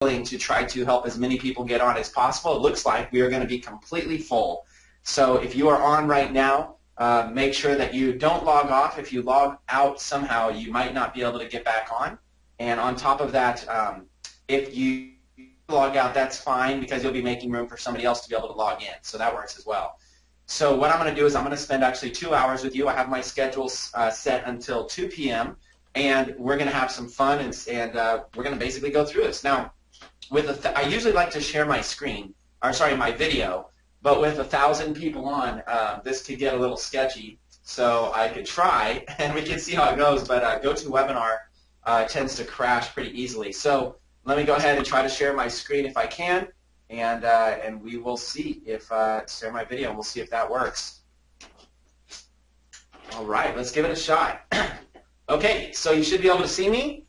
to try to help as many people get on as possible. It looks like we are going to be completely full. So if you are on right now, make sure that you don't log off. If you log out somehow, you might not be able to get back on. And on top of that, if you log out, that's fine because you'll be making room for somebody else to be able to log in. So that works as well. So what I'm going to do is I'm going to spend actually 2 hours with you. I have my schedule set until 2 p.m. and we're going to have some fun and we're going to basically go through this. Now, I usually like to share my screen, or sorry, my video, but with 1,000 people on, this could get a little sketchy. So I could try, and we can see how it goes, but GoToWebinar tends to crash pretty easily. So let me go ahead and try to share my screen if I can, and we will see if share my video, and we'll see if that works. All right, let's give it a shot. Okay, so you should be able to see me.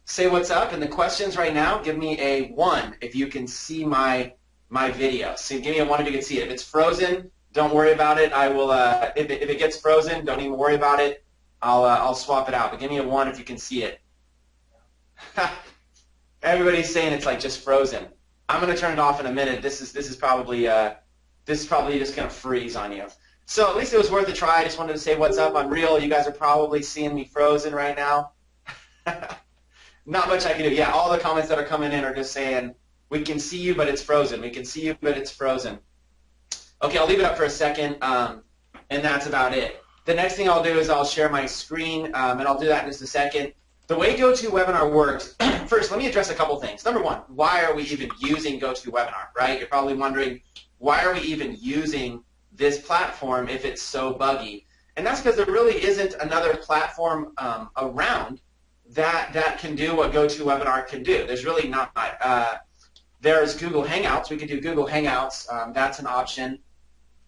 Say what's up in the questions right now. Give me a 1 if you can see my video. So give me a 1 if you can see it. If it's frozen, don't worry about it. I will. If it gets frozen, don't even worry about it. I'll swap it out. But give me a 1 if you can see it. Everybody's saying it's like just frozen. I'm going to turn it off in a minute. This is probably just going to freeze on you. So at least it was worth a try. I just wanted to say what's up. I'm real. You guys are probably seeing me frozen right now. Not much I can do. Yeah, all the comments that are coming in are just saying, we can see you, but it's frozen. We can see you, but it's frozen. Okay, I'll leave it up for a second, and that's about it. The next thing I'll do is I'll share my screen, and I'll do that in just a second. The way GoToWebinar works, first, let me address a couple things. Number one, why are we even using GoToWebinar, right? You're probably wondering, why are we even using this platform if it's so buggy? And that's because there really isn't another platform around that can do what GoToWebinar can do. There's really not. There's Google Hangouts. We can do Google Hangouts. That's an option,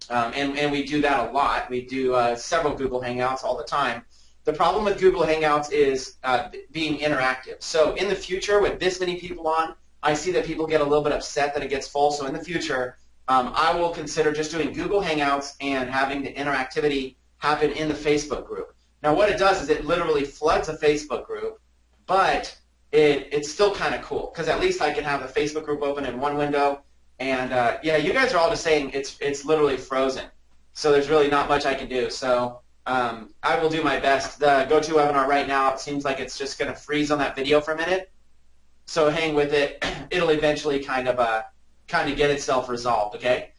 and we do that a lot. We do several Google Hangouts all the time. The problem with Google Hangouts is being interactive. So in the future, with this many people on, I see that people get a little bit upset that it gets full. So in the future, I will consider just doing Google Hangouts and having the interactivity happen in the Facebook group. Now what it does is it literally floods a Facebook group, but it's still kind of cool because at least I can have the Facebook group open in one window. And yeah, you guys are all just saying it's literally frozen. So there's really not much I can do. So I will do my best. The GoToWebinar right now, it seems like it's just going to freeze on that video for a minute. So hang with it. It'll eventually kind of get itself resolved. Okay.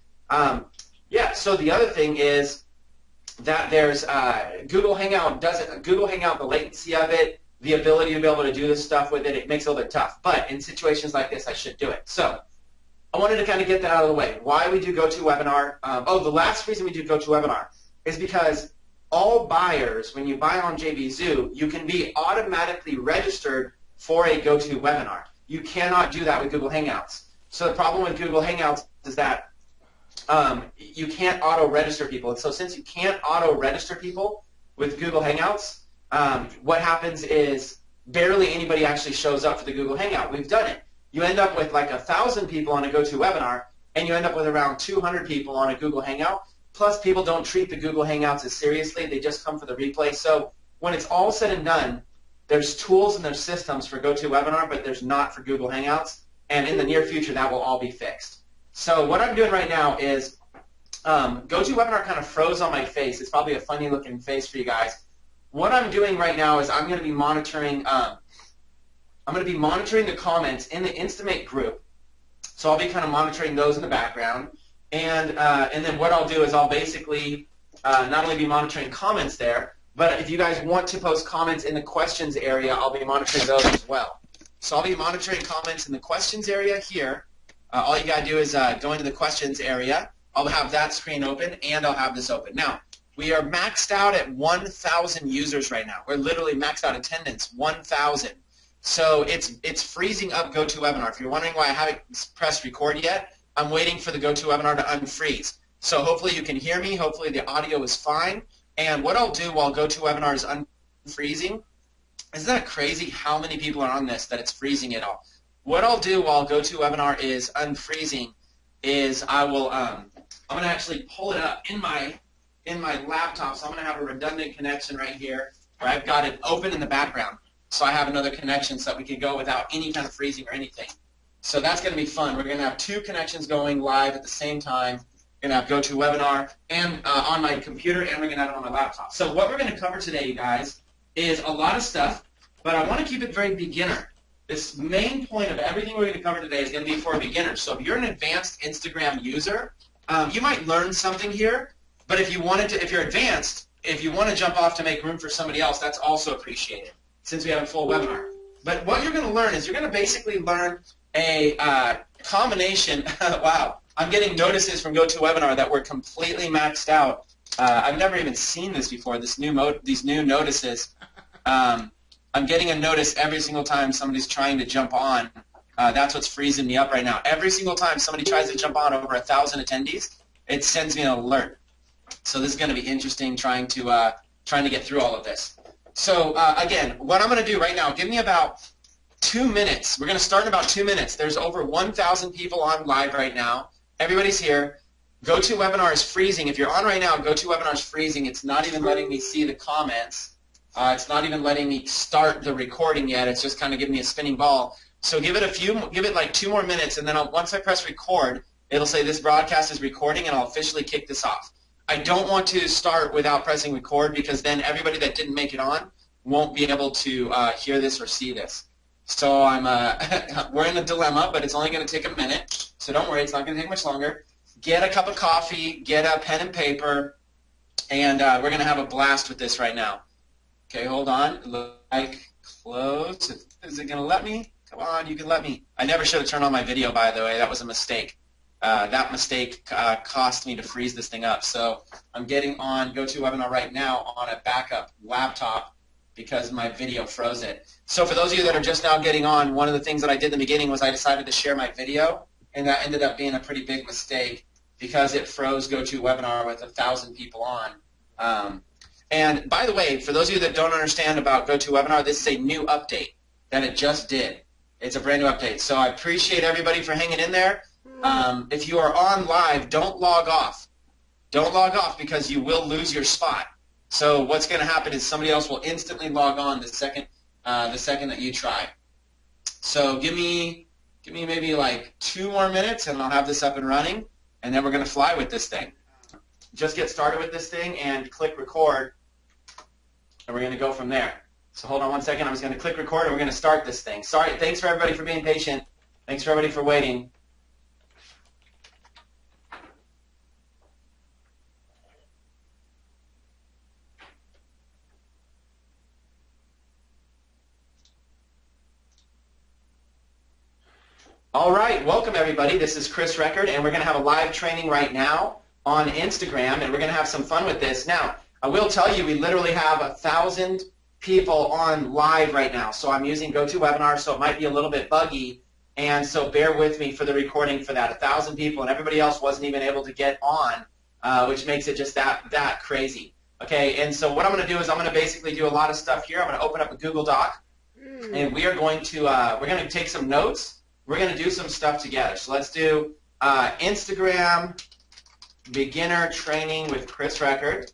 Yeah. So the other thing is that there's Google Hangout Google Hangout, the latency of it, the ability to be able to do this stuff with it, it makes it a little bit tough. But in situations like this, I should do it. So I wanted to kind of get that out of the way. Why we do GoToWebinar? The last reason we do GoToWebinar is because all buyers, when you buy on JVZoo, you can be automatically registered for a GoToWebinar. You cannot do that with Google Hangouts. So the problem with Google Hangouts is that you can't auto-register people. And so since you can't auto-register people with Google Hangouts, what happens is barely anybody actually shows up for the Google Hangout. We've done it. You end up with like 1,000 people on a GoToWebinar, and you end up with around 200 people on a Google Hangout. Plus, people don't treat the Google Hangouts as seriously. They just come for the replay. So when it's all said and done, there's tools and there's systems for GoToWebinar, but there's not for Google Hangouts. And in the near future, that will all be fixed. So what I'm doing right now is GoToWebinar kind of froze on my face. It's probably a funny looking face for you guys. What I'm doing right now is I'm going to be monitoring. The comments in the Instimate group. So I'll be kind of monitoring those in the background. And then what I'll do is I'll basically not only be monitoring comments there, but if you guys want to post comments in the questions area, I'll be monitoring those as well. So I'll be monitoring comments in the questions area here. All you got to do is go into the questions area. I'll have that screen open, and I'll have this open. Now, we are maxed out at 1,000 users right now. We're literally maxed out attendance, 1,000. So it's freezing up GoToWebinar. If you're wondering why I haven't pressed record yet, I'm waiting for the GoToWebinar to unfreeze. So hopefully you can hear me. Hopefully the audio is fine. And what I'll do while GoToWebinar is unfreezing, isn't that crazy how many people are on this that it's freezing it all? What I'll do while GoToWebinar is unfreezing is I will I'm going to actually pull it up in my laptop. So I'm going to have a redundant connection right here where I've got it open in the background. So I have another connection so that we can go without any kind of freezing or anything. So that's going to be fun. We're going to have 2 connections going live at the same time. We're going to have GoToWebinar and on my computer, and we're going to have it on my laptop. So what we're going to cover today, you guys, is a lot of stuff, but I want to keep it very beginner. This main point of everything we're going to cover today is going to be for beginners. So if you're an advanced Instagram user, you might learn something here, but if you're advanced, if you want to jump off to make room for somebody else, that's also appreciated since we have a full webinar. But what you're going to learn is you're going to basically learn a combination. Wow, I'm getting notices from GoToWebinar that we're completely maxed out. I've never even seen this before, these new notices. I'm getting a notice every single time somebody's trying to jump on. That's what's freezing me up right now. Every single time somebody tries to jump on over 1,000 attendees, it sends me an alert. So this is going to be interesting trying to get through all of this. So again, what I'm going to do right now, give me about 2 minutes. We're going to start in about 2 minutes. There's over 1,000 people on live right now. Everybody's here. GoToWebinar is freezing. If you're on right now, GoToWebinar is freezing. It's not even letting me see the comments. It's not even letting me start the recording yet. It's just kind of giving me a spinning ball. So give it like 2 more minutes, and then once I press record, it'll say this broadcast is recording, and I'll officially kick this off. I don't want to start without pressing record because then everybody that didn't make it on won't be able to hear this or see this. So we're in a dilemma, but it's only going to take a minute. So don't worry, it's not going to take much longer. Get a cup of coffee, get a pen and paper, and we're going to have a blast with this right now. Okay, hold on. Like, close. Is it going to let me? Come on, you can let me. I never should have turned on my video, by the way. That was a mistake. That mistake cost me to freeze this thing up. So I'm getting on GoToWebinar right now on a backup laptop because my video froze it. So for those of you that are just now getting on, one of the things that I did in the beginning was I decided to share my video, and that ended up being a pretty big mistake because it froze GoToWebinar with 1,000 people on. And by the way, for those of you that don't understand about GoToWebinar, this is a new update that it just did. It's a brand new update. So I appreciate everybody for hanging in there. If you are on live, don't log off. Don't log off because you will lose your spot. So what's going to happen is somebody else will instantly log on the second that you try. So give me maybe like 2 more minutes, and I'll have this up and running, and then we're going to fly with this thing. Just get started with this thing and click record, and we're going to go from there. So hold on 1 second. I'm just going to click record, and we're going to start this thing. Sorry, thanks for everybody for being patient. Thanks for everybody for waiting. All right, welcome everybody. This is Chris Record, and we're going to have a live training right now on Instagram, and we're going to have some fun with this. Now, I will tell you, we literally have 1,000 people on live right now, so I'm using GoToWebinar, so it might be a little bit buggy, and so bear with me for the recording for that. 1,000 people, and everybody else wasn't even able to get on, which makes it just that crazy. Okay, and so what I'm going to do is I'm going to basically do a lot of stuff here. I'm going to open up a Google Doc, and we are going to take some notes. We're going to do some stuff together. So let's do Instagram beginner training with Chris Record.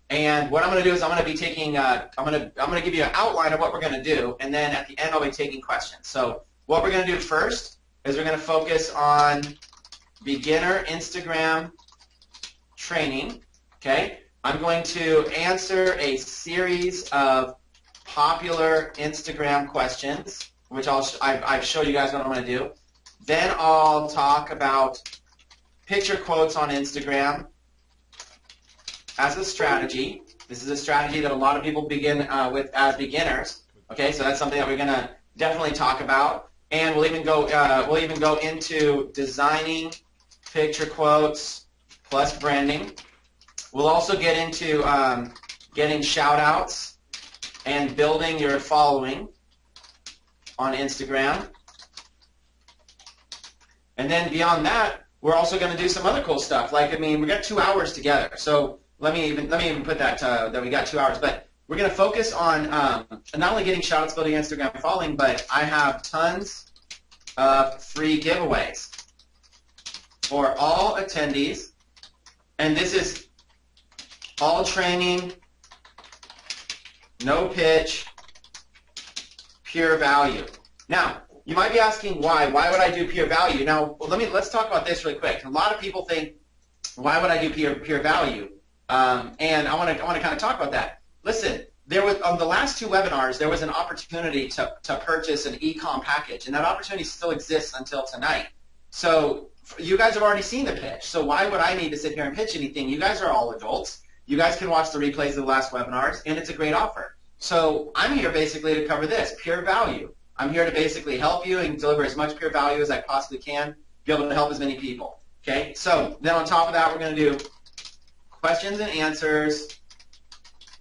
And what I'm going to do is I'm going to be taking, I'm going to give you an outline of what we're going to do, and then at the end I'll be taking questions. So what we're going to do first is we're going to focus on beginner Instagram training. Okay, I'm going to answer a series of popular Instagram questions, which I've showed you guys what I'm going to do. Then I'll talk about picture quotes on Instagram as a strategy. This is a strategy that a lot of people begin with as beginners. Okay, so that's something that we're going to definitely talk about. And we'll even go into designing picture quotes plus branding. We'll also get into getting shout-outs and building your following on Instagram. And then beyond that, we're also going to do some other cool stuff. Like, I mean, we got 2 hours together. So let me even put that that we got 2 hours. But we're going to focus on not only getting shout-outs, building Instagram following, but I have tons of free giveaways for all attendees. And this is all training, no pitch, pure value. Now, You might be asking why. Why would I do peer value? Now, let's talk about this really quick. A lot of people think, why would I do peer value? And I want to kind of talk about that. Listen, there was on the last 2 webinars, there was an opportunity to purchase an e-com package, and that opportunity still exists until tonight. So you guys have already seen the pitch. So why would I need to sit here and pitch anything? You guys are all adults. You guys can watch the replays of the last webinars, and it's a great offer. So I'm here basically to cover this, peer value. I'm here to basically help you and deliver as much peer value as I possibly can, be able to help as many people. Okay, so then on top of that, we're going to do questions and answers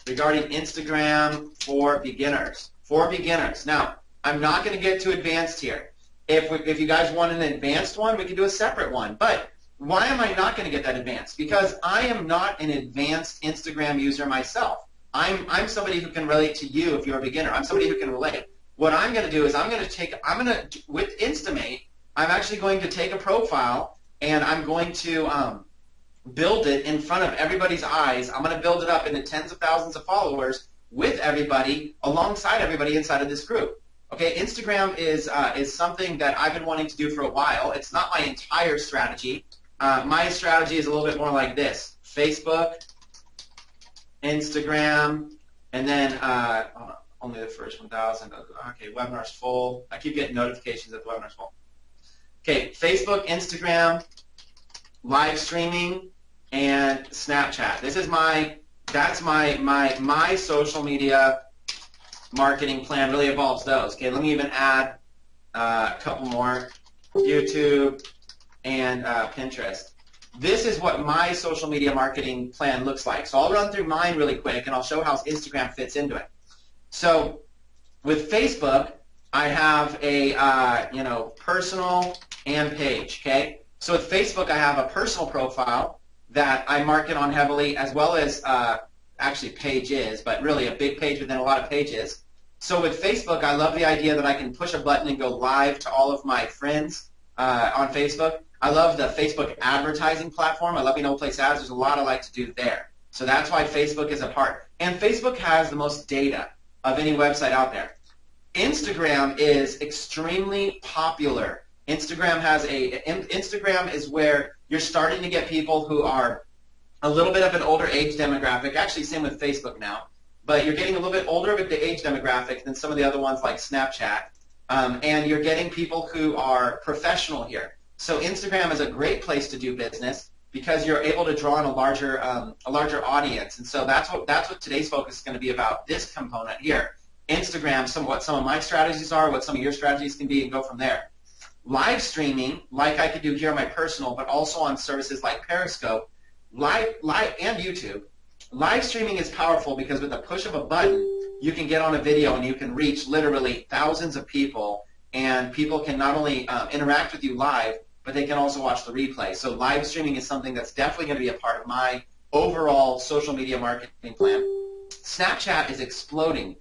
regarding Instagram for beginners. For beginners. Now, I'm not going to get too advanced here. If you guys want an advanced one, we can do a separate one. But why am I not going to get that advanced? Because I am not an advanced Instagram user myself. I'm somebody who can relate to you if you're a beginner. I'm somebody who can relate. What I'm going to do is with Instamate, I'm actually going to take a profile and I'm going to build it in front of everybody's eyes. I'm going to build it up into tens of thousands of followers with everybody, alongside everybody inside of this group. Okay, Instagram is something that I've been wanting to do for a while. It's not my entire strategy. My strategy is a little bit more like this: Facebook, Instagram, and then only the first 1,000. Okay, webinar's full. I keep getting notifications that the webinar's full. Okay, Facebook, Instagram, live streaming, and Snapchat. This is my social media marketing plan. Really involves those. Okay, let me even add a couple more: YouTube and Pinterest. This is what my social media marketing plan looks like. So I'll run through mine really quick, and I'll show how Instagram fits into it. So with Facebook, I have a personal and page. Okay. So with Facebook, I have a personal profile that I market on heavily, as well as actually pages, but really a big page within a lot of pages. So with Facebook, I love the idea that I can push a button and go live to all of my friends on Facebook. I love the Facebook advertising platform. I love being able to place ads. There's a lot I like to do there. So that's why Facebook is a part. And Facebook has the most data of any website out there. Instagram is extremely popular. Instagram is where you're starting to get people who are a little bit of an older age demographic. Actually, same with Facebook now. But you're getting a little bit older of the age demographic than some of the other ones like Snapchat. And you're getting people who are professional here. So Instagram is a great place to do business because you're able to draw in a larger audience. And so that's what today's focus is going to be about, this component here. Instagram, what some of my strategies are, what some of your strategies can be, and go from there. Live streaming, like I could do here on my personal, but also on services like Periscope, live and YouTube. Live streaming is powerful because with the push of a button, you can get on a video and you can reach literally thousands of people, and people can not only interact with you live, but they can also watch the replay. So live streaming is something that's definitely going to be a part of my overall social media marketing plan. Snapchat is exploding.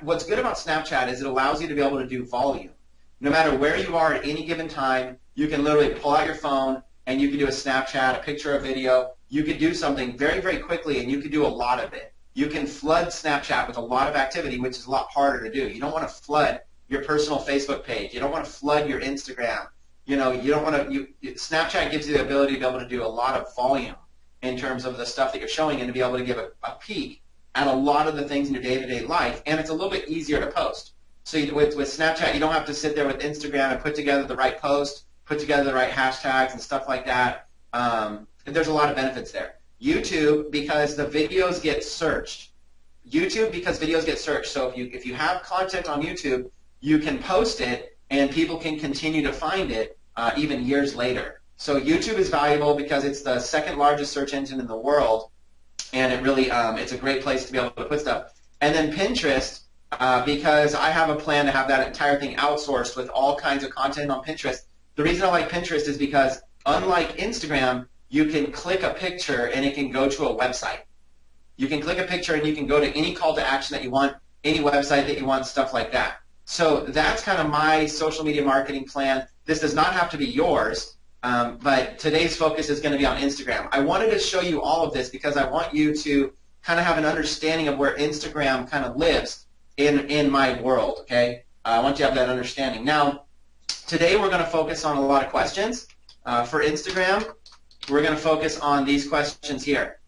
What's good about Snapchat is it allows you to be able to do volume. No matter where you are at any given time, you can literally pull out your phone and you can do a Snapchat, a picture, a video. You can do something very, very quickly, and you can do a lot of it. You can flood Snapchat with a lot of activity, which is a lot harder to do. You don't want to flood your personal Facebook page. You don't want to flood your Instagram. You don't want to. Snapchat gives you the ability to be able to do a lot of volume in terms of the stuff that you're showing, and to be able to give a peek at a lot of the things in your day-to-day life, and it's a little bit easier to post. So with Snapchat, you don't have to sit there with Instagram and put together the right post, put together the right hashtags and stuff like that. There's a lot of benefits there. YouTube, because the videos get searched. So if you have content on YouTube, you can post it, and people can continue to find it even years later. So YouTube is valuable because it's the second largest search engine in the world, and it really it's a great place to be able to put stuff. And then Pinterest, because I have a plan to have that entire thing outsourced with all kinds of content on Pinterest. The reason I like Pinterest is because, unlike Instagram, you can click a picture and it can go to a website. You can click a picture and you can go to any call to action that you want, any website that you want, stuff like that. So that's kind of my social media marketing plan. This does not have to be yours, but today's focus is going to be on Instagram. I wanted to show you all of this because I want you to kind of have an understanding of where Instagram kind of lives in my world, okay? I want you to have that understanding. Now, today we're going to focus on a lot of questions. For Instagram, we're going to focus on these questions here.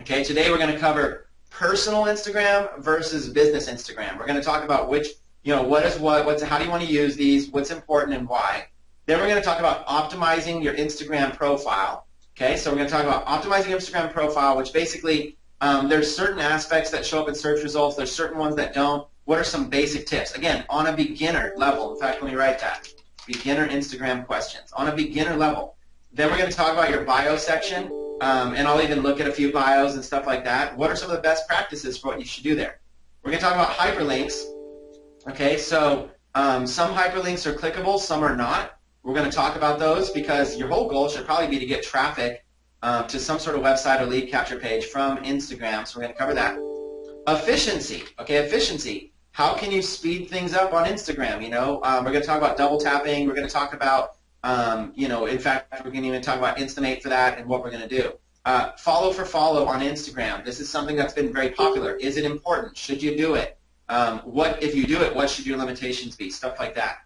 Okay, today we're going to cover personal Instagram versus business Instagram. We're going to talk about which, what is what, how do you want to use these, what's important and why. Then we're going to talk about optimizing your Instagram profile. Okay, so we're going to talk about optimizing Instagram profile, which basically there's certain aspects that show up in search results. There's certain ones that don't. What are some basic tips? Again, on a beginner level. In fact, let me write that. Beginner Instagram questions. On a beginner level. Then we're going to talk about your bio section, and I'll even look at a few bios and stuff like that. What are some of the best practices for what you should do there? We're going to talk about hyperlinks. Okay, so some hyperlinks are clickable, some are not. We're going to talk about those because your whole goal should probably be to get traffic to some sort of website or lead capture page from Instagram, so we're going to cover that. Efficiency. Okay, efficiency. How can you speed things up on Instagram? We're going to talk about double tapping. We're going to talk about, in fact, we're going to even talk about Instamate for that and what we're going to do. Follow for follow on Instagram. This is something that's been very popular. Is it important? Should you do it? If you do it, what should your limitations be? Stuff like that.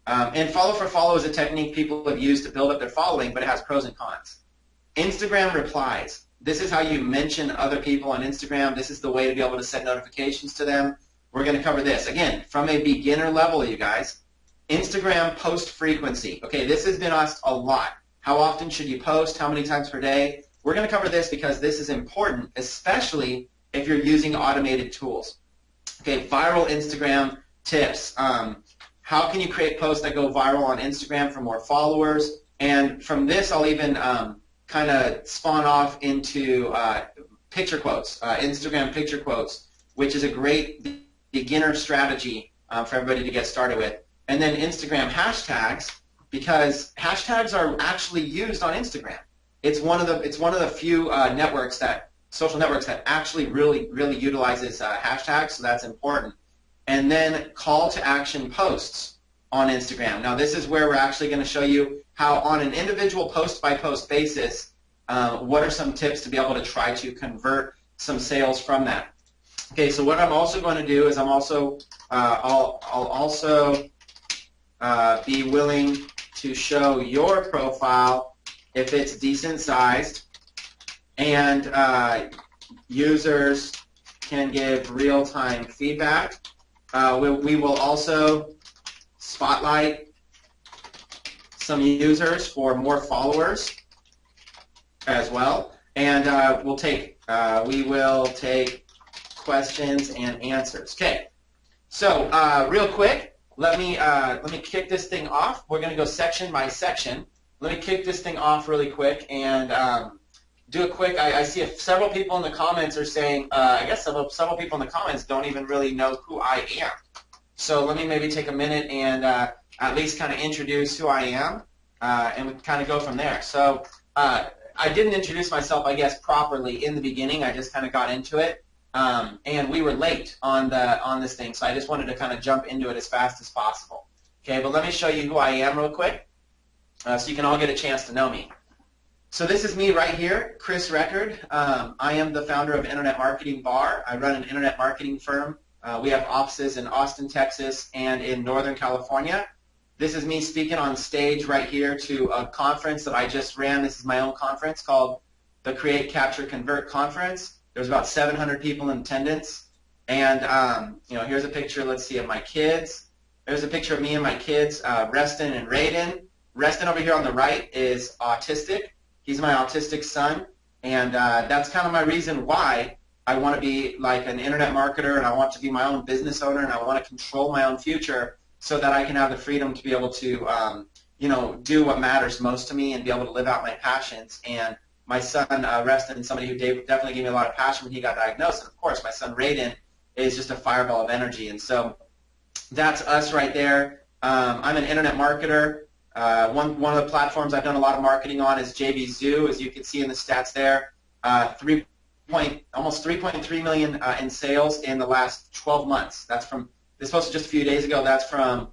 And follow for follow is a technique people have used to build up their following, but it has pros and cons. Instagram replies. This is how you mention other people on Instagram. This is the way to be able to send notifications to them. We're going to cover this. Again, from a beginner level, you guys. Instagram post frequency. Okay, this has been asked a lot. How often should you post? How many times per day? We're going to cover this because this is important, especially if you're using automated tools. Okay, viral Instagram tips. How can you create posts that go viral on Instagram for more followers? And from this, I'll even kind of spawn off into picture quotes, Instagram picture quotes, which is a great beginner strategy for everybody to get started with. And then Instagram hashtags, because hashtags are actually used on Instagram. It's one of the few social networks that actually really utilizes hashtags, so that's important. And then call to action posts on Instagram. Now this is where we're actually going to show you how on an individual post by post basis, what are some tips to be able to try to convert some sales from that. Okay, so what I'm also going to do is I'll also be willing to show your profile if it's decent sized, and users can give real-time feedback. We will also spotlight some users for more followers as well, and we will take questions and answers. Okay, so real quick, let me kick this thing off. We're going to go section by section. Let me kick this thing off really quick and do a quick. I see several people in the comments are saying. I guess several people in the comments don't even really know who I am. So let me maybe take a minute and at least kind of introduce who I am, and we kind of go from there. So I didn't introduce myself, I guess, properly in the beginning. I just kind of got into it. And we were late on this thing, so I just wanted to kind of jump into it as fast as possible. Okay, but let me show you who I am real quick, so you can all get a chance to know me. So this is me right here, Chris Record. I am the founder of Internet Marketing Bar. I run an internet marketing firm. We have offices in Austin, Texas, and in Northern California. This is me speaking on stage right here to a conference that I just ran. This is my own conference called the Create, Capture, Convert Conference. There's about 700 people in attendance, and here's a picture. Let's see, of my kids. There's a picture of me and my kids, Reston and Raiden. Reston over here on the right is autistic. He's my autistic son, and that's kind of my reason why I want to be like an internet marketer, and I want to be my own business owner, and I want to control my own future so that I can have the freedom to be able to, do what matters most to me and be able to live out my passions. And my son, Reston, is somebody who definitely gave me a lot of passion when he got diagnosed. And, of course, my son, Raiden, is just a fireball of energy. And so that's us right there. I'm an internet marketer. One of the platforms I've done a lot of marketing on is JV Zoo, as you can see in the stats there. Almost 3.3 million in sales in the last 12 months. This posted just a few days ago. That's from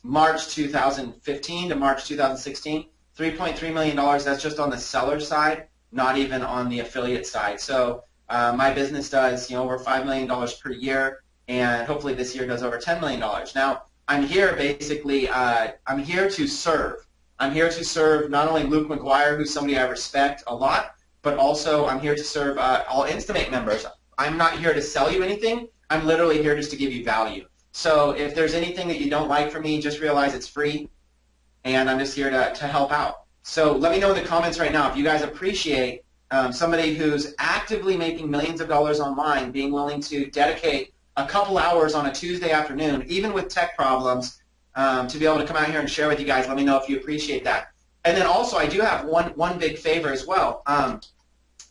March 2015 to March 2016. $3.3 million, that's just on the seller side, not even on the affiliate side. So my business does over $5 million per year, and hopefully this year does over $10 million. Now, I'm here basically, I'm here to serve. I'm here to serve not only Luke McGuire, who's somebody I respect a lot, but also I'm here to serve all Instamate members. I'm not here to sell you anything. I'm literally here just to give you value. So if there's anything that you don't like from me, just realize it's free, and I'm just here to help out. So let me know in the comments right now if you guys appreciate somebody who's actively making millions of dollars online being willing to dedicate a couple hours on a Tuesday afternoon, even with tech problems, to be able to come out here and share with you guys. Let me know if you appreciate that. And then also, I do have one big favor as well.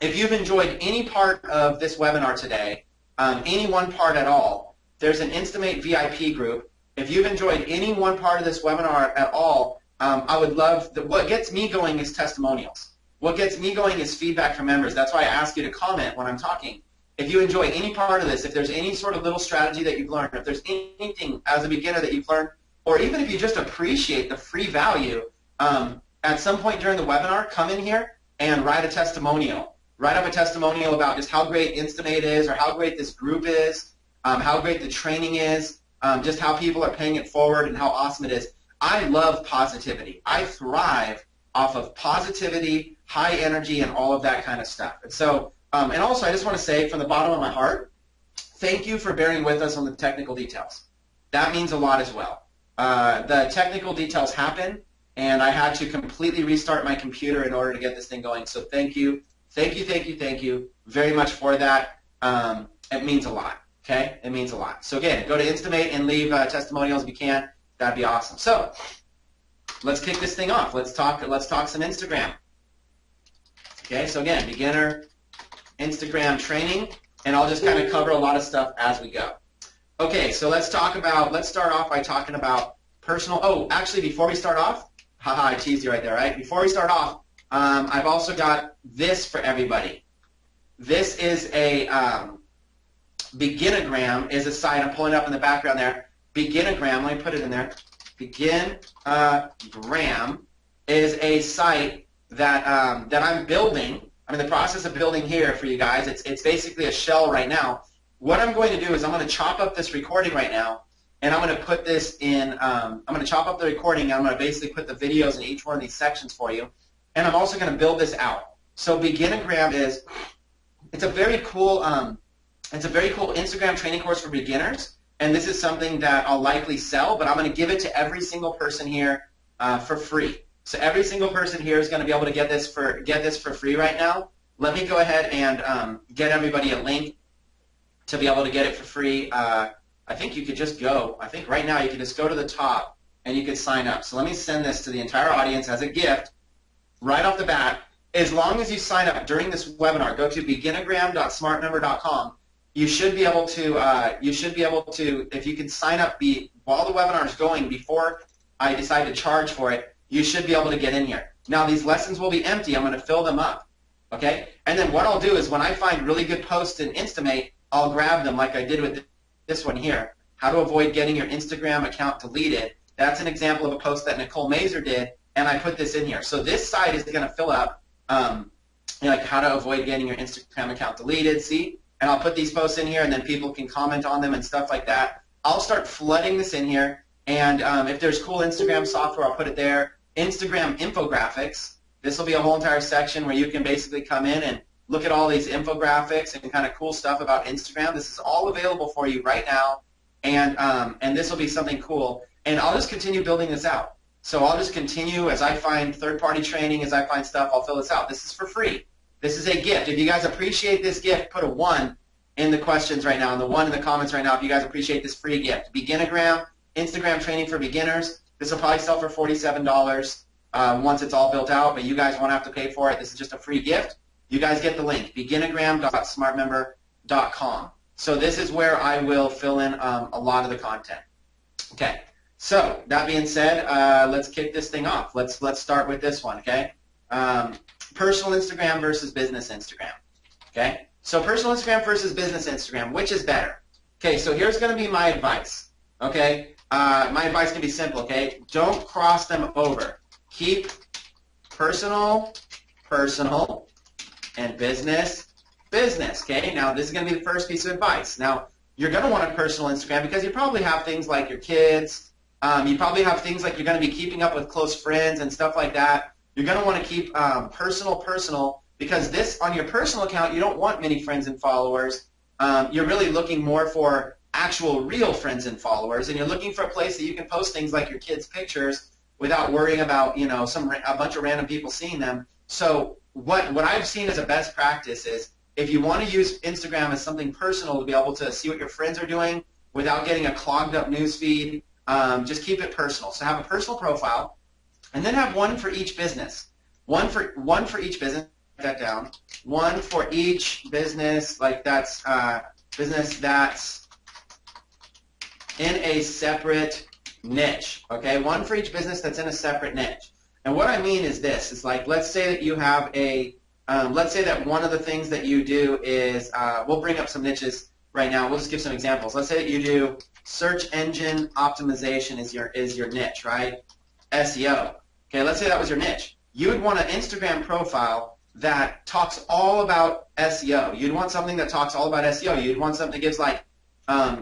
If you've enjoyed any part of this webinar today, any one part at all, there's an Instamate VIP group. If you've enjoyed any one part of this webinar at all, I would love, what gets me going is testimonials. What gets me going is feedback from members. That's why I ask you to comment when I'm talking. If you enjoy any part of this, if there's any sort of little strategy that you've learned, if there's anything as a beginner that you've learned, or even if you just appreciate the free value, at some point during the webinar, come in here and write a testimonial. Write up a testimonial about just how great Instamate is, or how great this group is, how great the training is, just how people are paying it forward and how awesome it is. I love positivity. I thrive off of positivity, high energy, and all of that kind of stuff. And so, and also I just want to say from the bottom of my heart, thank you for bearing with us on the technical details. That means a lot as well. The technical details happen, and I had to completely restart my computer in order to get this thing going. So thank you, thank you, thank you, thank you very much for that. It means a lot, okay? It means a lot. So again, go to Instamate and leave testimonials if you can. That'd be awesome. So let's kick this thing off. Let's talk some Instagram. Okay, so again, beginner Instagram training, and I'll just kind of cover a lot of stuff as we go. Okay, so let's start off by talking about personal, actually before we start off, haha, I teased you right there, right? Before we start off, I've also got this for everybody. This is a, Beginogram is a site, I'm pulling it up in the background there. Beginogram, let me put it in there. Beginogram is a site that that I'm building. I'm in the process of building here for you guys. It's basically a shell right now. What I'm going to do is I'm going to chop up this recording right now, and I'm going to put this in. I'm going to chop up the recording, and I'm going to basically put the videos in each one of these sections for you, and I'm also going to build this out. So Beginogram is it's a very cool Instagram training course for beginners. And this is something that I'll likely sell, but I'm going to give it to every single person here for free. So every single person here is going to be able to get this for free right now. Let me go ahead and get everybody a link to be able to get it for free. I think you could just go. I think right now you can just go to the top and you can sign up. So let me send this to the entire audience as a gift right off the bat. As long as you sign up during this webinar, go to beginogram.smartmember.com. You should be able to, if you can sign up while the webinar is going before I decide to charge for it, you should be able to get in here. Now these lessons will be empty. I'm going to fill them up, okay? And then what I'll do is when I find really good posts in Instamate, I'll grab them like I did with this one here. How to avoid getting your Instagram account deleted. That's an example of a post that Nicole Mazur did, and I put this in here. So this site is going to fill up like how to avoid getting your Instagram account deleted, see? And I'll put these posts in here, and then people can comment on them and stuff like that. I'll start flooding this in here, and if there's cool Instagram software, I'll put it there. Instagram infographics. This will be a whole entire section where you can basically come in and look at all these infographics and kind of cool stuff about Instagram. This is all available for you right now, and this will be something cool. And I'll just continue building this out. So I'll just continue as I find third-party training, as I find stuff, I'll fill this out. This is for free. This is a gift. If you guys appreciate this gift, put a 1 in the questions right now, and the 1 in the comments right now if you guys appreciate this free gift. Beginogram, Instagram training for beginners. This will probably sell for $47 once it's all built out, but you guys won't have to pay for it. This is just a free gift. You guys get the link, beginogram.smartmember.com. So this is where I will fill in a lot of the content. Okay, so that being said, let's kick this thing off. Let's start with this one, okay? Personal Instagram versus business Instagram, okay? So personal Instagram versus business Instagram, which is better? Okay, so here's going to be my advice, okay? My advice can be simple, okay? Don't cross them over. Keep personal, and business, okay? Now, this is going to be the first piece of advice. Now, you're going to want a personal Instagram because you probably have things like your kids. You probably have things like you're going to be keeping up with close friends and stuff like that. You're going to want to keep personal because this, on your personal account, you don't want many friends and followers. You're really looking more for actual real friends and followers, and you're looking for a place that you can post things like your kids' pictures without worrying about, you know, a bunch of random people seeing them. So what I've seen as a best practice is if you want to use Instagram as something personal to be able to see what your friends are doing without getting a clogged up news feed, just keep it personal. So have a personal profile, and then have one for each business. One for each business. Write that down. One for each business, like that's business that's in a separate niche. Okay, one for each business that's in a separate niche. And what I mean is this: is like, let's say that you have a let's say that one of the things that you do is, we'll bring up some niches right now. We'll just give some examples. Let's say that you do search engine optimization is your niche, right? SEO. Okay, let's say that was your niche. You would want an Instagram profile that talks all about SEO. You'd want something that talks all about SEO. You'd want something that gives like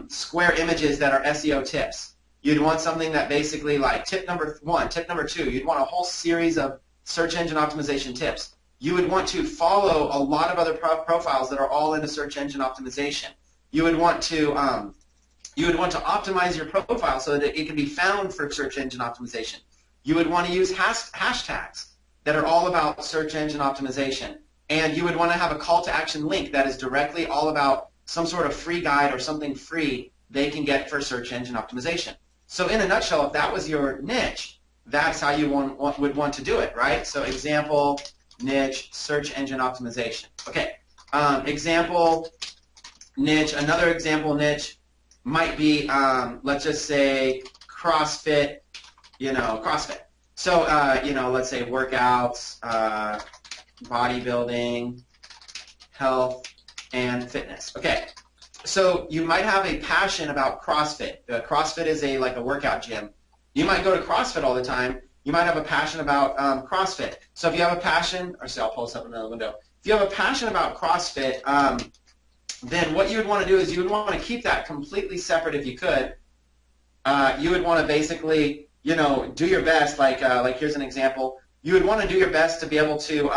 square images that are SEO tips. You'd want something that basically like tip number 1, tip number 2. You'd want a whole series of search engine optimization tips. You would want to follow a lot of other profiles that are all into search engine optimization. You would want to optimize your profile so that it can be found for search engine optimization. You would want to use hashtags that are all about search engine optimization. And you would want to have a call to action link that is directly all about some sort of free guide or something free they can get for search engine optimization. So in a nutshell, if that was your niche, that's how you would want to do it, right? So example, niche, search engine optimization. Okay, example niche, another example niche might be, let's just say CrossFit, CrossFit. So, let's say workouts, bodybuilding, health, and fitness. Okay, so you might have a passion about CrossFit. CrossFit is like a workout gym. You might go to CrossFit all the time. You might have a passion about CrossFit. So if you have a passion, I'll pull this up in another window. If you have a passion about CrossFit, then what you would want to do is you would want to keep that completely separate if you could. You would want to basically, do your best. Like here's an example. You would want to do your best to be able to,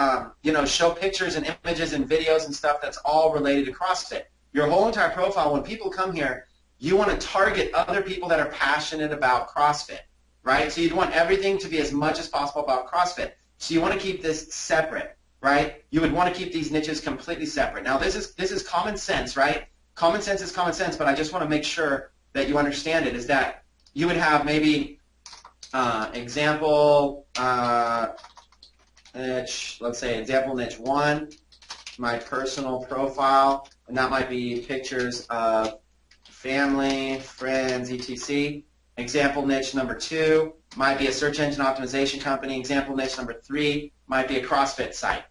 show pictures and images and videos and stuff that's all related to CrossFit. Your whole entire profile, when people come here, you want to target other people that are passionate about CrossFit, right? So you'd want everything to be as much as possible about CrossFit. So you want to keep this separate, right? You would want to keep these niches completely separate. Now this is common sense, right? Common sense is common sense, but I just want to make sure that you understand it, is that you would have maybe example niche, let's say example niche 1, my personal profile, and that might be pictures of family, friends, etc. Example niche number 2 might be a search engine optimization company. Example niche number 3 might be a CrossFit site.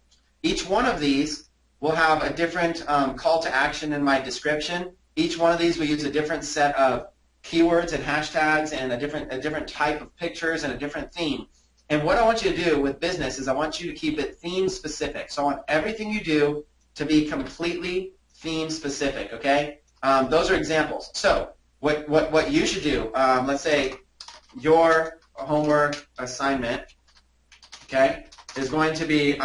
Each one of these will have a different call to action in my description. Each one of these will use a different set of keywords and hashtags and a different type of pictures and a different theme. And what I want you to do with business is I want you to keep it theme specific. So I want everything you do to be completely theme specific, okay? Those are examples. So what you should do, let's say your homework assignment, okay, is going to be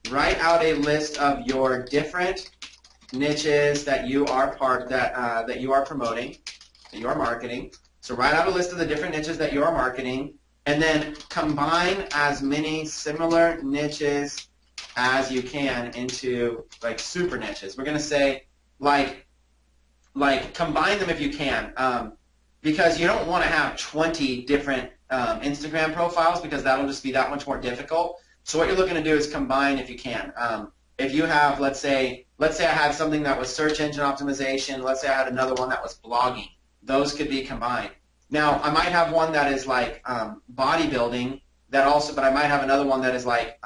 write out a list of your different niches that you are that you are promoting, that you are marketing. So write out a list of the different niches that you are marketing, and then combine as many similar niches as you can into like super niches. We're going to say like combine them if you can, because you don't want to have 20 different Instagram profiles, because that'll just be that much more difficult. So what you're looking to do is combine if you can. If you have, let's say I had something that was search engine optimization. Let's say I had another one that was blogging. Those could be combined. Now I might have one that is like bodybuilding, but I might have another one that is like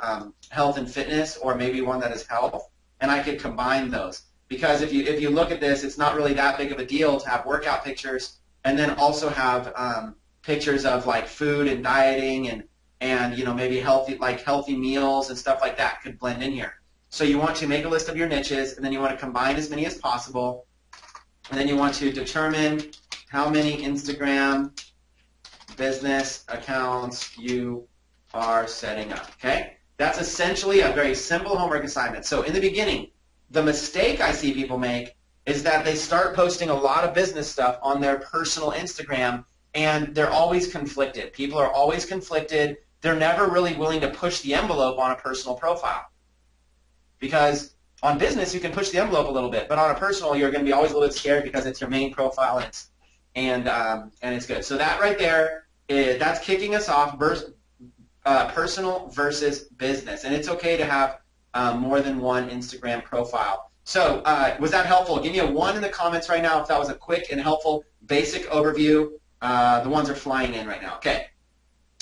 health and fitness, or maybe one that is health, and I could combine those. Because if you look at this, it's not really that big of a deal to have workout pictures and then also have pictures of like food and dieting and maybe healthy meals and stuff like that could blend in here. So you want to make a list of your niches, and then you want to combine as many as possible, And then you want to determine how many Instagram business accounts you are setting up, okay? That's essentially a very simple homework assignment. So in the beginning, the mistake I see people make is that they start posting a lot of business stuff on their personal Instagram, and they're always conflicted. People are always conflicted. They're never really willing to push the envelope on a personal profile. Because on business, you can push the envelope a little bit, but on a personal, you're going to be always a little bit scared because it's your main profile and it's good. So that right there, that's kicking us off, personal versus business. And it's okay to have more than one Instagram profile. So was that helpful? Give me a 1 in the comments right now if that was a quick and helpful basic overview. The ones are flying in right now. Okay.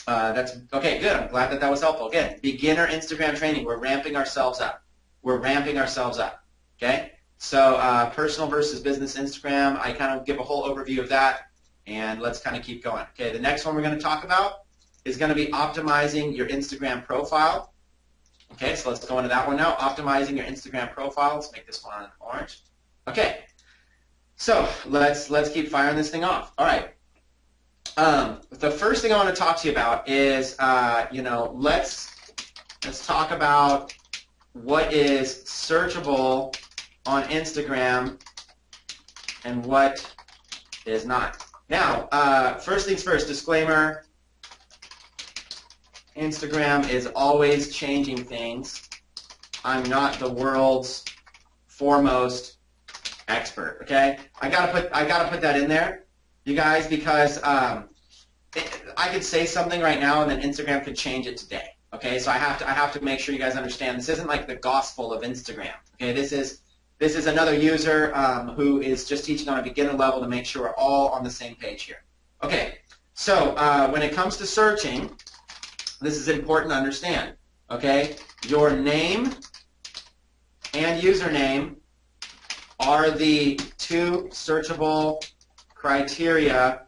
That's okay, good. I'm glad that that was helpful. Again, beginner Instagram training. We're ramping ourselves up. We're ramping ourselves up. Okay? So personal versus business Instagram, I kind of give a whole overview of that, and let's kind of keep going. Okay, the next one we're going to talk about is going to be optimizing your Instagram profile. Okay, so let's go into that one now. Optimizing your Instagram profile. Let's make this one orange. Okay, so let's keep firing this thing off. All right. The first thing I want to talk to you about is, let's talk about what is searchable on Instagram and what is not. Now, first things first, disclaimer, Instagram is always changing things. I'm not the world's foremost expert, okay? I gotta put that in there, you guys, because I could say something right now and then Instagram could change it today. Okay, so I have to make sure you guys understand this isn't like the gospel of Instagram. Okay, this is another user who is just teaching on a beginner level to make sure we're all on the same page here. Okay, so when it comes to searching, this is important to understand. Okay, your name and username are the two searchable criteria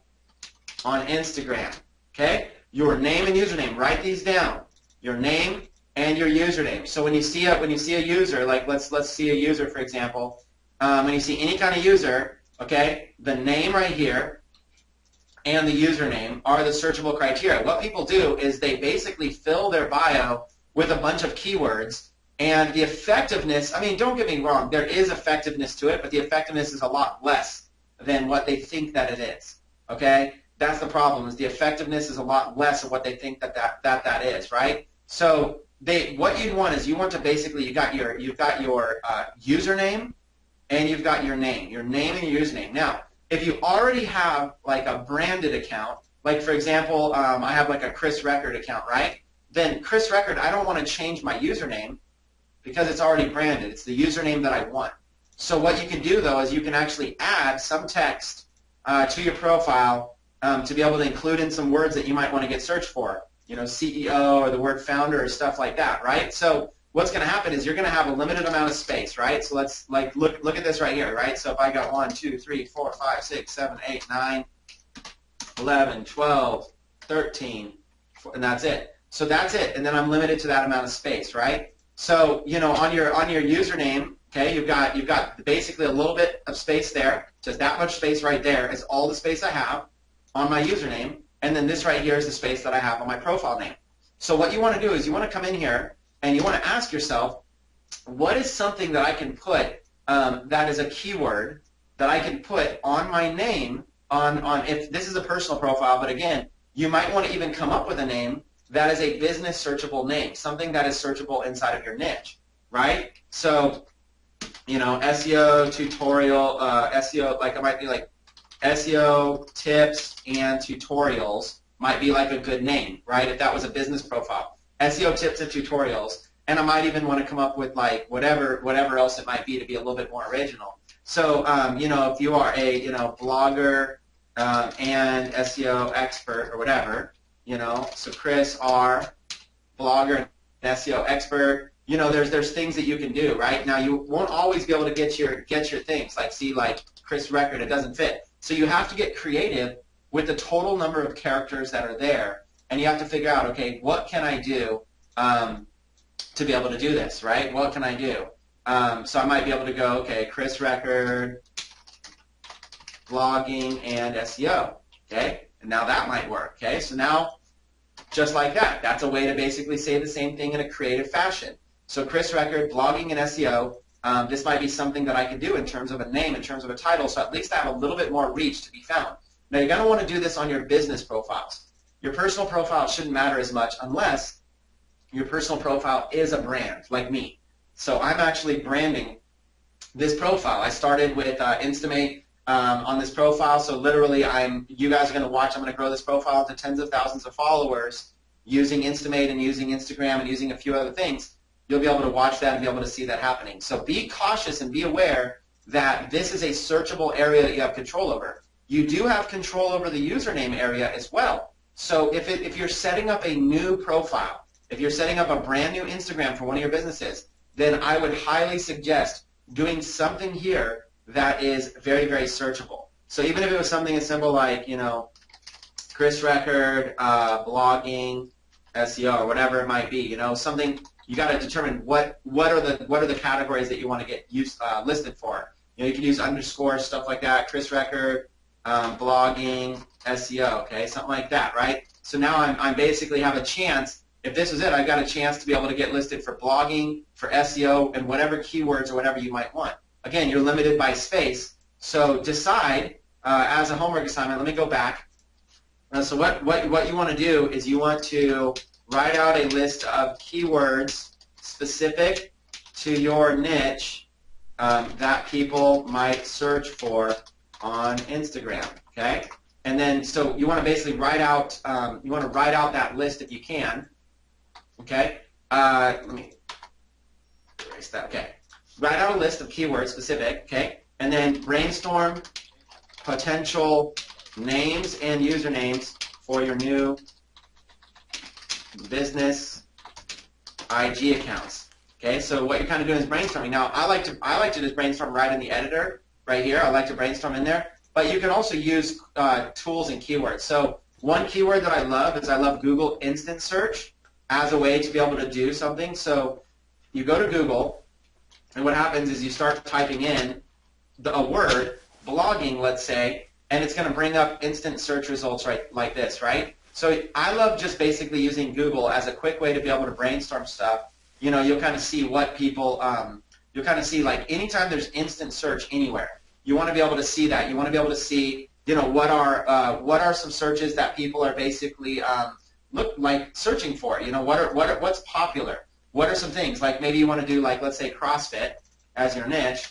on Instagram. Okay, your name and username. Write these down. Your name and your username. So when you see a user, like let's see a user for example, when you see any kind of user, okay, the name right here and the username are the searchable criteria. What people do is they basically fill their bio with a bunch of keywords, and the effectiveness, I mean, don't get me wrong, there is effectiveness to it, but the effectiveness is a lot less than what they think that it is. Okay, that's the problem. Is the effectiveness is a lot less of what they think that is, right? So what you'd want is you want to basically you've got your username and you've got your name and your username. Now, if you already have like a branded account, like for example, I have like a Chris Record account, right? Then Chris Record, I don't want to change my username because it's already branded. It's the username that I want. So what you can do though is you can actually add some text to your profile to be able to include in some words that you might want to get searched for. You know, CEO or the word founder or stuff like that, right? So what's going to happen is you're going to have a limited amount of space, right? So let's like look at this right here, right? So if I got 1, 2, 3, 4, 5, 6, 7, 8, 9, 11, 12, 13, and that's it. So that's it, and then I'm limited to that amount of space, right? So you know, on your username, okay, you've got basically a little bit of space there, just that much space right there is all the space I have on my username. And then this right here is the space that I have on my profile name. So what you want to do is you want to come in here and you want to ask yourself, what is something that I can put that is a keyword that I can put on my name on if this is a personal profile, but again, you might want to even come up with a name that is a business searchable name, something that is searchable inside of your niche, right? So, you know, SEO tutorial, SEO, like it might be like SEO tips and tutorials might be like a good name, right? If that was a business profile. SEO tips and tutorials. And I might even want to come up with like whatever else it might be to be a little bit more original. So, you know, if you are a, you know, blogger and SEO expert or whatever, you know, so Chris R, blogger and SEO expert, you know, there's things that you can do, right? Now, you won't always be able to get your things. Like, see, like Chris Record, it doesn't fit. So you have to get creative with the total number of characters that are there, and you have to figure out, okay, what can I do to be able to do this, right? What can I do? So I might be able to go, okay, Chris Record, blogging, and SEO. Okay, and now that might work. Okay, so now just like that, that's a way to basically say the same thing in a creative fashion. So Chris Record, blogging, and SEO. This might be something that I could do in terms of a name, in terms of a title, so at least I have a little bit more reach to be found. Now you're going to want to do this on your business profiles. Your personal profile shouldn't matter as much unless your personal profile is a brand, like me. So I'm actually branding this profile. I started with Instamate on this profile, so literally you guys are going to watch, I'm going to grow this profile to tens of thousands of followers using Instamate and using Instagram and using a few other things. You'll be able to watch that and be able to see that happening. So be cautious and be aware that this is a searchable area that you have control over. You do have control over the username area as well. So if you're setting up a new profile, if you're setting up a brand new Instagram for one of your businesses, then I would highly suggest doing something here that is very, very searchable. So even if it was something as simple like, Chris Record, blogging, SEO, or whatever it might be, something. You got to determine what are the categories that you want to get listed for. You can use underscore, stuff like that. Chris Record, blogging, SEO, okay, something like that, right? So now I'm basically have a chance. If this was it, I've got a chance to be able to get listed for blogging, for SEO, and whatever keywords or whatever you might want. Again, you're limited by space, so decide as a homework assignment. Let me go back. So what you want to do is you want to write out a list of keywords specific to your niche that people might search for on Instagram. Okay, and then so you want to basically write out that list if you can. Okay, let me erase that. Okay, write out a list of keywords specific. Okay, and then brainstorm potential names and usernames for your new business IG accounts. Okay, so what you're kind of doing is brainstorming. Now, I like to just brainstorm right in the editor, right here. I like to brainstorm in there, but you can also use tools and keywords. So one keyword that I love is I love Google Instant Search as a way to be able to do something. So you go to Google, and what happens is you start typing in a word, blogging, let's say, and it's going to bring up instant search results right like this, right? So I love just basically using Google as a quick way to be able to brainstorm stuff. You'll kind of see what people, you'll kind of see like anytime there's instant search anywhere, you want to be able to see that. You want to be able to see, what are some searches that people are basically searching for. What's popular? What are some things like maybe you want to do like let's say CrossFit as your niche.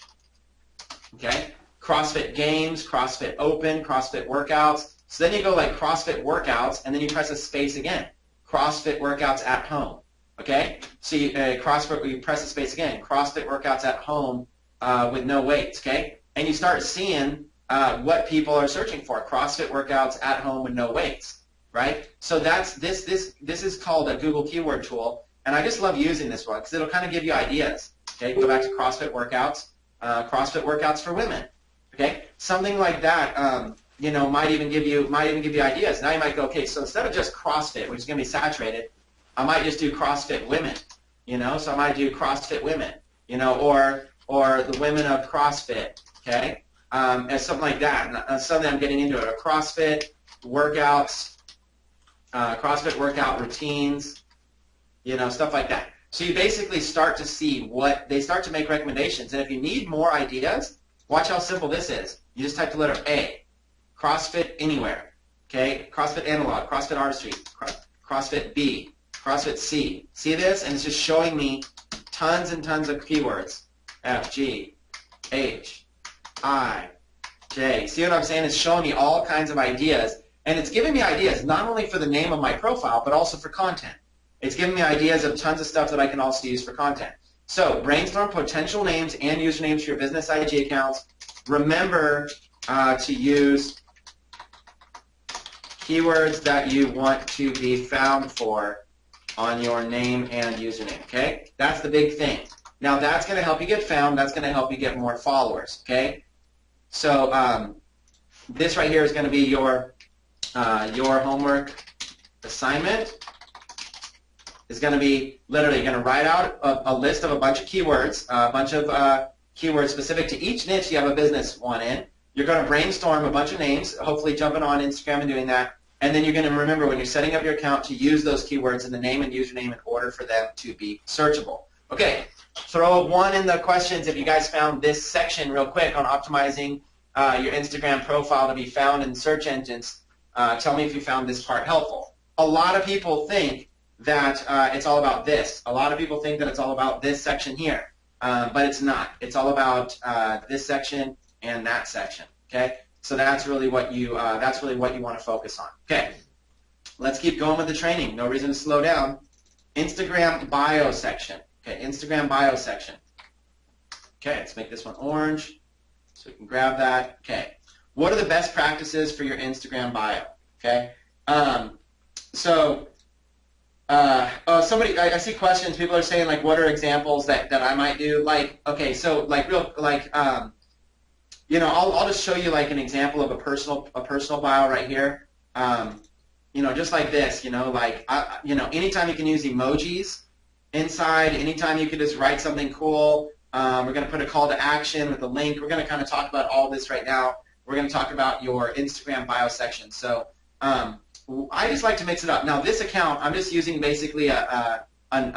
Okay, CrossFit games, CrossFit Open, CrossFit workouts. So then you go like CrossFit workouts, and then you press a space again. CrossFit workouts at home. Okay? So you press a space again. CrossFit workouts at home with no weights. Okay? And you start seeing what people are searching for. CrossFit workouts at home with no weights. Right? So this is called a Google keyword tool, and I just love using this one because it'll kind of give you ideas. Okay? Go back to CrossFit workouts for women. Okay? Something like that. Might even give you ideas. Now you might go, okay, so instead of just CrossFit, which is going to be saturated, I might just do CrossFit women. So I might do CrossFit women. Or the women of CrossFit. Okay, and something like that. And suddenly I'm getting into it. Or CrossFit workouts, CrossFit workout routines. Stuff like that. So you basically start to see they start to make recommendations. And if you need more ideas, watch how simple this is. You just type the letter A. CrossFit Anywhere, okay? CrossFit Analog, CrossFit Artistry, CrossFit B, CrossFit C. See this? And it's just showing me tons and tons of keywords. F, G, H, I, J. See what I'm saying? It's showing me all kinds of ideas. And it's giving me ideas not only for the name of my profile, but also for content. It's giving me ideas of tons of stuff that I can also use for content. So brainstorm potential names and usernames for your business IG accounts. Remember to use keywords that you want to be found for on your name and username, okay? That's the big thing. Now that's going to help you get found. That's going to help you get more followers, okay? So this right here is going to be your homework assignment. It's going to be literally going to write out a list of a bunch of keywords, keywords specific to each niche you have a business one in. You're going to brainstorm a bunch of names, hopefully jumping on Instagram and doing that. And then you're going to remember when you're setting up your account to use those keywords in the name and username in order for them to be searchable. Okay, throw a 1 in the questions if you guys found this section real quick on optimizing your Instagram profile to be found in search engines. Tell me if you found this part helpful. A lot of people think that it's all about this. A lot of people think that it's all about this section here, but it's not. It's all about this section and that section. Okay, so that's really what you want to focus on. Okay, let's keep going with the training. No reason to slow down. Instagram bio section. Okay, Instagram bio section. Okay, let's make this one orange so we can grab that. Okay, what are the best practices for your Instagram bio? Okay, somebody, I see questions. People are saying like, what are examples that I might do? Like, okay, so like you know, I'll just show you like an example of a personal bio right here. You know, just like this. You know, like you know, anytime you can use emojis inside, anytime you can just write something cool. We're going to put a call to action with a link. We're going to kind of talk about all this right now. We're going to talk about your Instagram bio section. So I just like to mix it up. Now this account, I'm just using basically a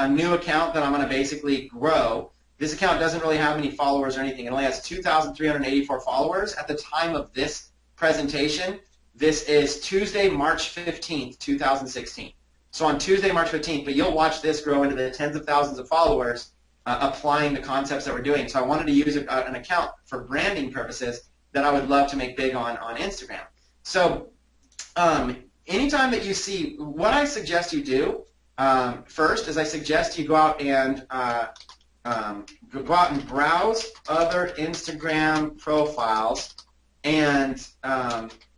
new account that I'm going to basically grow. This account doesn't really have any followers or anything. It only has 2,384 followers at the time of this presentation. This is Tuesday, March 15th, 2016. So on Tuesday, March 15th, but you'll watch this grow into the tens of thousands of followers applying the concepts that we're doing. So I wanted to use an account for branding purposes that I would love to make big on Instagram. So anytime that you see, what I suggest you do first is I suggest you go out and browse other Instagram profiles and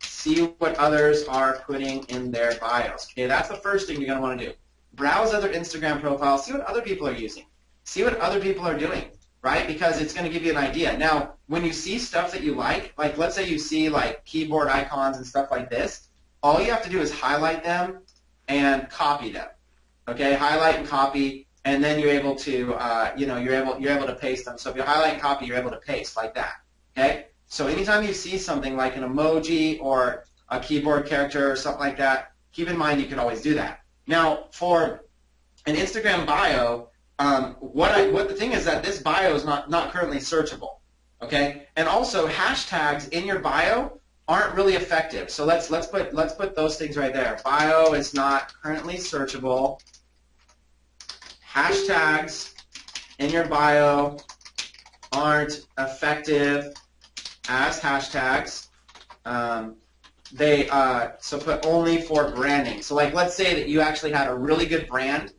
see what others are putting in their bios. Okay, that's the first thing you're going to want to do. Browse other Instagram profiles, see what other people are using. See what other people are doing, right? Because it's going to give you an idea. Now, when you see stuff that you like let's say you see like keyboard icons and stuff like this, all you have to do is highlight them and copy them. Okay, highlight and copy, and then you're able to, you know, you're able to paste them. So if you highlight and copy, you're able to paste like that. Okay. So anytime you see something like an emoji or a keyboard character or something like that, keep in mind you can always do that. Now, for an Instagram bio, what the thing is that this bio is not currently searchable. Okay. And also hashtags in your bio aren't really effective. So let's put those things right there. Bio is not currently searchable. Hashtags in your bio aren't effective as hashtags. So put only for branding. So like let's say that you actually had a really good brand,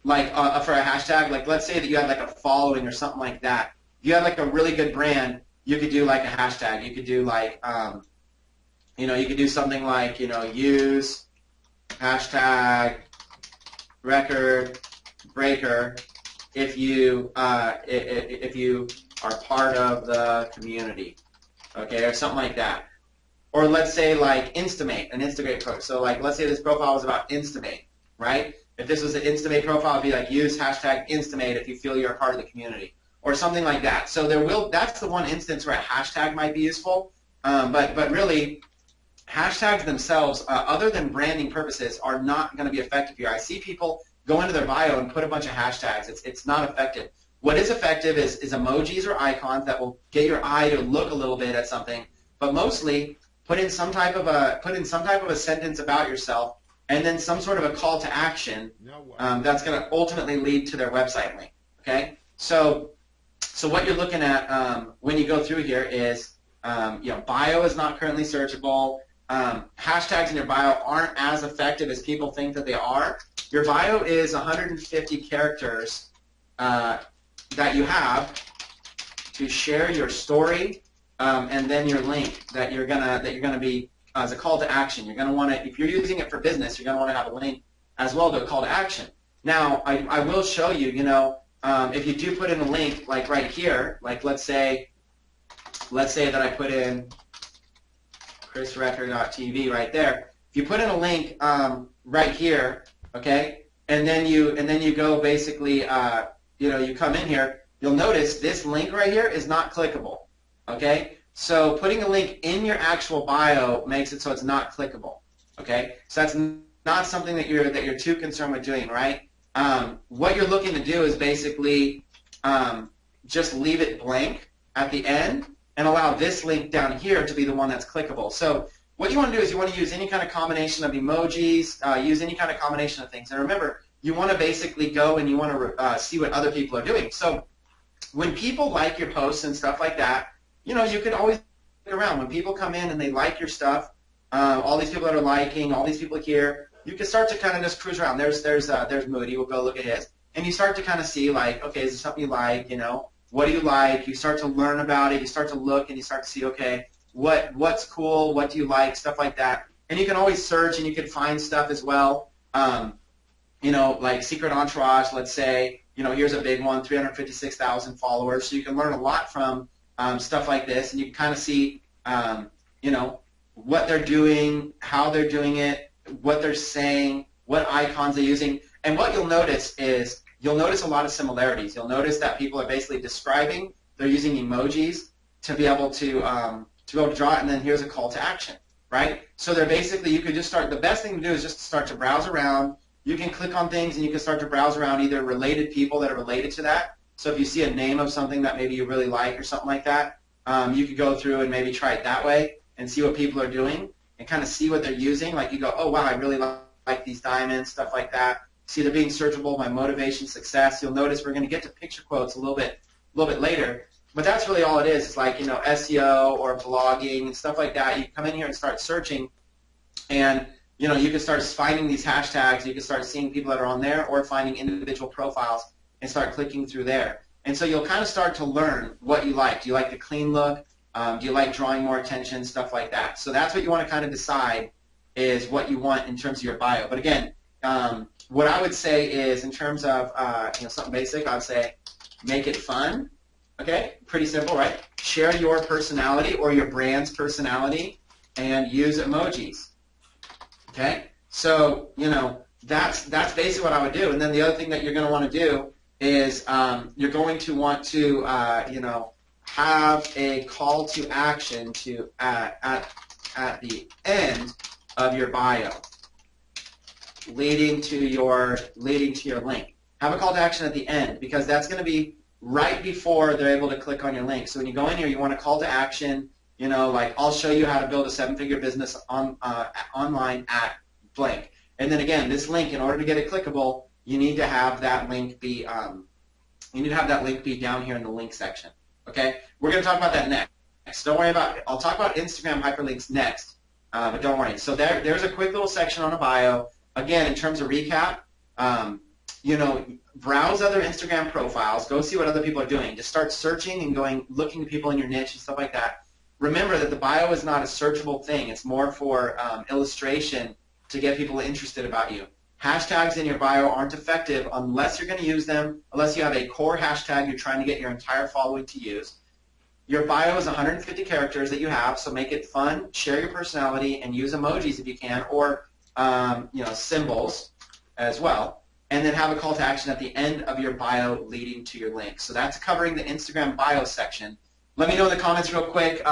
like for a hashtag. Like let's say that you had like a following or something like that. If you had like a really good brand, you could do like a hashtag. You could do like you know, you could do something like, you know, use hashtag record breaker if you are part of the community, okay, or something like that. Or let's say like Instamate, an Instagram post. So like let's say this profile was about Instamate, right? If this was an Instamate profile, it'd be like use hashtag Instamate if you feel you're a part of the community, or something like that. So that's the one instance where a hashtag might be useful, but really hashtags themselves, other than branding purposes, are not going to be effective here. I see people go into their bio and put a bunch of hashtags. It's not effective. What is effective is emojis or icons that will get your eye to look a little bit at something, but mostly put in some type of a sentence about yourself, and then some sort of a call to action that's going to ultimately lead to their website link. Okay, so what you're looking at when you go through here is you know, bio is not currently searchable. Hashtags in your bio aren't as effective as people think that they are. Your bio is 150 characters that you have to share your story, and then your link that you're gonna be as a call to action. You're gonna want to, if you're using it for business, you're gonna want to have a link as well to a call to action. Now, I will show you. You know, if you do put in a link like right here, like let's say that I put in chrisrecker.tv right there. If you put in a link right here, okay, and then you go basically, you know, you come in here, you'll notice this link right here is not clickable, okay? So putting a link in your actual bio makes it so it's not clickable. Okay, so that's not something that you're too concerned with doing, right? What you're looking to do is basically just leave it blank at the end and allow this link down here to be the one that's clickable. So what you want to do is you want to use any kind of combination of emojis, use any kind of combination of things. And remember, you want to basically go and you want to see what other people are doing. So when people like your posts and stuff like that, you know, you can always look around. When people come in and they like your stuff, all these people that are liking, all these people here, you can start to kind of just cruise around. There's Moody. We'll go look at his. And you start to kind of see, like, okay, is this something you like, you know? What do you like? You start to learn about it. You start to look and you start to see, okay, what's cool? What do you like? Stuff like that. And you can always search and you can find stuff as well. You know, like Secret Entourage, let's say, you know, here's a big one, 356,000 followers. So you can learn a lot from stuff like this, and you can kind of see, you know, what they're doing, how they're doing it, what they're saying, what icons they're using. And what you'll notice is you'll notice a lot of similarities. You'll notice that people are basically describing, they're using emojis to be able to draw it, and then here's a call to action, right? So they're basically, you could just start, the best thing to do is just start to browse around. You can click on things and you can start to browse around either related people that are related to that. So if you see a name of something that maybe you really like or something like that, you could go through and maybe try it that way and see what people are doing and kind of see what they're using. Like you go, oh wow, I really like these diamonds, stuff like that. See, they're being searchable by motivation, success. You'll notice we're going to get to picture quotes a little bit later. But that's really all it is. It's like, you know, SEO or blogging and stuff like that. You come in here and start searching, and you know, you can start finding these hashtags. You can start seeing people that are on there, or finding individual profiles and start clicking through there. And so you'll kind of start to learn what you like. Do you like the clean look? Do you like drawing more attention? Stuff like that. So that's what you want to kind of decide is what you want in terms of your bio. But again, what I would say is in terms of you know, something basic, I would say make it fun. Okay, pretty simple, right? Share your personality or your brand's personality and use emojis. Okay, so you know that's basically what I would do. And then the other thing that you're going to want to do is you're going to want to you know, have a call to action to at the end of your bio, leading to your link. Have a call to action at the end, because that's going to be right before they're able to click on your link. So when you go in here, you want a call to action. You know, like, I'll show you how to build a 7-figure business online at blank. And then again, this link, in order to get it clickable, you need to have that link be down here in the link section. Okay, we're going to talk about that next. Don't worry about it. I'll talk about Instagram hyperlinks next, but don't worry. So there's a quick little section on a bio. Again, in terms of recap, you know, browse other Instagram profiles. Go see what other people are doing. Just start searching and looking at people in your niche and stuff like that. Remember that the bio is not a searchable thing. It's more for illustration to get people interested about you. Hashtags in your bio aren't effective unless you're going to use them, unless you have a core hashtag you're trying to get your entire following to use. Your bio is 150 characters that you have, so make it fun, share your personality, and use emojis if you can, or you know, symbols as well. And then have a call to action at the end of your bio leading to your link. So that's covering the Instagram bio section. Let me know in the comments real quick.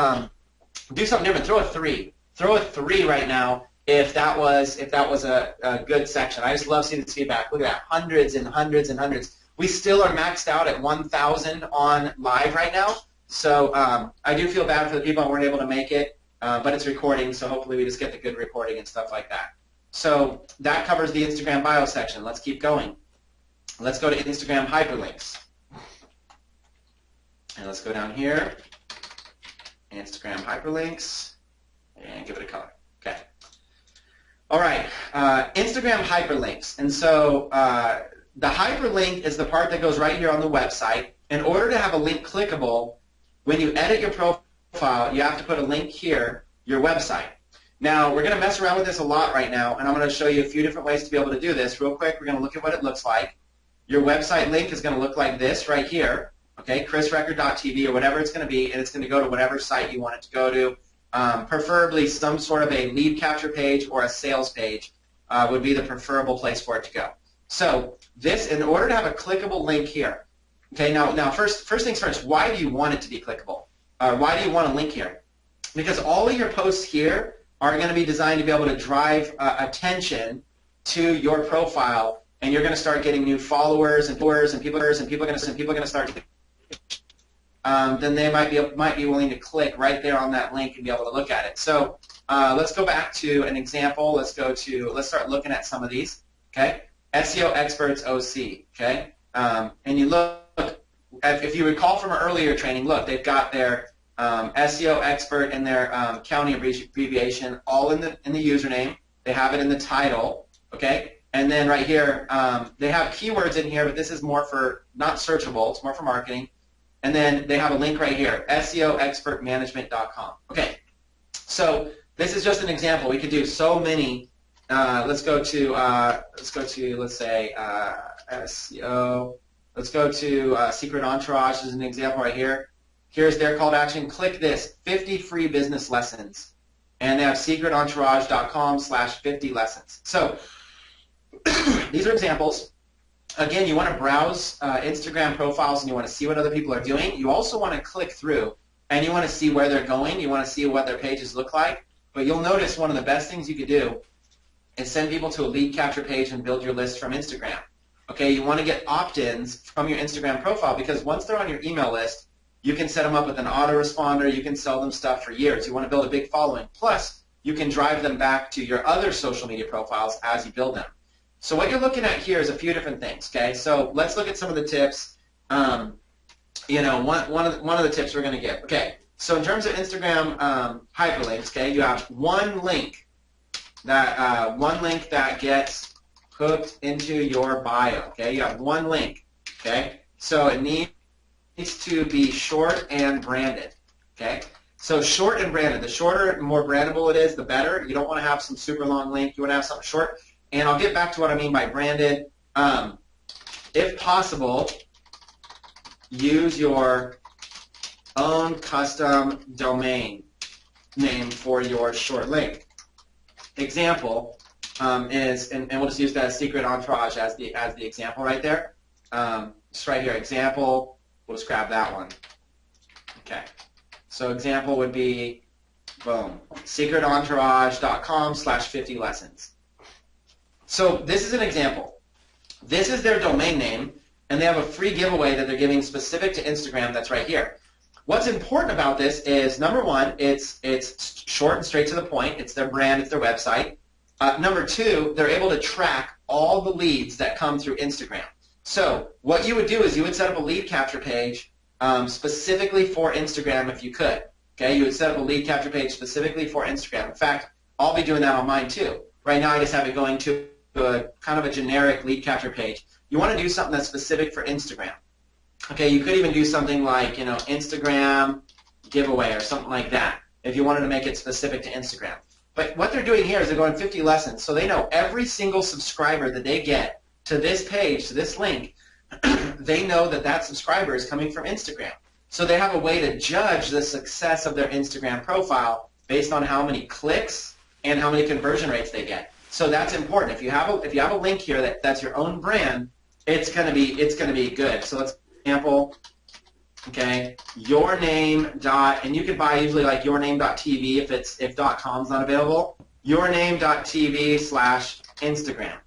Do something different. Throw a 3. Throw a 3 right now if that was a good section. I just love seeing this feedback. Look at that, hundreds and hundreds and hundreds. We still are maxed out at 1,000 on live right now. So I do feel bad for the people that weren't able to make it, but it's recording, so hopefully we just get the good recording and stuff like that. So that covers the Instagram bio section. Let's keep going. Let's go to Instagram hyperlinks. And let's go down here, Instagram hyperlinks, and give it a color. Okay. All right, Instagram hyperlinks. And so the hyperlink is the part that goes right here on the website. In order to have a link clickable, when you edit your profile, you have to put a link here, your website. Now, we're going to mess around with this a lot right now, and I'm going to show you a few different ways to be able to do this. Real quick, we're going to look at what it looks like. Your website link is going to look like this right here, okay, chrisrecord.tv or whatever it's going to be, and it's going to go to whatever site you want it to go to. Preferably some sort of a lead capture page or a sales page would be the preferable place for it to go. So this, in order to have a clickable link here, okay, now first things first, why do you want it to be clickable? why do you want to link here? Because all of your posts here are going to be designed to be able to drive attention to your profile, and you're going to start getting new followers and viewers, and people are going to start. Then they might be willing to click right there on that link and be able to look at it. So let's go back to an example. Let's start looking at some of these. Okay, SEO Experts OC. Okay, and you look, if you recall from our earlier training, look, they've got their SEO expert and their county abbreviation all in the username. They have it in the title. Okay, and then right here they have keywords in here, but this is more for not searchable. It's more for marketing. And then they have a link right here, SEOexpertmanagement.com. Okay, so this is just an example. We could do so many. Let's say SEO. Let's go to Secret Entourage as an example right here. Here's their call to action. Click this, 50 free business lessons. And they have secretentourage.com/50 lessons. So these are examples. Again, you want to browse Instagram profiles and you want to see what other people are doing. You also want to click through and you want to see where they're going. You want to see what their pages look like. But you'll notice one of the best things you could do is send people to a lead capture page and build your list from Instagram. Okay, you want to get opt-ins from your Instagram profile because once they're on your email list, you can set them up with an autoresponder. You can sell them stuff for years. You want to build a big following. Plus, you can drive them back to your other social media profiles as you build them. So what you're looking at here is a few different things, okay? So let's look at some of the tips. One of the tips we're going to give. Okay, so in terms of Instagram hyperlinks, okay, you have one link that gets hooked into your bio, okay? You have one link, okay? So it needs to be short and branded, okay? So short and branded. The shorter and more brandable it is, the better. You don't want to have some super long link. You want to have something short. And I'll get back to what I mean by branded. If possible, use your own custom domain name for your short link. Example is, and we'll just use that as Secret Entourage as the example right there. Just right here, example. We'll just grab that one. Okay. So example would be, boom, secretentourage.com/50 lessons. So this is an example. This is their domain name, and they have a free giveaway that they're giving specific to Instagram that's right here. What's important about this is, number one, it's short and straight to the point. It's their brand. It's their website. Number two, they're able to track all the leads that come through Instagram. So what you would do is you would set up a lead capture page specifically for Instagram if you could. Okay, you would set up a lead capture page specifically for Instagram. In fact, I'll be doing that on mine too. Right now I just have it going to a kind of a generic lead capture page. You want to do something that's specific for Instagram. Okay, you could even do something like, Instagram giveaway or something like that if you wanted to make it specific to Instagram. But what they're doing here is they're going 50 lessons, so they know every single subscriber that they get to this page, to this link, they know that that subscriber is coming from Instagram. So they have a way to judge the success of their Instagram profile based on how many clicks and how many conversion rates they get. So that's important. If you have a link here that's your own brand, it's gonna be good. So let's example. Okay, your name dot, and you could buy usually like yourname.tv if .com's not available. Yourname.tv/Instagram.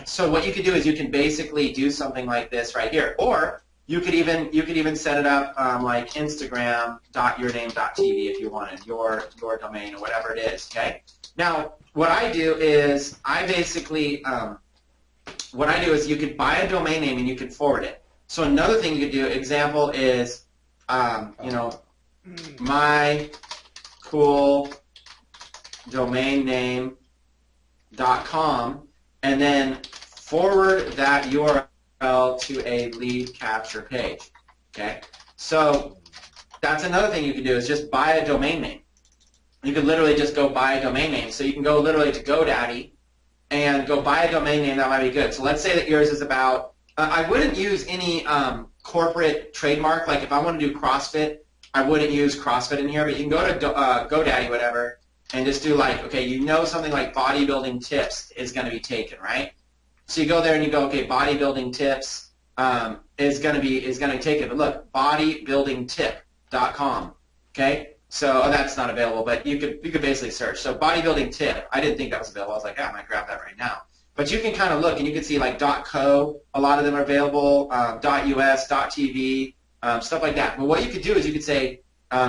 So what you could do is you can basically do something like this right here, or you could even set it up like Instagram.yourname.tv if you wanted your domain or whatever it is. Okay. Now what I do is you could buy a domain name and you can forward it. So another thing you could do, example is, my cool domain name.com, and then forward that URL to a lead capture page. Okay, so that's another thing you can do is just buy a domain name. You could literally just go buy a domain name. So you can go literally to GoDaddy and go buy a domain name. That might be good. So let's say that yours is about, I wouldn't use any corporate trademark. Like if I want to do CrossFit, I wouldn't use CrossFit in here, but you can go to GoDaddy, whatever, and just do like, okay, something like bodybuilding tips is going to be taken, right? So you go there and you go, okay, bodybuilding tips is going to be taken. But look, bodybuilding tip. .com. Okay, so that's not available, but you could basically search. So bodybuilding tip, I didn't think that was available. I was like, I might grab that right now. But you can kind of look, and you can see like .co, a lot of them are available, .us, .tv, stuff like that. But what you could do is you could say,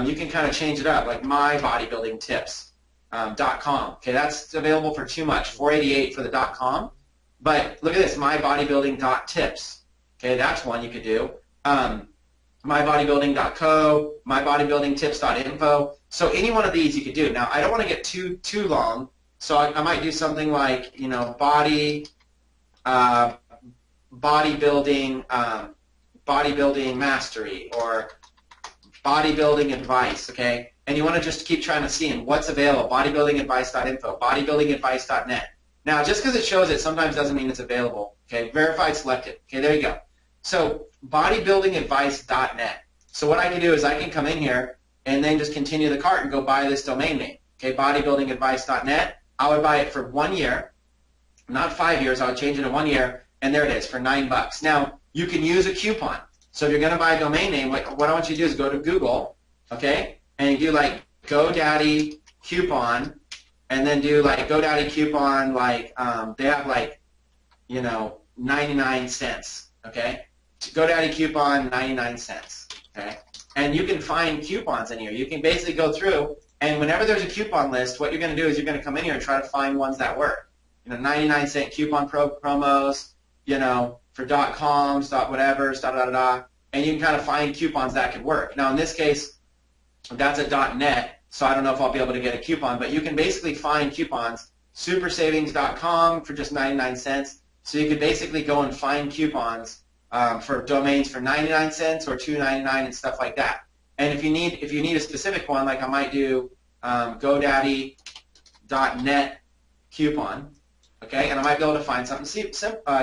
you can kind of change it up, like my bodybuilding tips. .com. Okay, that's available for too much, $4.88 for the .com. But look at this, mybodybuilding.tips. Okay, that's one you could do. Mybodybuilding.co, mybodybuildingtips.info. So any one of these you could do. Now, I don't want to get too long, so I might do something like, you know, bodybuilding mastery or bodybuilding advice. Okay. And you want to just keep trying to see what's available, bodybuildingadvice.info, bodybuildingadvice.net. Now, just because it shows it sometimes doesn't mean it's available. Okay, verified selected. Okay, there you go. So bodybuildingadvice.net. So what I can do is I can come in here and then just continue the cart and go buy this domain name. Okay, bodybuildingadvice.net. I would buy it for 1 year, not 5 years. I would change it to 1 year, and there it is for $9. Now, you can use a coupon. So if you're going to buy a domain name, what I want you to do is go to Google, okay, and you do like GoDaddy coupon, and then do like GoDaddy coupon, like they have like, you know, 99 cents, okay? GoDaddy coupon, 99 cents, okay? And you can find coupons in here. You can basically go through, and whenever there's a coupon list, what you're going to do is you're going to come in here and try to find ones that work. You know, 99-cent coupon promos, you know, for .coms, .whatevers, and you can kind of find coupons that could work. Now, in this case, that's a .net, so I don't know if I'll be able to get a coupon, but you can basically find coupons, supersavings.com for just 99 cents. So you could basically go and find coupons for domains for 99 cents or $2.99 and stuff like that. And if you need a specific one, like I might do GoDaddy.net coupon, okay, and I might be able to find something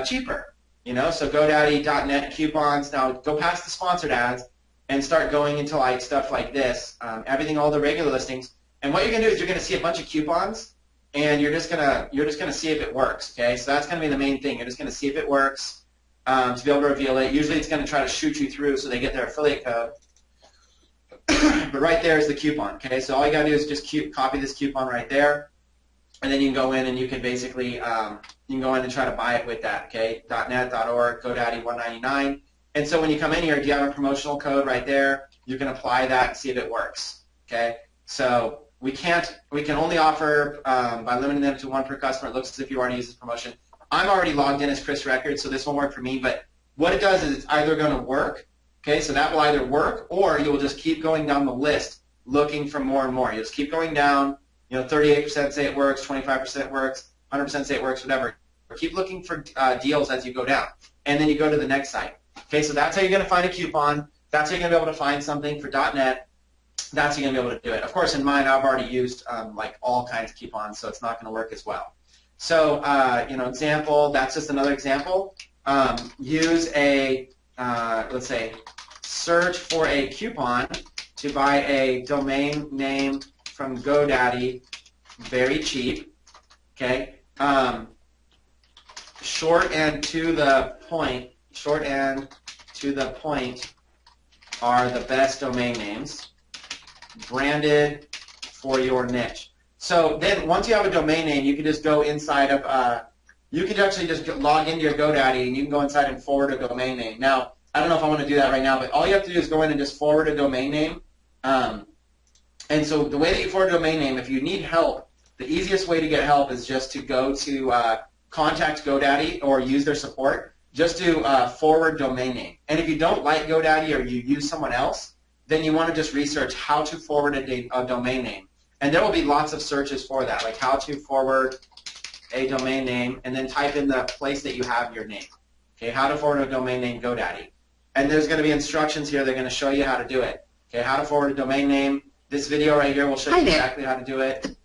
cheaper, you know. So GoDaddy.net coupons. Now go past the sponsored ads and start going into like stuff like this, everything, all the regular listings. And what you're gonna do is you're gonna see a bunch of coupons, and you're just gonna see if it works. Okay, so that's gonna be the main thing. You're just gonna see if it works to be able to reveal it. Usually it's gonna try to shoot you through so they get their affiliate code. But right there is the coupon. Okay, so all you gotta do is just copy this coupon right there, and then you can go in and you can basically you can go in and try to buy it with that. Okay, .net, .org, GoDaddy, $1.99. And so when you come in here, do you have a promotional code right there? You can apply that and see if it works. Okay, so we can only offer by limiting them to one per customer. It looks as if you already used this promotion. I'm already logged in as Chris Records, so this won't work for me. But what it does is it's either going to work. Okay, so that will either work, or you will just keep going down the list looking for more and more. You just keep going down. You know, 38% say it works, 25% works, 100% say it works, whatever. Keep looking for deals as you go down, and then you go to the next site. Okay, so that's how you're going to find a coupon. That's how you're going to be able to find something for .net. That's how you're going to be able to do it. Of course, in mine, I've already used like all kinds of coupons, so it's not going to work as well. So, you know, example, that's just another example. Use a, let's say, search for a coupon to buy a domain name from GoDaddy, very cheap, okay? Short and to the point are the best domain names, branded for your niche. So then once you have a domain name, you can just go inside of, you can actually just log into your GoDaddy and you can go inside and forward a domain name. Now, I don't know if I want to do that right now, but all you have to do is go in and just forward a domain name. And so the way that you forward a domain name, if you need help, the easiest way to get help is just to go to contact GoDaddy or use their support. Just do forward domain name. And if you don't like GoDaddy or you use someone else, then you want to just research how to forward a domain name. And there will be lots of searches for that, like how to forward a domain name, and then type in the place that you have your name. Okay, how to forward a domain name, GoDaddy. And there's going to be instructions here. They're going to show you how to do it. Okay, how to forward a domain name. This video right here will show you exactly how to do it.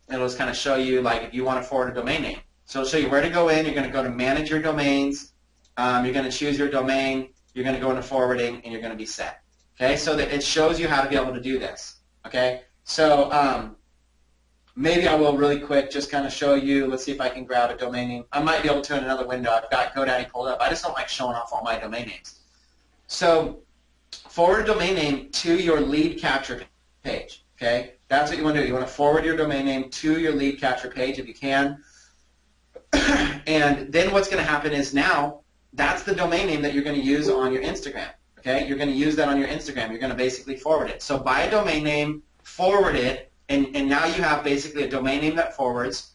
It'll just kind of show you, like, if you want to forward a domain name. So it'll show you where to go in. You're going to go to Manage Your Domains. You're going to choose your domain. You're going to go into Forwarding, and you're going to be set. Okay, so that it shows you how to be able to do this. Okay, so maybe I will really quick just kind of show you. Let's see if I can grab a domain name. I might be able to in another window. I've got GoDaddy pulled up. I just don't like showing off all my domain names. So forward domain name to your lead capture page. Okay, that's what you want to do. You want to forward your domain name to your lead capture page if you can. And then what's going to happen is now that's the domain name that you're going to use on your Instagram. Okay, you're going to use that on your Instagram. You're going to basically forward it. So buy a domain name, forward it, and now you have basically a domain name that forwards,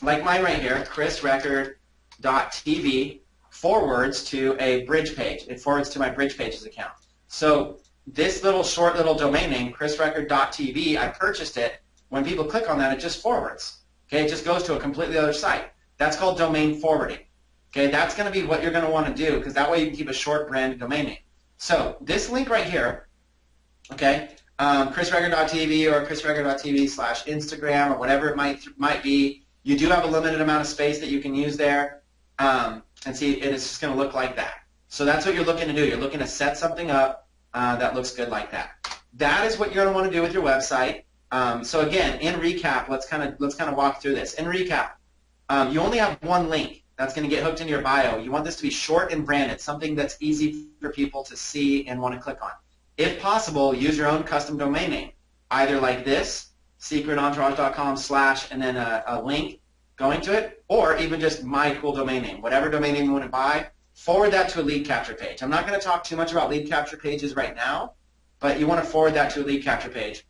like mine right here, chrisrecord.tv forwards to a bridge page. It forwards to my bridge pages account. So this short little domain name, chrisrecord.tv, I purchased it. When people click on that, it just forwards. Okay, it just goes to a completely other site. That's called domain forwarding. Okay, that's going to be what you're going to want to do, because that way you can keep a short branded domain name. So this link right here, okay, chrisrecord.tv or chrisrecord.tv/Instagram or whatever it might be, you do have a limited amount of space that you can use there, and see, it is just going to look like that. So that's what you're looking to do. You're looking to set something up that looks good like that. That is what you're going to want to do with your website. So again, in recap, let's kind of walk through this. In recap, you only have one link that's going to get hooked into your bio. You want this to be short and branded, something that's easy for people to see and want to click on. If possible, use your own custom domain name, either like this, secretentourage.com/ and then a link going to it, or even just my cool domain name. Whatever domain name you want to buy, forward that to a lead capture page. I'm not going to talk too much about lead capture pages right now, but you want to forward that to a lead capture page.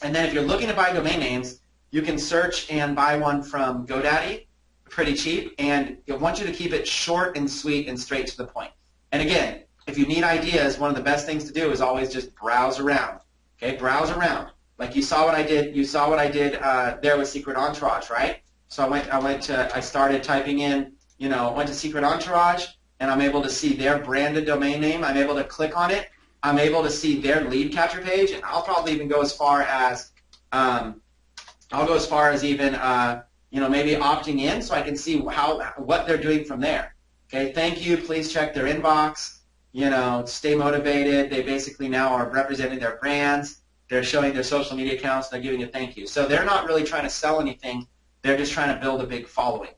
And then if you're looking to buy domain names, you can search and buy one from GoDaddy, pretty cheap, and I want you to keep it short and sweet and straight to the point. And again, if you need ideas, one of the best things to do is always just browse around. Okay, browse around. Like you saw what I did. You saw what I did there with Secret Entourage, right? So I started typing in, went to Secret Entourage, and I'm able to see their branded domain name. I'm able to click on it. I'm able to see their lead capture page, and I'll probably even go as far as maybe opting in so I can see what they're doing from there. Okay, thank you. Please check their inbox. Stay motivated. They basically now are representing their brands. They're showing their social media accounts. They're giving a thank you. So they're not really trying to sell anything. They're just trying to build a big following.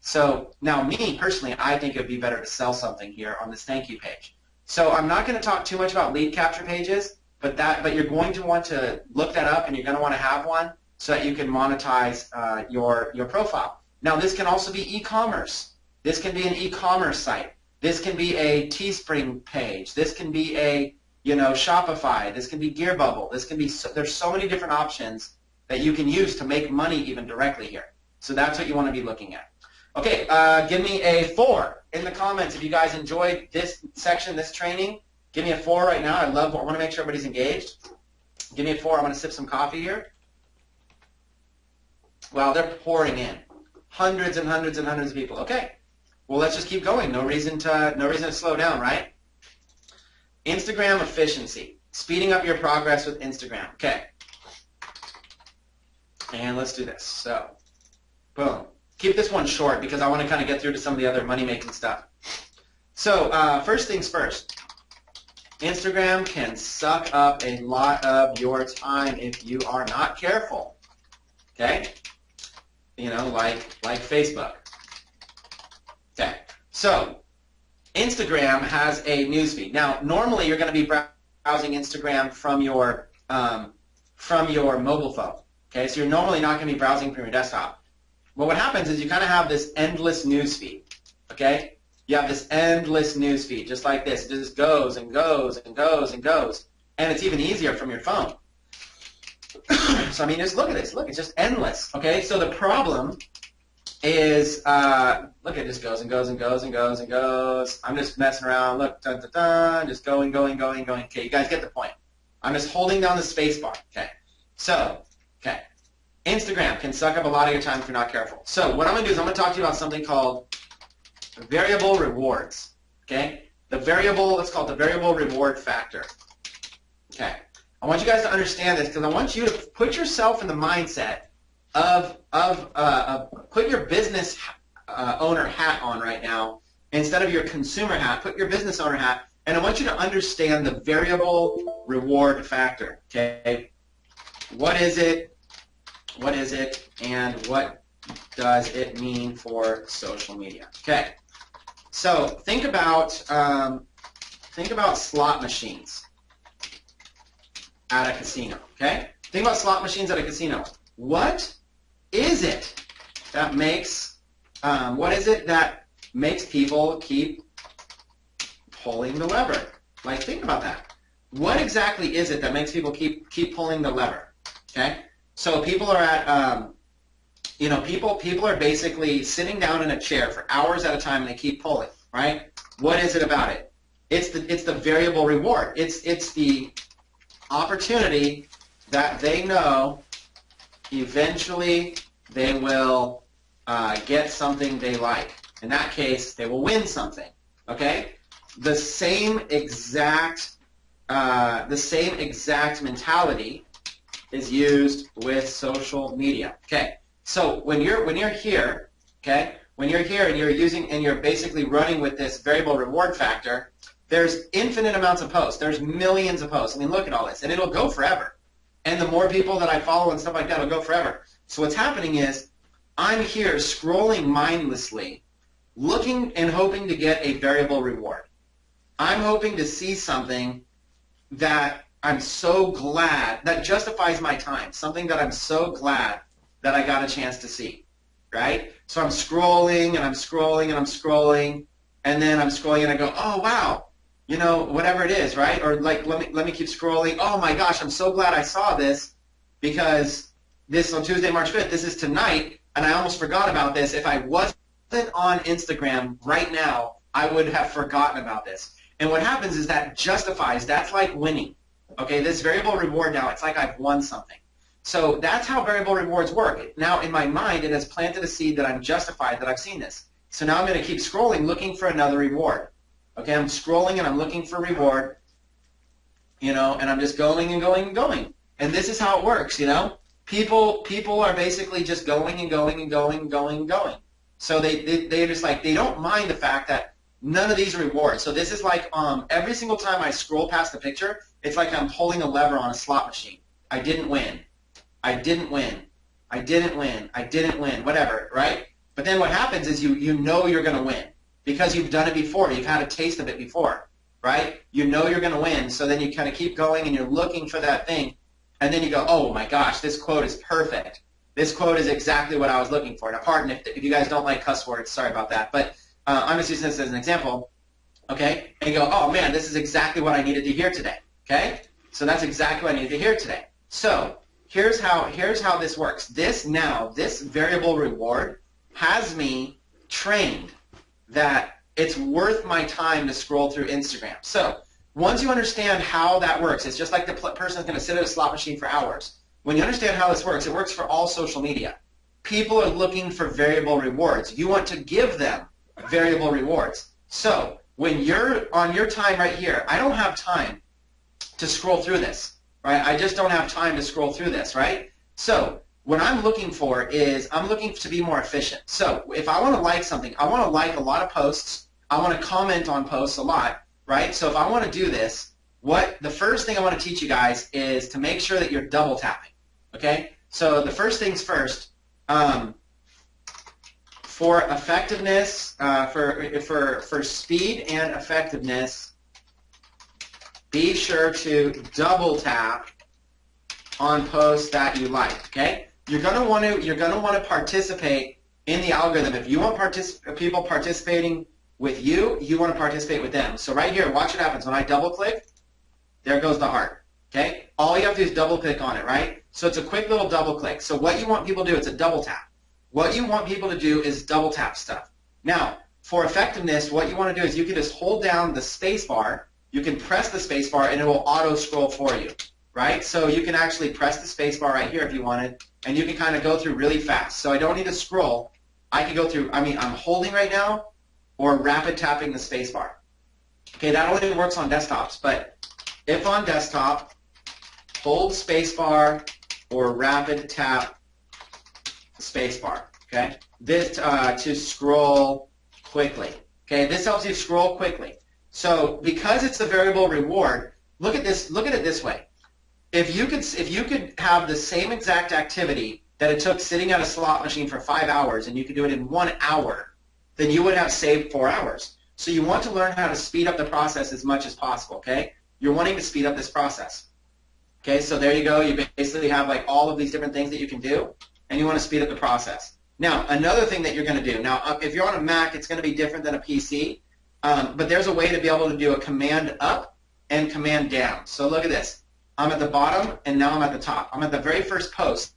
So now me, personally, I think it would be better to sell something here on this thank you page. So I'm not going to talk too much about lead capture pages, but you're going to want to look that up, and you're going to want to have one so that you can monetize your profile. Now this can also be e-commerce. This can be an e-commerce site. This can be a Teespring page. This can be a Shopify. This can be Gearbubble. There's so many different options that you can use to make money even directly here. So that's what you want to be looking at. Okay, give me a 4 in the comments if you guys enjoyed this section, this training. Give me a 4 right now. I want to make sure everybody's engaged. Give me a 4. I'm going to sip some coffee here. Wow, they're pouring in. Hundreds and hundreds and hundreds of people. Okay. Well, let's just keep going. No reason to slow down, right? Instagram efficiency. Speeding up your progress with Instagram. Okay. And let's do this. So, boom. Keep this one short because I want to kind of get through to some of the other money-making stuff. So, first things first. Instagram can suck up a lot of your time if you are not careful. Okay? Like Facebook. Okay, so Instagram has a newsfeed. Now, normally you're going to be browsing Instagram from your mobile phone. Okay, so you're normally not going to be browsing from your desktop. But what happens is you kind of have this endless newsfeed. Okay, you have this endless newsfeed, just like this. It just goes and goes and goes and goes, and it's even easier from your phone. So I mean, just look at this. Look, it's just endless. Okay, so the problem is, look, it just goes and goes and goes and goes and goes. I'm just messing around. Look, dun, dun, dun, just going, going, going, going. Okay, you guys get the point. I'm just holding down the space bar. Okay, so, okay, Instagram can suck up a lot of your time if you're not careful. So what I'm going to do is I'm going to talk to you about something called variable rewards. Okay, let's call it the variable reward factor. Okay, I want you guys to understand this because I want you to put yourself in the mindset of put your business owner hat on right now instead of your consumer hat. Put your business owner hat, and I want you to understand the variable reward factor. Okay, what is it? What is it? And what does it mean for social media? Okay, so think about slot machines. at a casino, okay? Think about slot machines at a casino. What is it that makes people keep pulling the lever? Like, think about that. What exactly is it that makes people keep pulling the lever? Okay, so people are at, people are basically sitting down in a chair for hours at a time and they keep pulling, right? What is it about it? It's the variable reward. It's the opportunity that they know eventually they will get something they like. In that case, they will win something. Okay, the same exact mentality is used with social media. Okay, so when you're here, okay, when you're here and you're basically running with this variable reward factor, there's infinite amounts of posts. There's millions of posts. I mean, look at all this, and it'll go forever. And the more people that I follow and stuff like that, it'll go forever. So what's happening is I'm here scrolling mindlessly, looking and hoping to get a variable reward. I'm hoping to see something that I'm so glad, that justifies my time, something that I'm so glad that I got a chance to see, right? So I'm scrolling and I'm scrolling and I'm scrolling, and then I'm scrolling and I go, oh, wow, whatever it is, right? Or like, let me keep scrolling. Oh my gosh, I'm so glad I saw this because this on Tuesday, March 5th, this is tonight, and I almost forgot about this. If I wasn't on Instagram right now, I would have forgotten about this. And what happens is that justifies, that's like winning. Okay, this variable reward now, it's like I've won something. So that's how variable rewards work. Now in my mind, it has planted a seed that I'm justified that I've seen this. So now I'm going to keep scrolling looking for another reward. Okay, I'm scrolling and I'm looking for reward, and I'm just going and going and going. And this is how it works, People are basically just going and going and going and going and going. So they're just like, they don't mind the fact that none of these are rewards. So this is like every single time I scroll past the picture, it's like I'm pulling a lever on a slot machine. I didn't win. I didn't win. I didn't win. I didn't win. Whatever, right? But then what happens is you know you're going to win because you've done it before. You've had a taste of it before, right? You know you're going to win. So then you kind of keep going and you're looking for that thing. And then you go, oh my gosh, this quote is perfect. This quote is exactly what I was looking for. Now, pardon if you guys don't like cuss words. Sorry about that. But I'm just using this as an example. Okay? And you go, oh man, this is exactly what I needed to hear today. Okay? So that's exactly what I needed to hear today. So here's how this works. This variable reward has me trained that it's worth my time to scroll through Instagram. So once you understand how that works, it's just like the person is going to sit at a slot machine for hours. When you understand how this works, it works for all social media. People are looking for variable rewards. You want to give them variable rewards. So when you're on your time right here, I don't have time to scroll through this, right? I just don't have time to scroll through this, right? So what I'm looking for is I'm looking to be more efficient. So if I want to like something, I want to like a lot of posts. I want to comment on posts a lot, right? So if I want to do this, the first thing I want to teach you guys is to make sure that you're double tapping, okay? So the first things first, for effectiveness, for speed and effectiveness, be sure to double tap on posts that you like, okay? You're gonna want to participate in the algorithm. If you want people participating with you, you want to participate with them. So right here, watch what happens. When I double click, there goes the heart, okay? All you have to do is double click on it, right? So it's a quick little double click. So what you want people to do, it's a double tap. What you want people to do is double tap stuff. Now, for effectiveness, what you want to do is you can just hold down the space bar, you can press the space bar, and it will auto scroll for you, right? So you can actually press the space bar right here if you wanted, and you can kind of go through really fast. So I don't need to scroll. I can go through, I'm holding right now or rapid tapping the space bar. Okay, that only works on desktops, but if on desktop, hold space bar or rapid tap space bar, okay? This to scroll quickly. Okay, this helps you scroll quickly. So because it's a variable reward, look at this. Look at it this way. If you could have the same exact activity that it took sitting at a slot machine for 5 hours, and you could do it in 1 hour, then you would have saved 4 hours. So you want to learn how to speed up the process as much as possible. Okay, you're wanting to speed up this process. Okay, so there you go. You basically have like all of these different things that you can do, and you want to speed up the process. Now, another thing that you're going to do. Now, if you're on a Mac, it's going to be different than a PC, but there's a way to be able to do a command up and command down. So look at this. I'm at the bottom, and now I'm at the top. I'm at the very first post.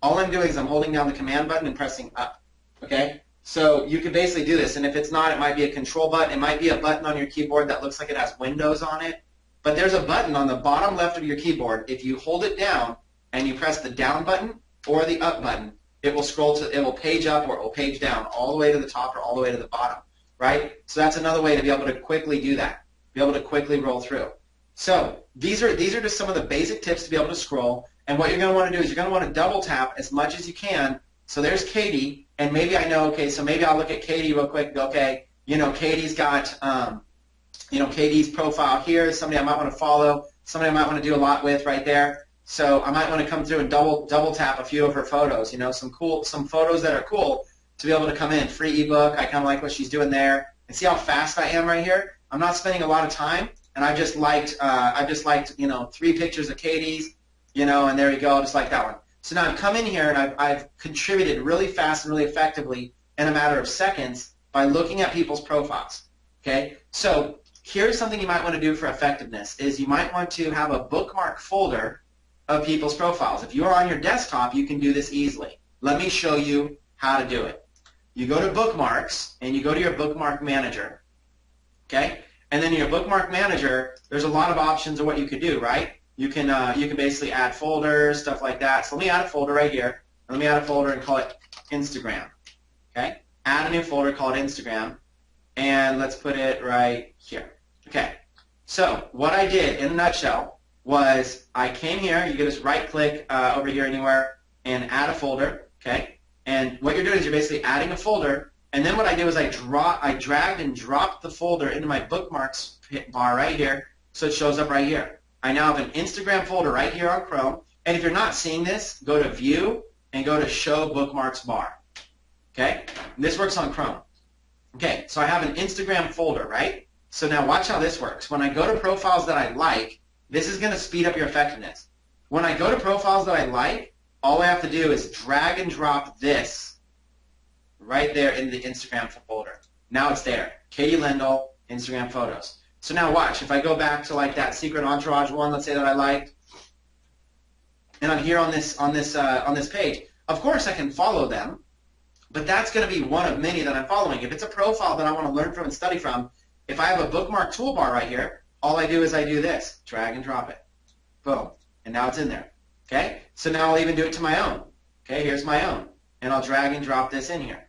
All I'm doing is I'm holding down the command button and pressing up. Okay? So you can basically do this, and if it's not, it might be a control button. It might be a button on your keyboard that looks like it has windows on it. But there's a button on the bottom left of your keyboard. If you hold it down and you press the down button or the up button, it will scroll to, it will page up or it will page down all the way to the top or all the way to the bottom, right? So that's another way to be able to quickly do that, be able to quickly roll through. So these are just some of the basic tips to be able to scroll. And what you're going to want to do is you're going to want to double tap as much as you can. So there's Katie, and maybe I know, okay, so maybe I'll look at Katie real quick and go, okay, you know, Katie's got, Katie's profile here is somebody I might want to follow, somebody I might want to do a lot with right there. So I might want to come through and double tap a few of her photos, some photos that are cool to be able to come in. Free ebook, I kind of like what she's doing there. And see how fast I am right here? I'm not spending a lot of time, and I've just liked 3 pictures of Katie's, and there you go, just like that one. So now I've come in here and I've contributed really fast and really effectively in a matter of seconds by looking at people's profiles. Okay, so here's something you might want to do for effectiveness is you might want to have a bookmark folder of people's profiles. If you're on your desktop, you can do this easily. Let me show you how to do it. You go to bookmarks and you go to your bookmark manager. Okay, and then in your bookmark manager, there's a lot of options of what you could do, right? You can basically add folders, stuff like that. So let me add a folder right here. Let me add a folder and call it Instagram. Okay, add a new folder, call it Instagram, and let's put it right here. Okay, so what I did in a nutshell was I came here. You can just right-click over here anywhere and add a folder. Okay, and what you're doing is you're basically adding a folder. And then what I did was I dragged and dropped the folder into my bookmarks bar right here, so it shows up right here. I now have an Instagram folder right here on Chrome. And if you're not seeing this, go to View and go to Show Bookmarks Bar. Okay, and this works on Chrome. Okay, so I have an Instagram folder, right? So now watch how this works. When I go to profiles that I like, this is going to speed up your effectiveness. When I go to profiles that I like, all I have to do is drag and drop this right there in the Instagram folder. Now it's there. Katie Lendl, Instagram photos. So now watch. If I go back to like that Secret Entourage one, let's say that I liked, and I'm here on this page. Of course, I can follow them, but that's going to be one of many that I'm following. If it's a profile that I want to learn from and study from, if I have a bookmark toolbar right here, all I do is I do this, drag and drop it. Boom. And now it's in there. Okay? So now I'll even do it to my own. Okay, here's my own. And I'll drag and drop this in here.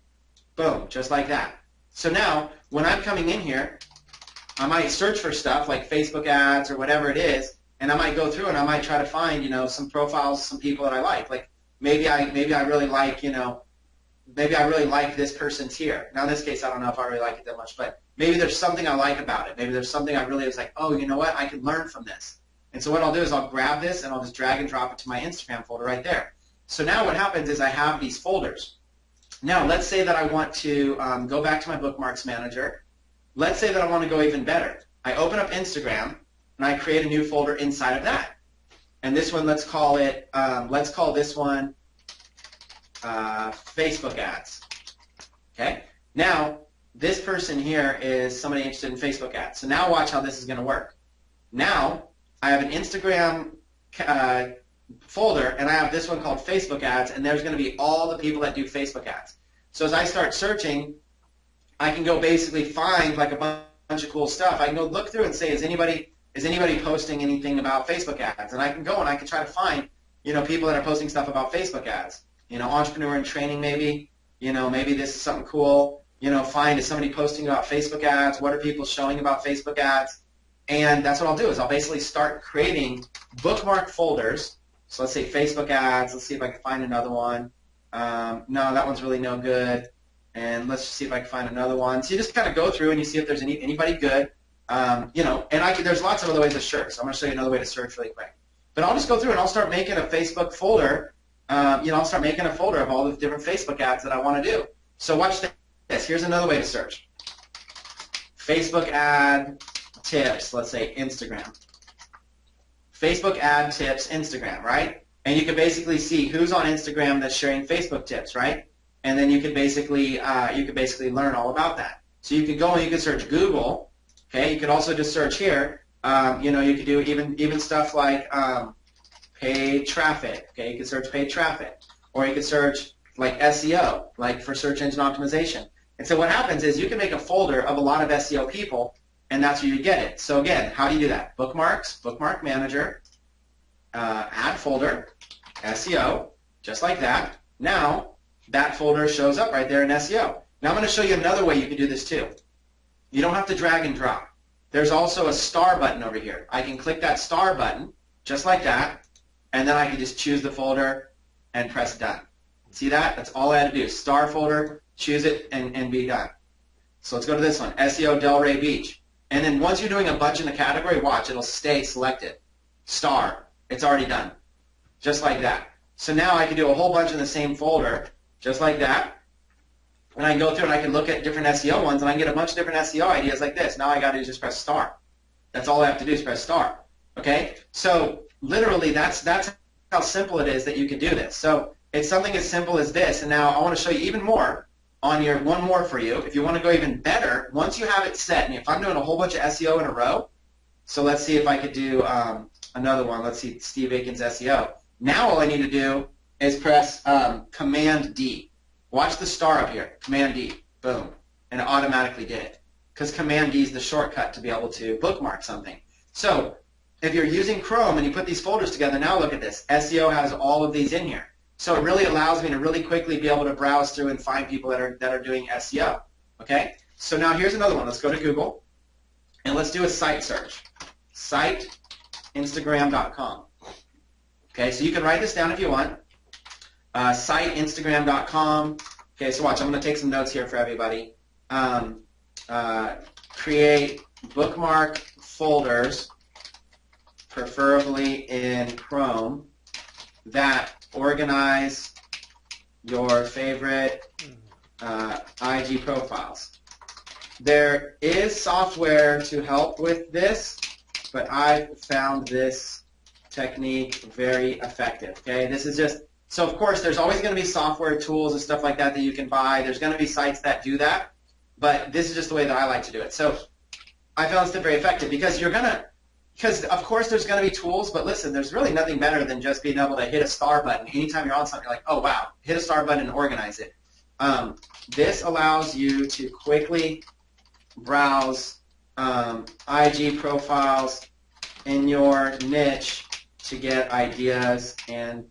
Boom, just like that. So now, when I'm coming in here, I might search for stuff like Facebook ads or whatever it is, and I might go through and I might try to find, some profiles, some people that I like. Like maybe I really like, maybe I really like this person's here. Now in this case, I don't know if I really like it that much, but maybe there's something I like about it. Maybe there's something I really was like, oh, you know what? I could learn from this. And so what I'll do is I'll grab this and I'll just drag and drop it to my Instagram folder right there. So now what happens is I have these folders. Now let's say that I want to go back to my bookmarks manager. Let's say that I want to go even better. I open up Instagram and I create a new folder inside of that. And this one, let's call this one Facebook ads. Okay? Now, this person here is somebody interested in Facebook ads. So now watch how this is going to work. Now, I have an Instagram folder, and I have this one called Facebook ads, and there's going to be all the people that do Facebook ads. So as I start searching, I can go basically find like a bunch of cool stuff. I can go look through and say, is anybody posting anything about Facebook ads? And I can go and I can try to find, people that are posting stuff about Facebook ads. Entrepreneur in training maybe. Maybe this is something cool. Find, is somebody posting about Facebook ads? What are people showing about Facebook ads? And that's what I'll do is I'll basically start creating bookmark folders. So let's say Facebook ads. Let's see if I can find another one. No, that one's really no good. And let's see if I can find another one. So you just kind of go through and you see if there's anybody good. And there's lots of other ways to search. So I'm going to show you another way to search really quick. But I'll just go through and I'll start making a Facebook folder. I'll start making a folder of all the different Facebook ads that I want to do. So watch this. Here's another way to search. Facebook ad tips. Let's say Instagram. Facebook ad tips Instagram, right? And you can basically see who's on Instagram that's sharing Facebook tips, right? And then you can basically learn all about that. So you can go and you can search Google. Okay, you could also just search here. You could do even stuff like paid traffic. Okay, you can search paid traffic, or you could search like SEO, like for search engine optimization. And so what happens is you can make a folder of a lot of SEO people, and that's where you get it. So again, how do you do that? Bookmarks, bookmark manager, add folder, SEO, just like that. Now that folder shows up right there in SEO. Now I'm going to show you another way you can do this too. You don't have to drag and drop. There's also a star button over here. I can click that star button, just like that, and then I can just choose the folder and press done. See that? That's all I had to do. Star folder, choose it, and be done. So let's go to this one, SEO Delray Beach. And then once you're doing a bunch in the category, watch, it'll stay selected. Star, it's already done, just like that. So now I can do a whole bunch in the same folder, just like that. And I can go through and I can look at different SEO ones, and I can get a bunch of different SEO ideas like this. Now I got to just press star. That's all I have to do is press star. Okay? So literally, that's how simple it is that you can do this. So it's something as simple as this. And now I want to show you even more on your one more for you. If you want to go even better, once you have it set, and if I'm doing a whole bunch of SEO in a row, so let's see if I could do another one. Let's see Steve Aiken's SEO. Now all I need to do is press Command D. Watch the star up here, Command D, boom, and it automatically did it. Because Command D is the shortcut to be able to bookmark something. So if you're using Chrome and you put these folders together, now look at this. SEO has all of these in here. So it really allows me to really quickly be able to browse through and find people that are doing SEO. Okay? So now here's another one. Let's go to Google, and let's do a site search. Site Instagram.com. Okay, so you can write this down if you want. Site Instagram.com. Okay, so watch. I'm going to take some notes here for everybody. Create bookmark folders, preferably in Chrome, that organize your favorite IG profiles. There is software to help with this, but I found this technique very effective. Okay, this is just, so of course there's always going to be software tools and stuff like that that you can buy. There's going to be sites that do that, but this is just the way that I like to do it. So I found this very effective because because of course there's going to be tools, but listen, there's really nothing better than just being able to hit a star button. Anytime you're on something, you're like, oh wow, hit a star button and organize it. This allows you to quickly browse IG profiles in your niche to get ideas and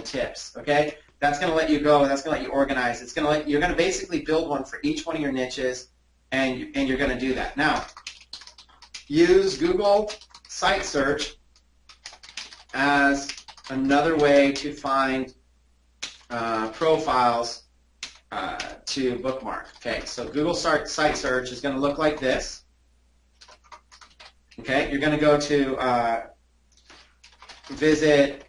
tips. Okay, that's going to let you go. That's going to let you organize. It's going to you're going to basically build one for each one of your niches, and you're going to do that. Now, use Google Site Search as another way to find profiles to bookmark. Okay, so Google Site Search is going to look like this. Okay, you're going to go to visit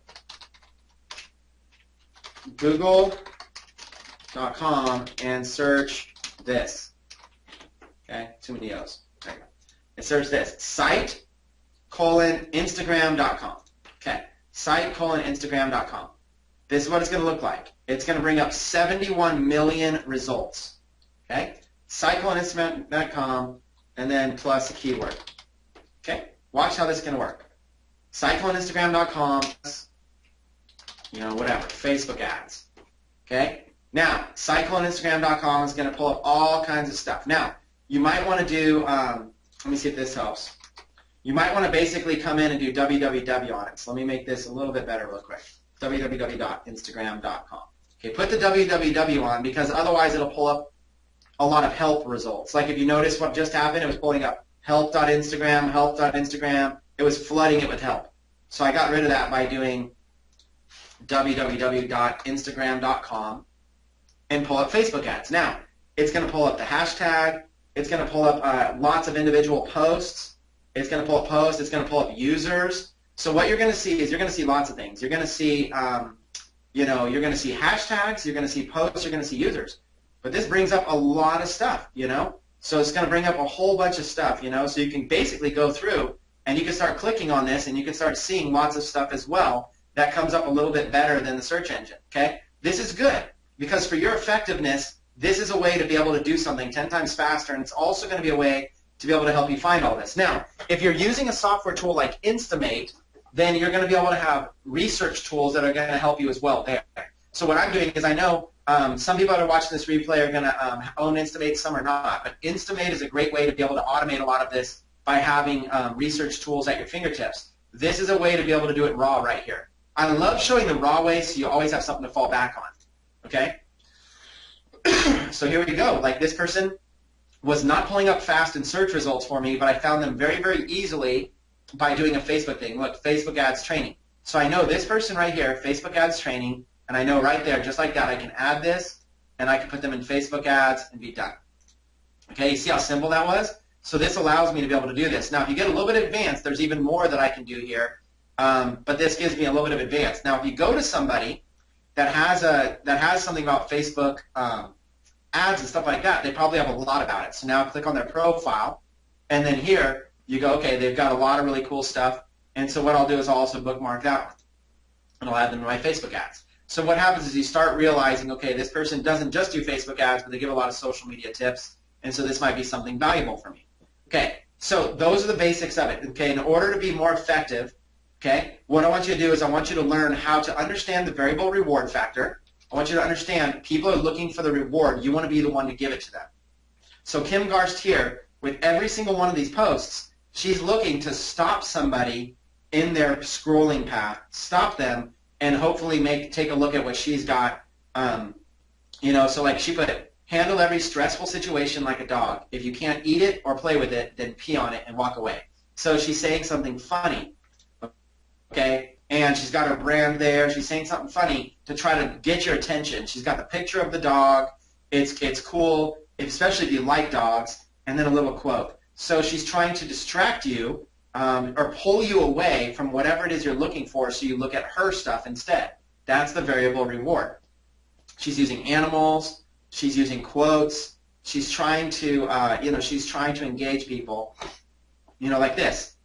google.com and search this. Okay, too many O's. There you go. And search this, site:instagram.com. Okay, site:instagram.com. This is what it's going to look like. It's going to bring up 71 million results. Okay, site:instagram.com and then plus a keyword. Okay, watch how this is going to work. Site:instagram.com, whatever, Facebook ads. Okay, now site:instagram.com is going to pull up all kinds of stuff. Now, you might want to do, let me see if this helps. You might want to basically come in and do www on it. So let me make this a little bit better real quick. www.instagram.com. Okay, put the www on because otherwise it'll pull up a lot of help results. Like if you notice what just happened, it was pulling up help.instagram, help.instagram. It was flooding it with help. So I got rid of that by doing www.instagram.com and pull up Facebook ads. Now, it's going to pull up the hashtag. It's going to pull up lots of individual posts. It's going to pull up posts. It's going to pull up users. So what you're going to see is you're going to see lots of things. You're going to see, you're going to see hashtags. You're going to see posts. You're going to see users. But this brings up a lot of stuff, So it's going to bring up a whole bunch of stuff, So you can basically go through and you can start clicking on this, and you can start seeing lots of stuff as well that comes up a little bit better than the search engine. Okay, this is good because for your effectiveness, this is a way to be able to do something 10 times faster, and it's also going to be a way to be able to help you find all this. Now, if you're using a software tool like Instamate, then you're going to be able to have research tools that are going to help you as well there. So what I'm doing is I know some people that are watching this replay are going to own Instamate, some are not. But Instamate is a great way to be able to automate a lot of this by having research tools at your fingertips. This is a way to be able to do it raw right here. I love showing the raw way so you always have something to fall back on. Okay? So here we go. Like this person was not pulling up fast in search results for me, but I found them very, very easily by doing a Facebook thing. Look, Facebook ads training. So I know this person right here, Facebook ads training, and I know right there, just like that, I can add this, and I can put them in Facebook ads and be done. Okay, you see how simple that was? So this allows me to be able to do this. Now, if you get a little bit advanced, there's even more that I can do here, but this gives me a little bit of advance. Now, if you go to somebody that has something about Facebook ads and stuff like that, they probably have a lot about it. So now click on their profile, and then here you go, okay, they've got a lot of really cool stuff, and so what I'll do is I'll also bookmark that one, and I'll add them to my Facebook ads. So what happens is you start realizing, okay, this person doesn't just do Facebook ads, but they give a lot of social media tips, and so this might be something valuable for me. Okay, so those are the basics of it. Okay, in order to be more effective, okay, what I want you to do is I want you to learn how to understand the variable reward factor. I want you to understand people are looking for the reward. You want to be the one to give it to them. So Kim Garst here, with every single one of these posts, she's looking to stop somebody in their scrolling path, stop them, and hopefully take a look at what she's got. So like she put it, handle every stressful situation like a dog. If you can't eat it or play with it, then pee on it and walk away. So she's saying something funny, okay? And she's got her brand there. She's saying something funny to try to get your attention. She's got the picture of the dog. It's cool, especially if you like dogs, and then a little quote. So she's trying to distract you or pull you away from whatever it is you're looking for so you look at her stuff instead. That's the variable reward. She's using animals. She's using quotes. She's trying to, she's trying to engage people, like this.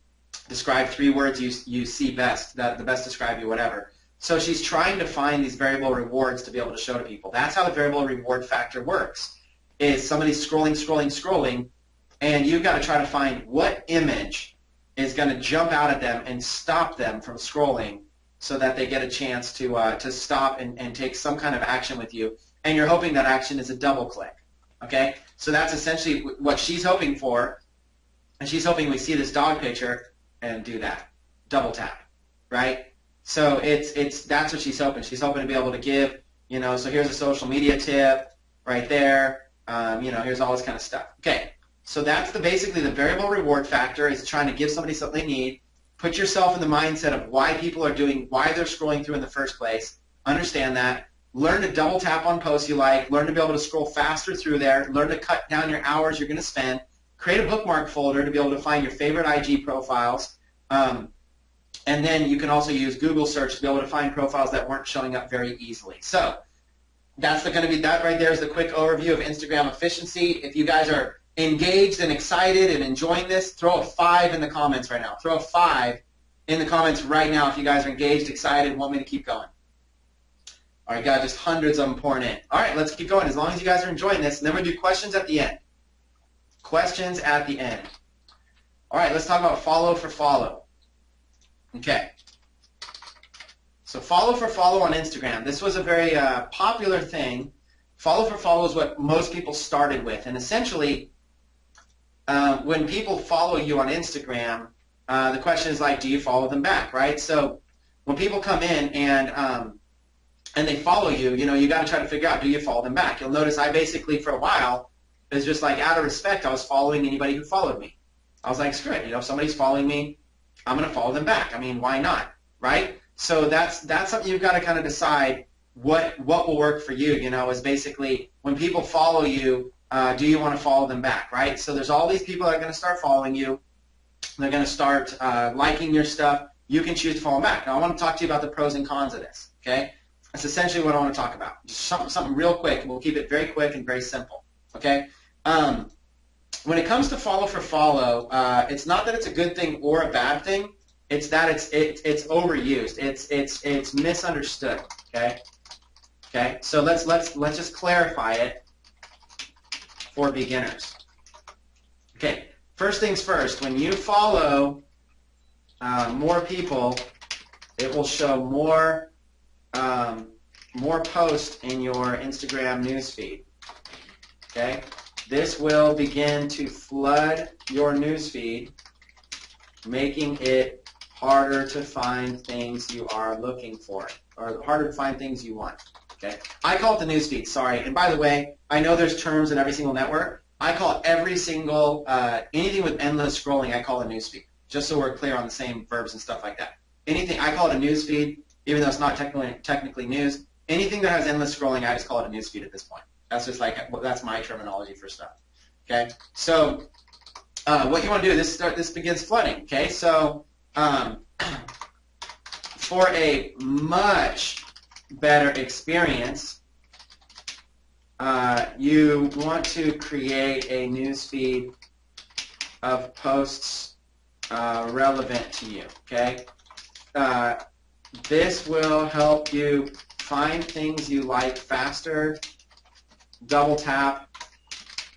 Describe 3 words you see best, that the best describe you, whatever. So she's trying to find these variable rewards to be able to show to people. That's how the variable reward factor works. Is somebody's scrolling, and you've got to try to find what image is going to jump out at them and stop them from scrolling so that they get a chance to stop and take some kind of action with you. And you're hoping that action is a double click. Okay? So that's essentially what she's hoping for. And she's hoping we see this dog picture and do that. Double tap. Right? So that's what she's hoping. She's hoping to be able to give, so here's a social media tip right there. Here's all this kind of stuff. Okay. So that's basically the variable reward factor is trying to give somebody something they need. Put yourself in the mindset of why people are why they're scrolling through in the first place. Understand that. Learn to double tap on posts you like. Learn to be able to scroll faster through there. Learn to cut down your hours you're going to spend. Create a bookmark folder to be able to find your favorite IG profiles. And then you can also use Google search to be able to find profiles that weren't showing up very easily. So that's going to be that right there is the quick overview of Instagram efficiency. If you guys are engaged and excited and enjoying this, throw a 5 in the comments right now. Throw a 5 in the comments right now if you guys are engaged, excited, want me to keep going. All right, got just hundreds of them pouring in. All right, let's keep going as long as you guys are enjoying this. And then we're going to do questions at the end. Questions at the end. All right, let's talk about follow for follow. Okay. So follow for follow on Instagram. This was a very popular thing. Follow for follow is what most people started with. And essentially, when people follow you on Instagram, the question is like, do you follow them back, right? So when people come in and they follow you, you got to try to figure out, do you follow them back? You'll notice I basically, for a while, it's just like out of respect, I was following anybody who followed me. I was like, screw it. If somebody's following me, I'm going to follow them back. I mean, why not, right? So that's something you've got to kind of decide what will work for you, is basically when people follow you, do you want to follow them back, right? So there's all these people that are going to start following you. They're going to start liking your stuff. You can choose to follow them back. Now, I want to talk to you about the pros and cons of this, okay? That's essentially what I want to talk about. Just something real quick. We'll keep it very quick and very simple, okay? when it comes to follow for follow, it's not that it's a good thing or a bad thing. It's that it's overused. It's misunderstood. Okay. Okay. So let's just clarify it for beginners. Okay. First things first. When you follow more people, it will show more posts in your Instagram newsfeed. Okay. This will begin to flood your newsfeed, making it harder to find things you are looking for, or harder to find things you want. Okay, I call it the newsfeed. Sorry. And by the way, I know there's terms in every single network. I call every single anything with endless scrolling. I call it a newsfeed, just so we're clear on the same verbs and stuff like that. Anything I call it a newsfeed, even though it's not technically news. Anything that has endless scrolling, I just call it a newsfeed at this point. That's just like, that's my terminology for stuff. Okay, so what you want to do, this begins flooding. Okay, so for a much better experience, you want to create a newsfeed of posts relevant to you. Okay, this will help you find things you like faster, double tap,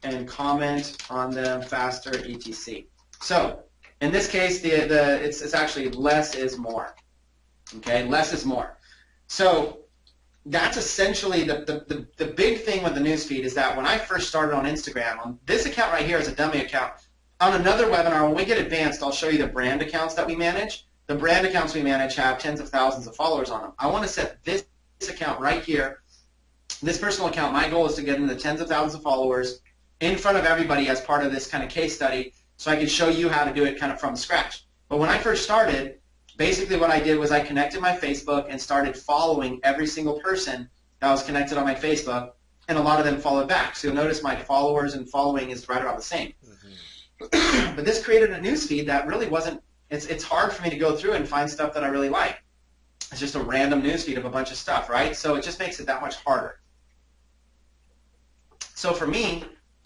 and comment on them faster, etc. So in this case, it's actually less is more. Okay, less is more. So that's essentially the big thing with the newsfeed is that when I first started on Instagram, on this account right here is a dummy account. On another webinar, when we get advanced, I'll show you the brand accounts that we manage. The brand accounts we manage have tens of thousands of followers on them. I want to set this account right here, this personal account. My goal is to get into the tens of thousands of followers in front of everybody as part of this kind of case study, so I could show you how to do it kind of from scratch. But when I first started, basically what I did was I connected my Facebook and started following every single person that was connected on my Facebook, and a lot of them followed back. So you'll notice my followers and following is right around the same. Mm-hmm. But this created a newsfeed that really wasn't, it's hard for me to go through and find stuff that I really like. It's just a random newsfeed of a bunch of stuff, right? So it just makes it that much harder. So for me,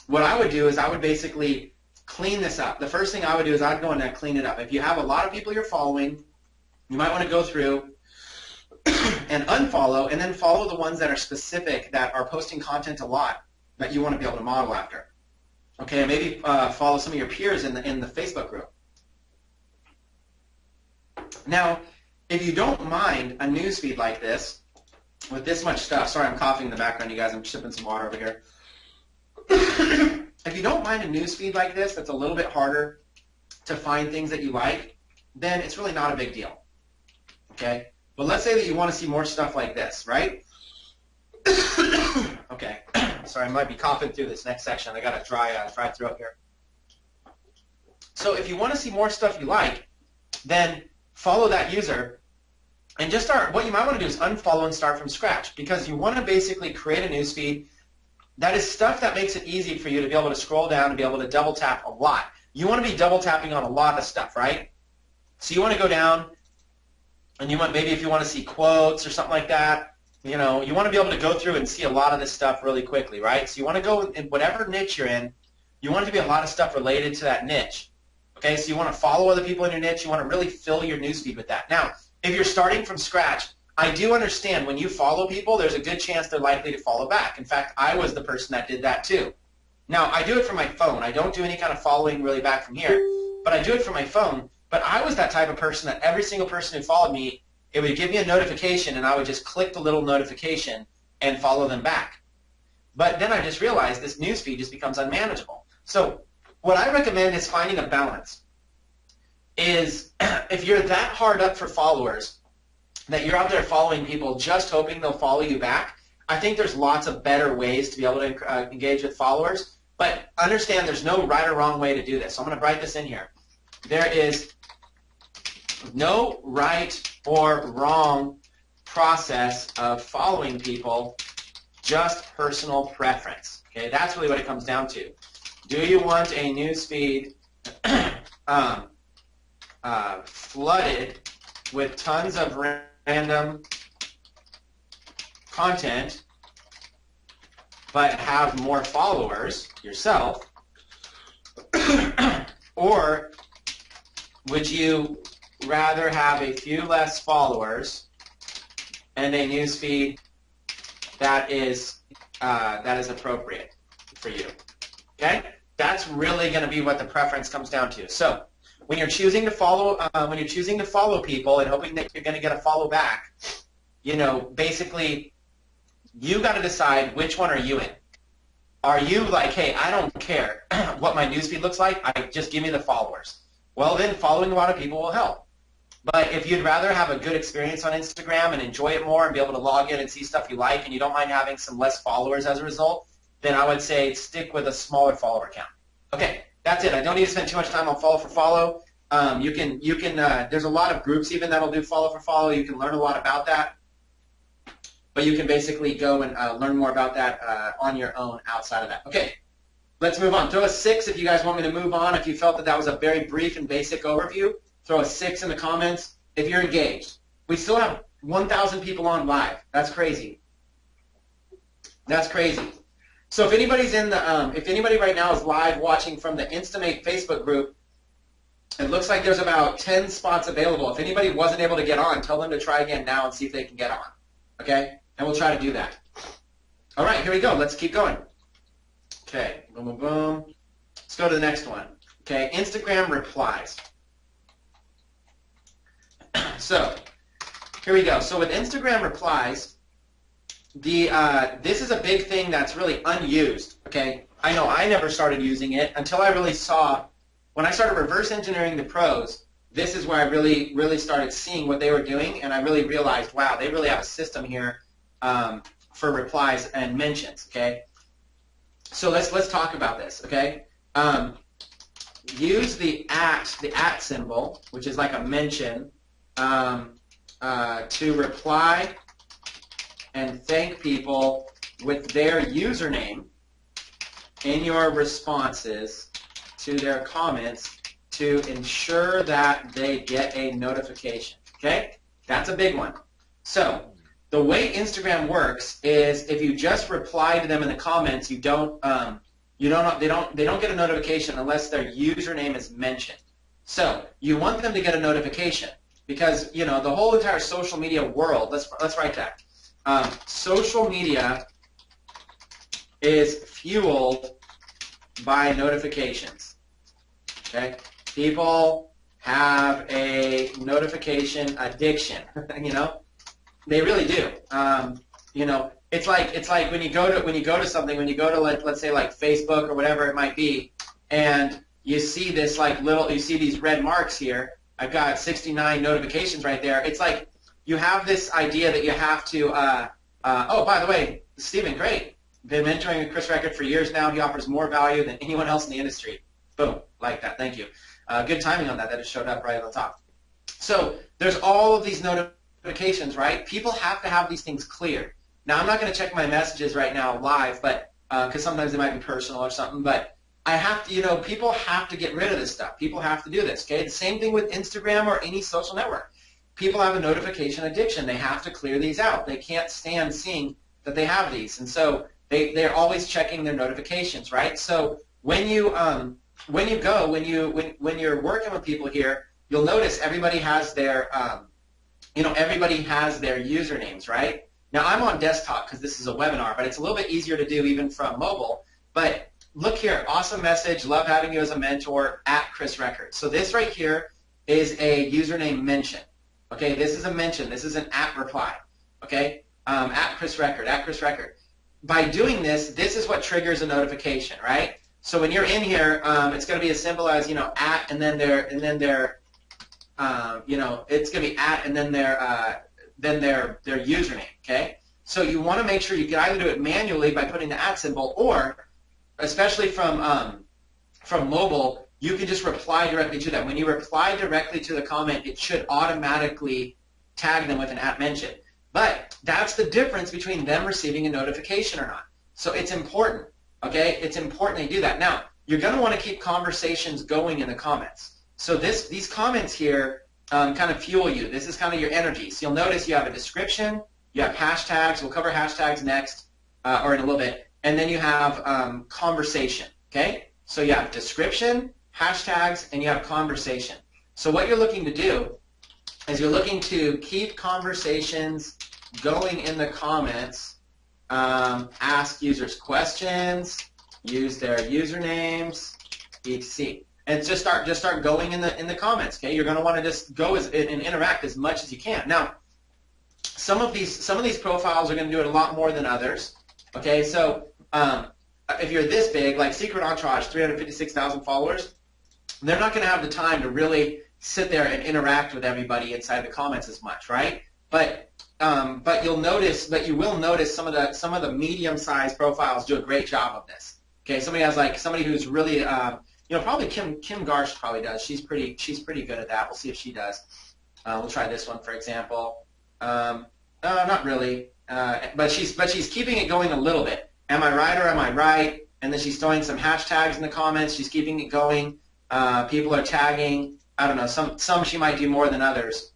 what I would do is I would basically clean this up. The first thing I would do is I'd go in and clean it up. If you have a lot of people you're following, you might want to go through and unfollow, and then follow the ones that are specific, that are posting content a lot, that you want to be able to model after. Okay, and maybe follow some of your peers in the Facebook group. Now, if you don't mind a newsfeed like this, with this much stuff, sorry I'm coughing in the background, you guys, I'm sipping some water over here. If you don't mind a newsfeed like this that's a little bit harder to find things that you like, then it's really not a big deal. Okay? But let's say that you want to see more stuff like this, right? Okay. Sorry, I might be coughing through this next section. I got a dry throat here. So if you want to see more stuff you like, then follow that user and just start. What you might want to do is unfollow and start from scratch, because you want to basically create a newsfeed that is stuff that makes it easy for you to be able to scroll down and be able to double tap a lot. You want to be double tapping on a lot of stuff, right? So you want to go down, and you want, maybe if you want to see quotes or something like that, you know, you want to be able to go through and see a lot of this stuff really quickly, right? So you want to go in whatever niche you're in, you want it to be a lot of stuff related to that niche. Okay, so you want to follow other people in your niche, you want to really fill your newsfeed with that. Now, if you're starting from scratch, I do understand when you follow people, there's a good chance they're likely to follow back. In fact, I was the person that did that too. Now, I do it from my phone. I don't do any kind of following really back from here, but I do it from my phone. But I was that type of person that every single person who followed me, it would give me a notification, and I would just click the little notification and follow them back. But then I just realized this newsfeed just becomes unmanageable. So what I recommend is finding a balance. Is if you're that hard up for followers, that you're out there following people just hoping they'll follow you back, I think there's lots of better ways to be able to engage with followers. But understand there's no right or wrong way to do this. So I'm going to write this in here. There is no right or wrong process of following people, just personal preference. Okay, that's really what it comes down to. Do you want a newsfeed flooded with tons of random content, but have more followers yourself? Or would you rather have a few less followers and a newsfeed that is appropriate for you? Okay, that's really going to be what the preference comes down to. So when you're choosing to follow, people and hoping that you're going to get a follow back, basically you got to decide which one are you in. Are you like, hey, I don't care what my newsfeed looks like, just give me the followers? Well, then following a lot of people will help. But if you'd rather have a good experience on Instagram and enjoy it more and be able to log in and see stuff you like and you don't mind having some less followers as a result, then I would say stick with a smaller follower count. Okay, that's it. I don't need to spend too much time on follow for follow. There's a lot of groups even that'll do follow for follow. You can learn a lot about that. But you can basically go and learn more about that on your own outside of that. Okay, let's move on. Throw a 6 if you guys want me to move on. If you felt that was a very brief and basic overview, throw a 6 in the comments if you're engaged. We still have 1,000 people on live. That's crazy. That's crazy. So if anybody's if anybody right now is live watching from the Instamate Facebook group, it looks like there's about 10 spots available. If anybody wasn't able to get on, tell them to try again now and see if they can get on. Okay? And we'll try to do that. All right, here we go. Let's keep going. Okay, boom, boom, boom. Let's go to the next one. Okay, Instagram replies. So here we go. So with Instagram replies, this is a big thing that's really unused. Okay, I know I never started using it until I really saw, when I started reverse engineering the pros, this is where I really started seeing what they were doing, and I really realized, wow, they really have a system here for replies and mentions. Okay, so let's talk about this. Okay, use the at symbol, which is like a mention, to reply and thank people with their username in your responses to their comments to ensure that they get a notification. Okay, that's a big one. So the way Instagram works is if you just reply to them in the comments, they don't get a notification unless their username is mentioned. So you want them to get a notification because the whole entire social media world. Let's write that. Social media is fueled by notifications. Okay, people have a notification addiction. They really do. It's like when you go to something, when you go to let's say like Facebook or whatever it might be, and you see this you see these red marks here. I've got 69 notifications right there. It's like you have this idea that you have to. Oh, by the way, Stephen, great. Been mentoring with Chris Record for years now. He offers more value than anyone else in the industry. Boom, like that. Thank you. Good timing on that. That just showed up right on the top. So there's all of these notifications, right? People have to have these things cleared. Now, I'm not going to check my messages right now live, but because sometimes they might be personal or something, but I have to, people have to get rid of this stuff. People have to do this, okay? The same thing with Instagram or any social network. People have a notification addiction. They have to clear these out. They can't stand seeing that they have these, and so they're always checking their notifications, right? So when you're working with people here, you'll notice everybody has their usernames, right? Now I'm on desktop because this is a webinar, but it's a little bit easier to do even from mobile. But look here, awesome message, love having you as a mentor, @ChrisRecord. So this right here is a username mention. Okay, this is a mention. This is an @reply. Okay, @ChrisRecord. By doing this, this is what triggers a notification, right? So when you're in here, it's going to be as simple as @ and then their it's going to be @ and then their username. Okay, so you want to make sure you can either do it manually by putting the @ symbol, or especially from mobile, you can just reply directly to them. When you reply directly to the comment, it should automatically tag them with an @ mention. But that's the difference between them receiving a notification or not. So it's important, okay? It's important they do that. Now, you're going to want to keep conversations going in the comments. So these comments here kind of fuel you. This is kind of your energy. So you'll notice you have a description, you have hashtags. We'll cover hashtags next or in a little bit. And then you have conversation, okay? So you have description, hashtags, and you have conversation. So what you're looking to do is you're looking to keep conversations going in the comments, ask users questions, use their usernames, etc. And just start going in the comments. Okay, you're going to want to just go and interact as much as you can. Now, some of these profiles are going to do it a lot more than others. Okay, so if you're this big, like Secret Entourage, 356,000 followers, they're not going to have the time to really sit there and interact with everybody inside the comments as much, right? But you will notice some of the medium-sized profiles do a great job of this. Okay, somebody who's really probably Kim Garsh probably does. She's pretty good at that. We'll see if she does. We'll try this one for example. No, not really. But she's keeping it going a little bit. Am I right or am I right? And then she's throwing some hashtags in the comments. She's keeping it going. People are tagging. I don't know. Some she might do more than others.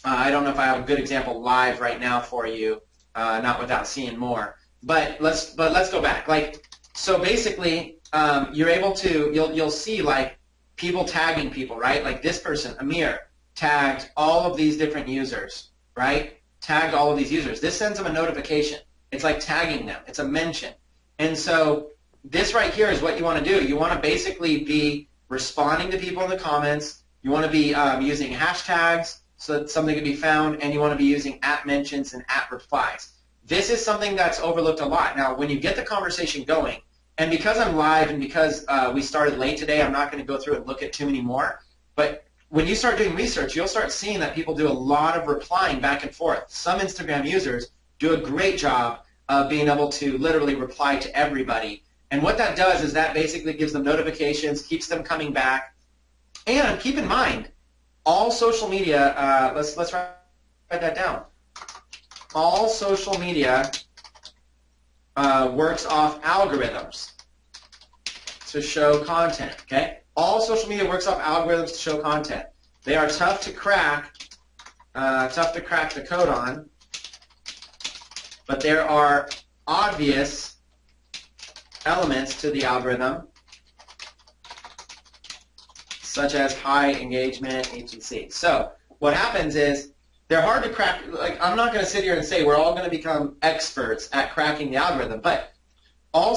I don't know if I have a good example live right now for you, not without seeing more. But let's go back. So basically, you'll see like people tagging people, right? Like this person, Amir, tagged all of these different users, right? Tagged all of these users. This sends them a notification. It's like tagging them. It's a mention. And so this right here is what you want to do. You want to basically be responding to people in the comments. You want to be using hashtags so that something can be found, and you want to be using @mentions and @replies. This is something that's overlooked a lot. Now, when you get the conversation going, and because I'm live and because we started late today, I'm not going to go through and look at too many more, but when you start doing research, you'll start seeing that people do a lot of replying back and forth. Some Instagram users do a great job of being able to literally reply to everybody. And what that does is that basically gives them notifications, keeps them coming back. And keep in mind, all social media, let's write that down. All social media works off algorithms to show content, okay? All social media works off algorithms to show content. They are tough to crack the code on, but there are obvious elements to the algorithm, such as high engagement, etc. So what happens is they're hard to crack. Like, I'm not going to sit here and say we're all going to become experts at cracking the algorithm, but all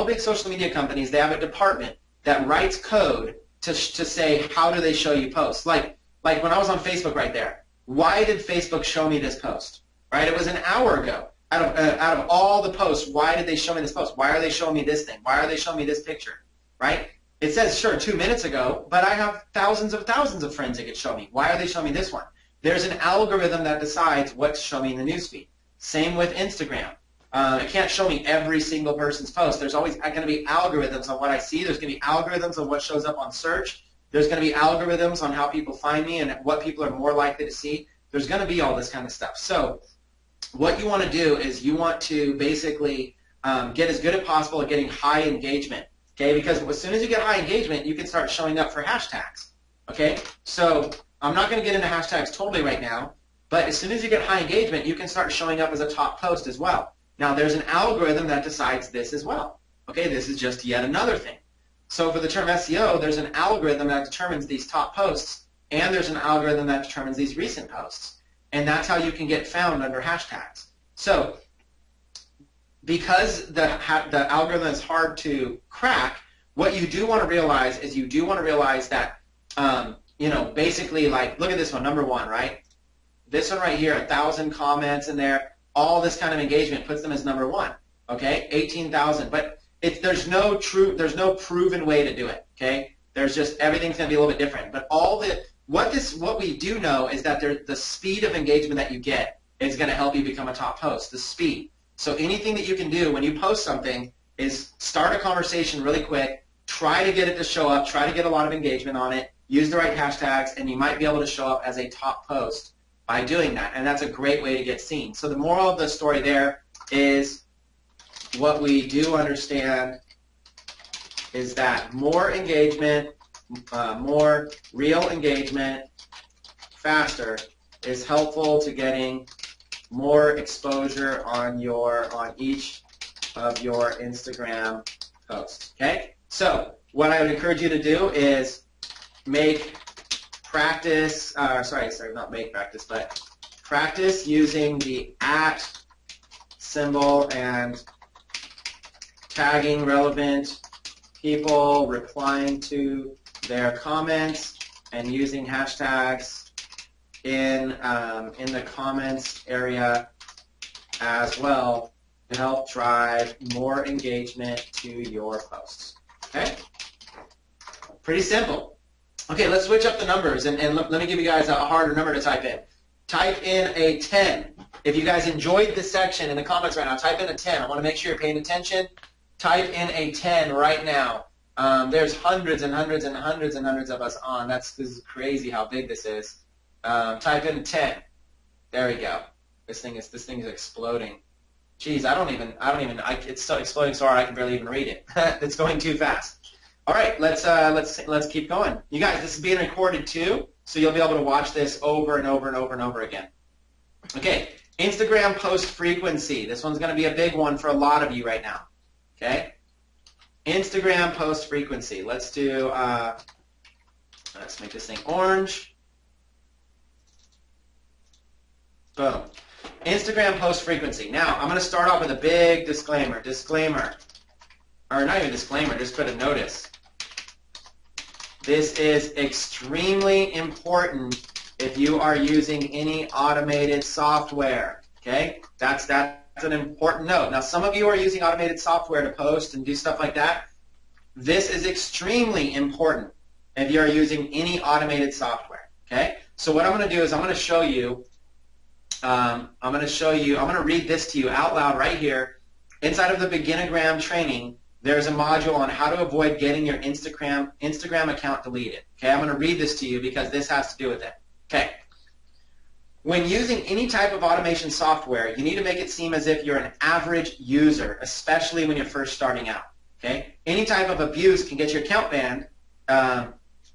big social media companies, they have a department that writes code to say how do they show you posts. Like when I was on Facebook right there, why did Facebook show me this post? Right? It was an hour ago. Out of all the posts, why did they show me this post? Why are they showing me this thing? Why are they showing me this picture? Right? It says, sure, 2 minutes ago, but I have thousands of friends that could show me. Why are they showing me this one? There's an algorithm that decides what to show me in the newsfeed. Same with Instagram. It can't show me every single person's post. There's always going to be algorithms on what I see. There's going to be algorithms on what shows up on search. There's going to be algorithms on how people find me and what people are more likely to see. There's going to be all this kind of stuff. So what you want to do is you want to basically get as good as possible at getting high engagement. Okay, because as soon as you get high engagement, you can start showing up for hashtags. Okay, so I'm not going to get into hashtags totally right now, but as soon as you get high engagement, you can start showing up as a top post as well. Now, there's an algorithm that decides this as well. Okay, this is just yet another thing. So for the term SEO, there's an algorithm that determines these top posts, and there's an algorithm that determines these recent posts. And that's how you can get found under hashtags. So because the algorithm is hard to crack, what you do want to realize is that, basically, like, look at this one, number one, right? This one right here, 1,000 comments in there, all this kind of engagement puts them as number one, okay? 18,000, but there's no proven way to do it, okay? There's just, everything's going to be a little bit different. But what we do know is that the speed of engagement that you get is going to help you become a top post, the speed. So anything that you can do when you post something is start a conversation really quick, try to get it to show up, try to get a lot of engagement on it, use the right hashtags, and you might be able to show up as a top post by doing that. And that's a great way to get seen. So the moral of the story there is what we do understand is that more engagement, more real engagement, faster, is helpful to getting more exposure on each of your Instagram posts. Okay? So what I would encourage you to do is make practice, not make practice, but practice using the @ symbol and tagging relevant people, replying to their comments, and using hashtags in the comments area as well to help drive more engagement to your posts. Okay? Pretty simple. Okay, let's switch up the numbers, and let me give you guys a harder number to type in. Type in a 10. If you guys enjoyed this section in the comments right now, type in a 10. I want to make sure you're paying attention. Type in a 10 right now. There's hundreds and hundreds and hundreds and hundreds of us on. This is crazy how big this is. Type in 10. There we go. This thing is exploding. Geez, it's so exploding so hard I can barely even read it. It's going too fast. All right, let's keep going. You guys, this is being recorded too, so you'll be able to watch this over and over and over and over again. Okay, Instagram post frequency. This one's going to be a big one for a lot of you right now. Okay, Instagram post frequency. Let's do. Let's make this thing orange. Boom. Instagram post frequency. Now, I'm going to start off with a big disclaimer. Or not even disclaimer, just put a notice. This is extremely important if you are using any automated software. Okay? That's an important note. Now, some of you are using automated software to post and do stuff like that. This is extremely important if you are using any automated software. Okay? So what I'm going to do is I'm going to show you. I'm going to read this to you out loud right here. Inside of the Beginnagram training, there's a module on how to avoid getting your Instagram account deleted. Okay, I'm going to read this to you because this has to do with it. Okay. When using any type of automation software, you need to make it seem as if you're an average user, especially when you're first starting out. Okay. Any type of abuse can get your account banned,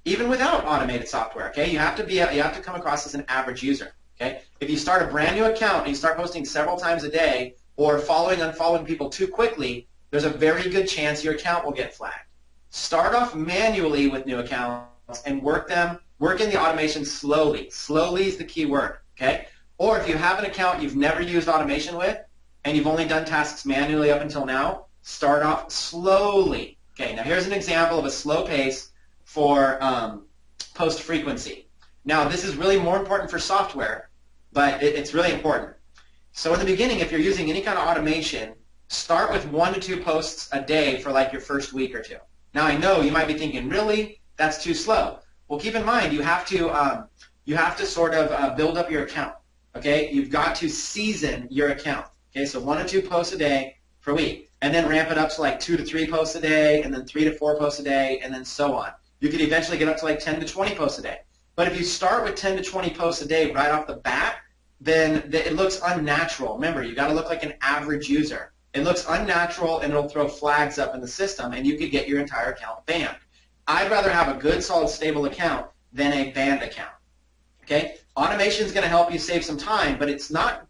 even without automated software. Okay. You have to come across as an average user. Okay? If you start a brand new account and you start posting several times a day or unfollowing people too quickly, there's a very good chance your account will get flagged. Start off manually with new accounts and work in the automation slowly. Slowly is the key word. Okay? Or if you have an account you've never used automation with and you've only done tasks manually up until now, start off slowly. Okay, now here's an example of a slow pace for post frequency. Now this is really more important for software, but it's really important. So in the beginning, if you're using any kind of automation, start with 1 to 2 posts a day for like your first week or two. Now I know you might be thinking, really? That's too slow. Well, keep in mind you have to sort of build up your account. Okay, you've got to season your account. Okay, so 1 to 2 posts a day per week, and then ramp it up to like 2 to 3 posts a day, and then 3 to 4 posts a day, and then so on. You could eventually get up to like 10 to 20 posts a day. But if you start with 10 to 20 posts a day right off the bat, then it looks unnatural. Remember, you got to look like an average user. It looks unnatural, and it'll throw flags up in the system, and you could get your entire account banned. I'd rather have a good, solid, stable account than a banned account. Okay? Automation is going to help you save some time, but it's not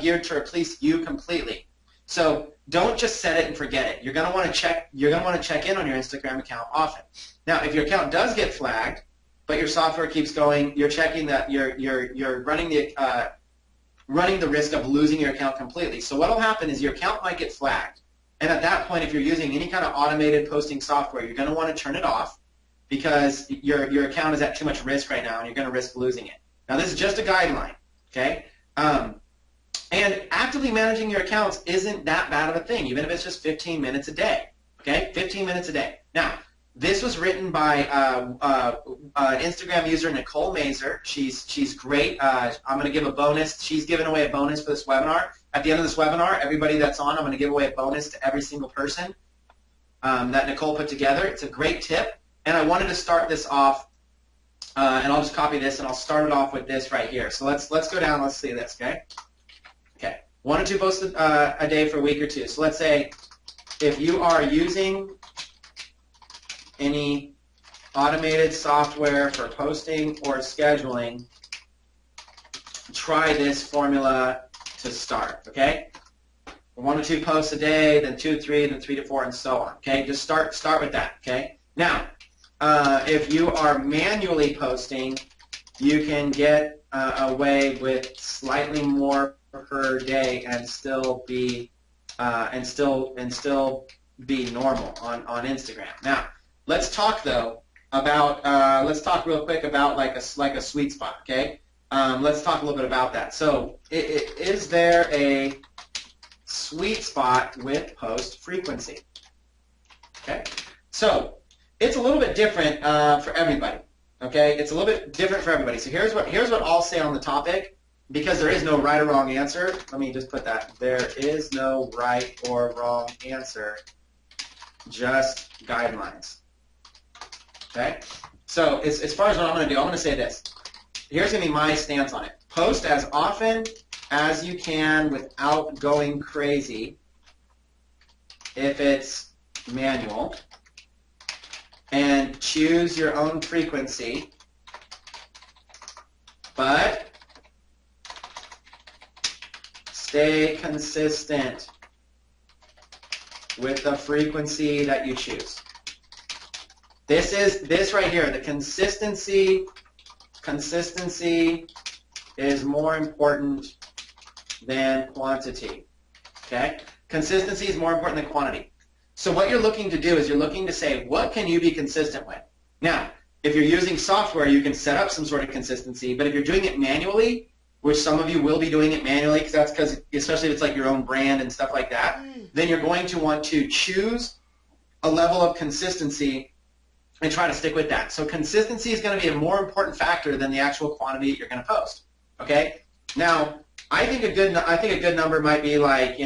geared to replace you completely. So don't just set it and forget it. You're going to want to check. You're going to want to check in on your Instagram account often. Now, if your account does get flagged, but your software keeps going, you're checking that you're running the risk of losing your account completely. So what will happen is your account might get flagged. And at that point, if you're using any kind of automated posting software, you're going to want to turn it off because your account is at too much risk right now, and you're going to risk losing it. Now, this is just a guideline, okay? And actively managing your accounts isn't that bad of a thing, even if it's just 15 minutes a day, okay? 15 minutes a day. Now, this was written by an Instagram user, Nicole Mazer. She's great. I'm going to give a bonus. She's giving away a bonus for this webinar. At the end of this webinar, everybody that's on, I'm going to give away a bonus to every single person that Nicole put together. It's a great tip, and I wanted to start this off, and I'll just copy this, and I'll start it off with this right here. So let's go down. Let's see this, okay? Okay, 1 or 2 posts a day for a week or two. So let's say if you are using any automated software for posting or scheduling, try this formula to start, okay? 1 to 2 posts a day, then 2 to 3, then 3 to 4, and so on, okay? Just start with that, okay? Now, if you are manually posting, you can get away with slightly more per day and still be normal on Instagram. Now, let's talk though about let's talk real quick about like a sweet spot. Okay, let's talk a little bit about that. So, is there a sweet spot with post frequency? Okay, so it's a little bit different for everybody. Okay, it's a little bit different for everybody. So here's what I'll say on the topic, because there is no right or wrong answer. Let me just put that. There is no right or wrong answer, just guidelines. Okay, so as far as what I'm going to do, I'm going to say this. Here's going to be my stance on it. Post as often as you can without going crazy if it's manual. And choose your own frequency, but stay consistent with the frequency that you choose. This right here, the consistency is more important than quantity. Okay? Consistency is more important than quantity. So what you're looking to do is you're looking to say, what can you be consistent with? Now, if you're using software, you can set up some sort of consistency, but if you're doing it manually, which some of you will be doing it manually, because especially if it's like your own brand and stuff like that, then you're going to want to choose a level of consistency and try to stick with that. So consistency is going to be a more important factor than the actual quantity you're going to post. Okay? Now, I think a good number might be like,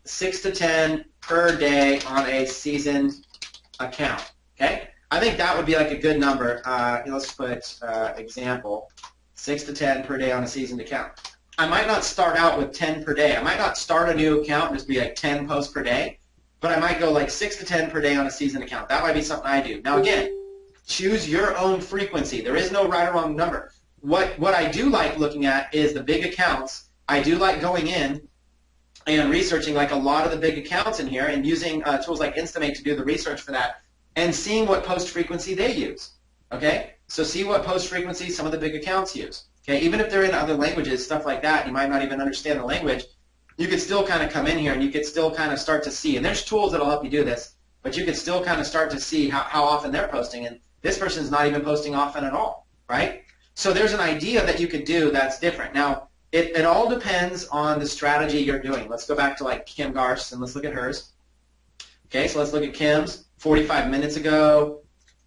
6 to 10 per day on a seasoned account. Okay, I think that would be like a good number. Let's put example 6 to 10 per day on a seasoned account. I might not start out with 10 per day. I might not start a new account and just be like 10 posts per day, but I might go like 6 to 10 per day on a seasoned account. That might be something I do. Now again, choose your own frequency. There is no right or wrong number. What I do like looking at is the big accounts. I do like going in and researching like a lot of the big accounts in here and using tools like Instamate to do the research for that and seeing what post frequency they use. Okay? So see what post frequency some of the big accounts use. Okay? Even if they're in other languages, stuff like that, you might not even understand the language, you could still kind of come in here and you could still kind of start to see, and there's tools that will help you do this, but you could still kind of start to see how often they're posting, and this person's not even posting often at all, right? So there's an idea that you could do that's different. Now, it all depends on the strategy you're doing. Let's go back to like Kim Garst and let's look at hers. Okay, so let's look at Kim's 45 minutes ago,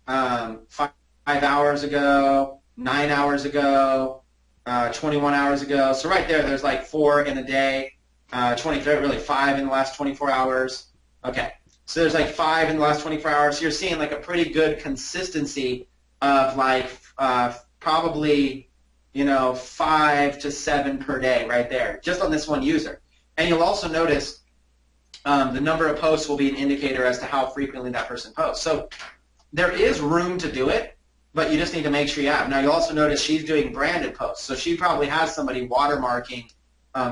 5 hours ago, 9 hours ago, 21 hours ago. So right there's like 4 in a day, 23, really 5 in the last 24 hours. Okay, so there's like 5 in the last 24 hours. So you're seeing like a pretty good consistency of like probably 5 to 7 per day right there, just on this one user. And you'll also notice the number of posts will be an indicator as to how frequently that person posts. So there is room to do it, but you just need to make sure you have. Now you'll also notice she's doing branded posts, so she probably has somebody watermarking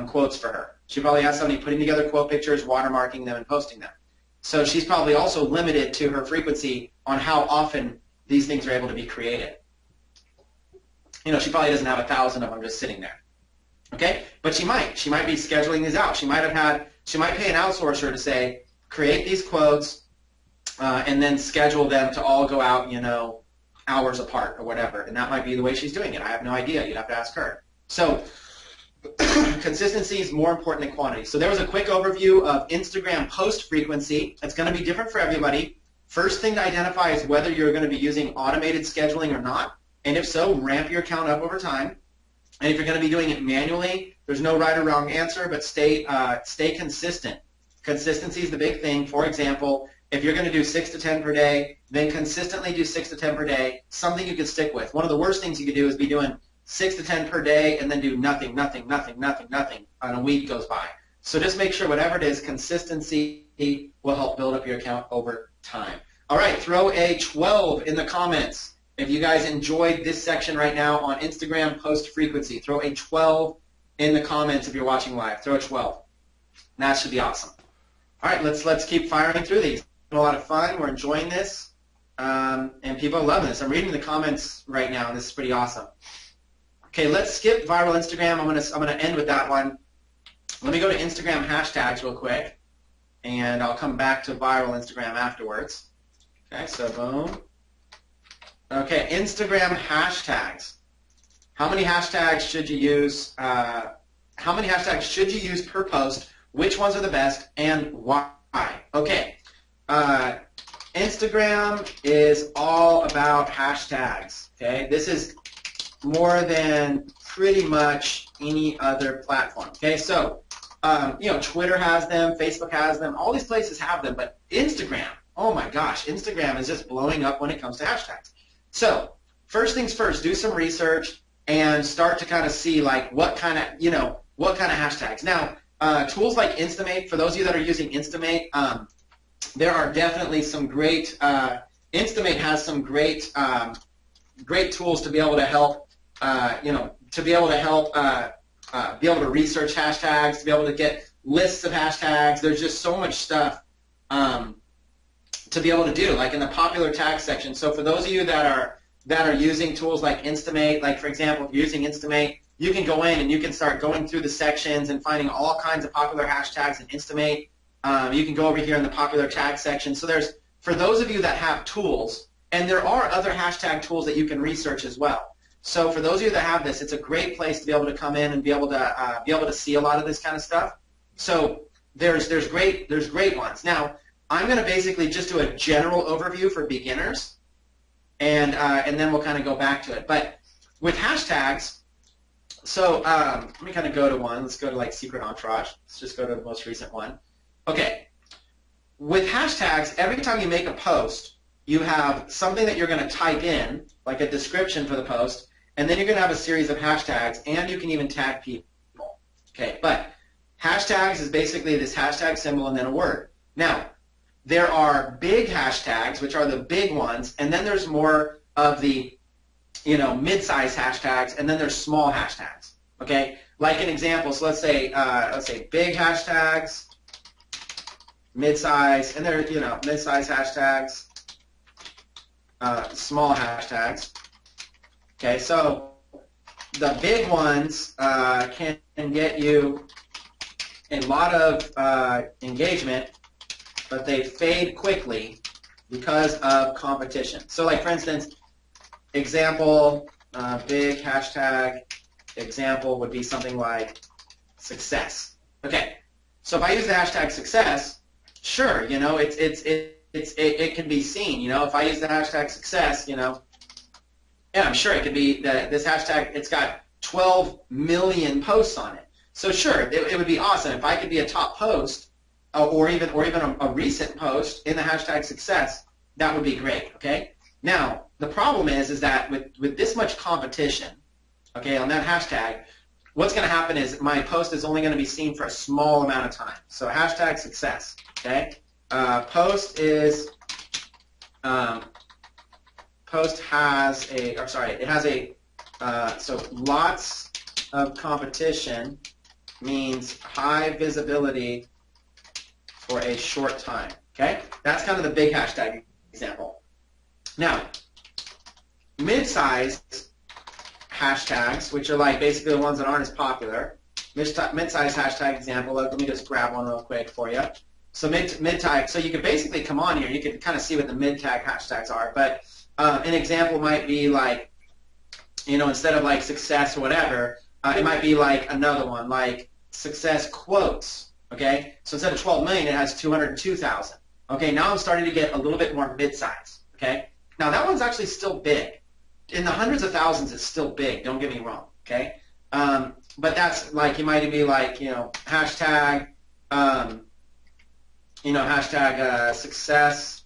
quotes for her. She probably has somebody putting together quote pictures, watermarking them, and posting them. So she's probably also limited to her frequency on how often these things are able to be created. She probably doesn't have 1,000 of them just sitting there. Okay? But she might. She might be scheduling these out. She might pay an outsourcer to say, create these quotes and then schedule them to all go out, hours apart or whatever. And that might be the way she's doing it. I have no idea. You'd have to ask her. So consistency is more important than quantity. So there was a quick overview of Instagram post frequency. It's going to be different for everybody. First thing to identify is whether you're going to be using automated scheduling or not. And if so, ramp your account up over time. And if you're going to be doing it manually, there's no right or wrong answer, but stay consistent. Consistency is the big thing. For example, if you're going to do 6 to 10 per day, then consistently do 6 to 10 per day, something you can stick with. One of the worst things you could do is be doing 6 to 10 per day and then do nothing, and a week goes by. So just make sure whatever it is, consistency will help build up your account over time. All right, throw a 12 in the comments. If you guys enjoyed this section right now on Instagram post frequency, throw a 12 in the comments if you're watching live. Throw a 12. That should be awesome. All right, let's keep firing through these. A lot of fun. We're enjoying this. and people are loving this. I'm reading the comments right now, and this is pretty awesome. Okay, let's skip viral Instagram. I'm gonna end with that one. Let me go to Instagram hashtags real quick, and I'll come back to viral Instagram afterwards. Okay, so boom. Okay, Instagram hashtags. How many hashtags should you use? How many hashtags should you use per post? Which ones are the best, and why? Okay, Instagram is all about hashtags. Okay, this is more than pretty much any other platform. Okay, so Twitter has them, Facebook has them, all these places have them, but Instagram, oh my gosh, Instagram is just blowing up when it comes to hashtags. So first things first, do some research and start to kind of see like what kind of hashtags. Now, tools like Instamate, for those of you that are using Instamate, there are definitely some great. Instamate has some great tools to be able to help. Be able to research hashtags, to be able to get lists of hashtags. There's just so much stuff to be able to do, like in the popular tag section. So for those of you that are using tools like Instamate, like for example, if you're using Instamate, you can go in and you can start going through the sections and finding all kinds of popular hashtags in Instamate. You can go over here in the popular tag section. So for those of you that have tools, and there are other hashtag tools that you can research as well. So for those of you that have this, it's a great place to be able to come in and be able to see a lot of this kind of stuff. So there's great ones. Now I'm going to basically just do a general overview for beginners, and then we'll kind of go back to it. But with hashtags, so let me kind of go to one. Let's go to like Secret Entourage. Let's just go to the most recent one. Okay. With hashtags, every time you make a post, you have something that you're going to type in, like a description for the post, and then you're going to have a series of hashtags, and you can even tag people. Okay, but hashtags is basically this hashtag symbol and then a word. Now, there are big hashtags, which are the big ones, and then there's more of the, mid-size hashtags, and then there's small hashtags. Okay, like an example. So let's say big hashtags, mid-size, and there, mid-size hashtags. Small hashtags. Okay, so the big ones can get you a lot of engagement, but they fade quickly because of competition. So like for instance, example, big hashtag example would be something like success. Okay, so if I use the hashtag success, sure, it can be seen, if I use the hashtag success, yeah, I'm sure it could be this hashtag, it's got 12 million posts on it. So sure, it would be awesome if I could be a top post or even a recent post in the hashtag success. That would be great, okay? Now, the problem is that with this much competition, okay, on that hashtag, what's going to happen is my post is only going to be seen for a small amount of time. So hashtag success, okay? Post has so lots of competition means high visibility for a short time, okay? That's kind of the big hashtag example. Now, mid-size hashtags, which are like basically the ones that aren't as popular, mid-size hashtag example, let me just grab one real quick for you. So mid-tag, so you could basically come on here, you could kind of see what the mid-tag hashtags are, but an example might be like, instead of like success or whatever, it might be like another one, like success quotes, okay? So instead of 12 million, it has 202,000. Okay, now I'm starting to get a little bit more mid-size, okay? Now that one's actually still big. In the hundreds of thousands, it's still big, don't get me wrong, okay? But that's like, you might be like, hashtag, hashtag success,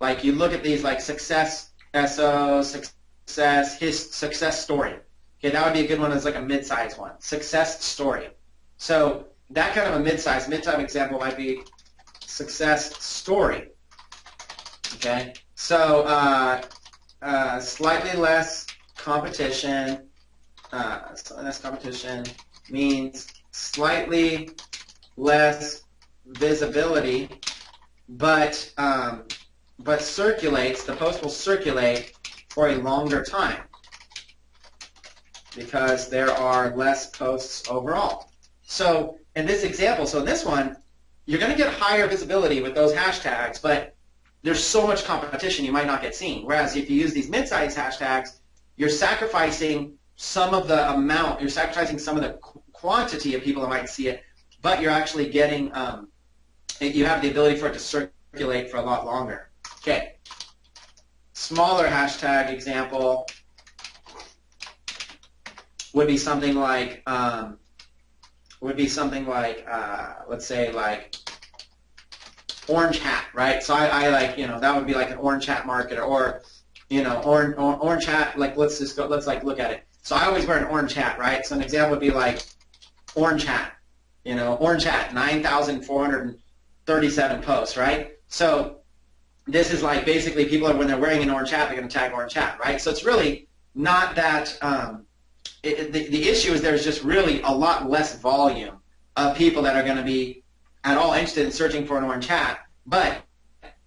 like you look at these like success, SO, success story. Okay, that would be a good one as like a mid-size one. Success story. So that kind of a mid-time example might be success story. Okay, so slightly less competition. Less competition means slightly less visibility, but but circulates, the post will circulate for a longer time because there are less posts overall. So in this example, so in this one, you're going to get higher visibility with those hashtags, but there's so much competition you might not get seen. Whereas if you use these mid-size hashtags, you're sacrificing some of the amount, you're sacrificing some of the quantity of people that might see it, but you're actually getting, you have the ability for it to circulate for a lot longer. Okay. Smaller hashtag example would be something like, let's say like orange hat, right? So I like, that would be like an orange hat marketer, or, orange hat, like let's like look at it. So I always wear an orange hat, right? So an example would be like orange hat, orange hat, 9,437 posts, right? So this is like basically people when they're wearing an orange hat, they're going to tag orange hat, right? So it's really not that, the issue is there's just really a lot less volume of people that are going to be at all interested in searching for an orange hat, but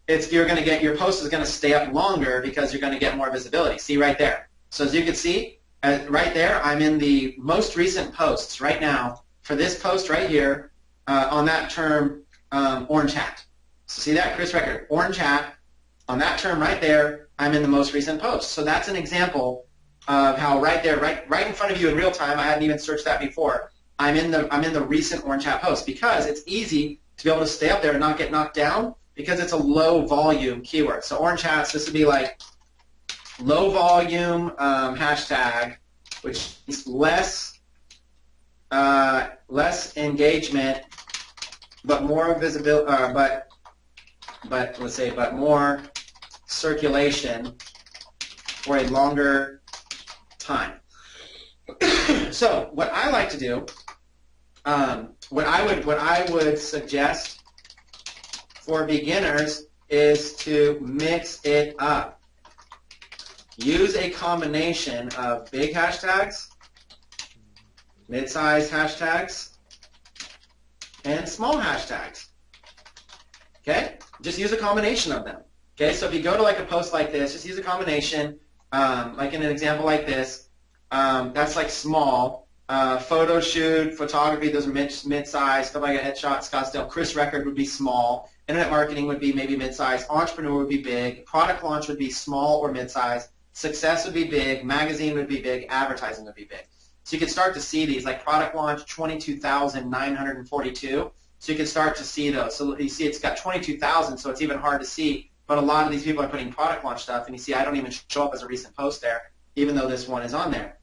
your post is going to stay up longer because you're going to get more visibility. See right there. So as you can see, right there, I'm in the most recent posts right now for this post right here on that term, orange hat. So see that, Chris Record, orange hat, on that term right there, I'm in the most recent post. So that's an example of how right there, right in front of you in real time, I hadn't even searched that before, I'm in the recent orange hat post, because it's easy to be able to stay up there and not get knocked down because it's a low volume keyword. So orange hats, this would be like low volume hashtag, which is less engagement, but more visibility, but let's say, but more circulation for a longer time. So what I like to do, what I would suggest for beginners is to mix it up. Use a combination of big hashtags, mid-sized hashtags, and small hashtags. Okay? Just use a combination of them. Okay? So if you go to like a post like this, just use a combination, like in an example like this. That's like small. Photo shoot, photography, those are mid-size. Stuff like a headshot, Scottsdale, Chris Record would be small. Internet marketing would be maybe mid-size. Entrepreneur would be big. Product launch would be small or mid-size. Success would be big. Magazine would be big. Advertising would be big. So you can start to see these, like product launch, 22,942. So you can start to see those. So you see it's got 22,000, so it's even hard to see. But a lot of these people are putting product launch stuff, and you see I don't even show up as a recent post there, even though this one is on there.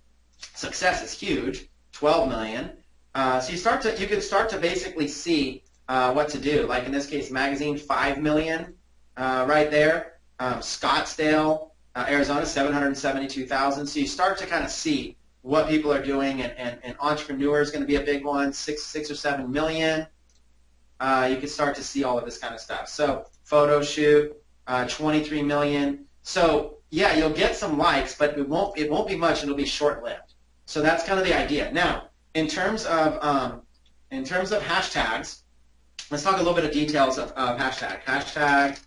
Success is huge, 12 million. So you can start to basically see what to do. Like in this case, magazine, 5 million right there. Scottsdale, Arizona, 772,000. So you start to kind of see what people are doing, and entrepreneur is going to be a big one, 6 or 7 million. You can start to see all of this kind of stuff. So photo shoot, 23 million. So yeah, you'll get some likes, but it won't be much. It'll be short-lived. So that's kind of the idea. Now, in terms of hashtags, let's talk a little bit of details of hashtag